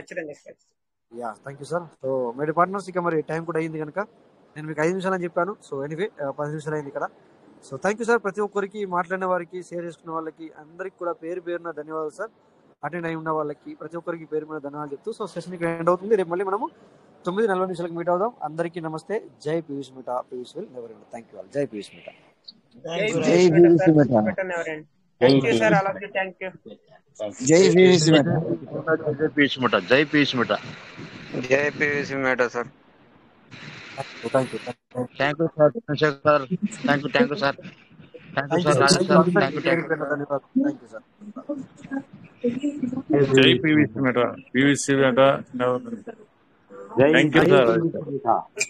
thank you sir. So my dear partners, ఇక మరి టైం కూడా అయింది కనుక నేను మీకు 5 నిమిషాలు అని చెప్పాను. సో ఎనీవే 10 నిమిషాలు అయింది ఇక్కడ. So thank you sir. ప్రతి ఒక్కరికి, మాట్లాడిన వారికి, షేర్ చేసుకున్న వాళ్ళకి అందరికి కూడా పేరున ధన్యవాదాలు సార్. అటెండ్ అయి ఉన్న వాళ్ళకి ప్రతి ఒక్కరికి పేరున ధన్యవాదాలు చెప్తూ సో సెషన్ ఇక్కడ ఎండ్ అవుతుంది. రేపు మళ్ళీ మనము 9:40 మీట్ అవుదాం. అందరికీ నమస్తే. జై Piyush Mitha. Piyush will never end. Thank you all. జై పీయూష్ మిఠా. జై Piyush Mitha. Thank you sir, అలాగే థ్యాంక్ యూ. జై పీయూష్ మిఠా. జై పీయూష్ మిఠా. జై పీయూష్ మిఠా. జై PVC మేటా sir. Thank you sir. Thank you sir. Thank you sir. Thank you sir. Thank you sir. జై పివిసి మెట పివిసి మెట జై థ్యాంక్ యూ జై సార్. పివిసి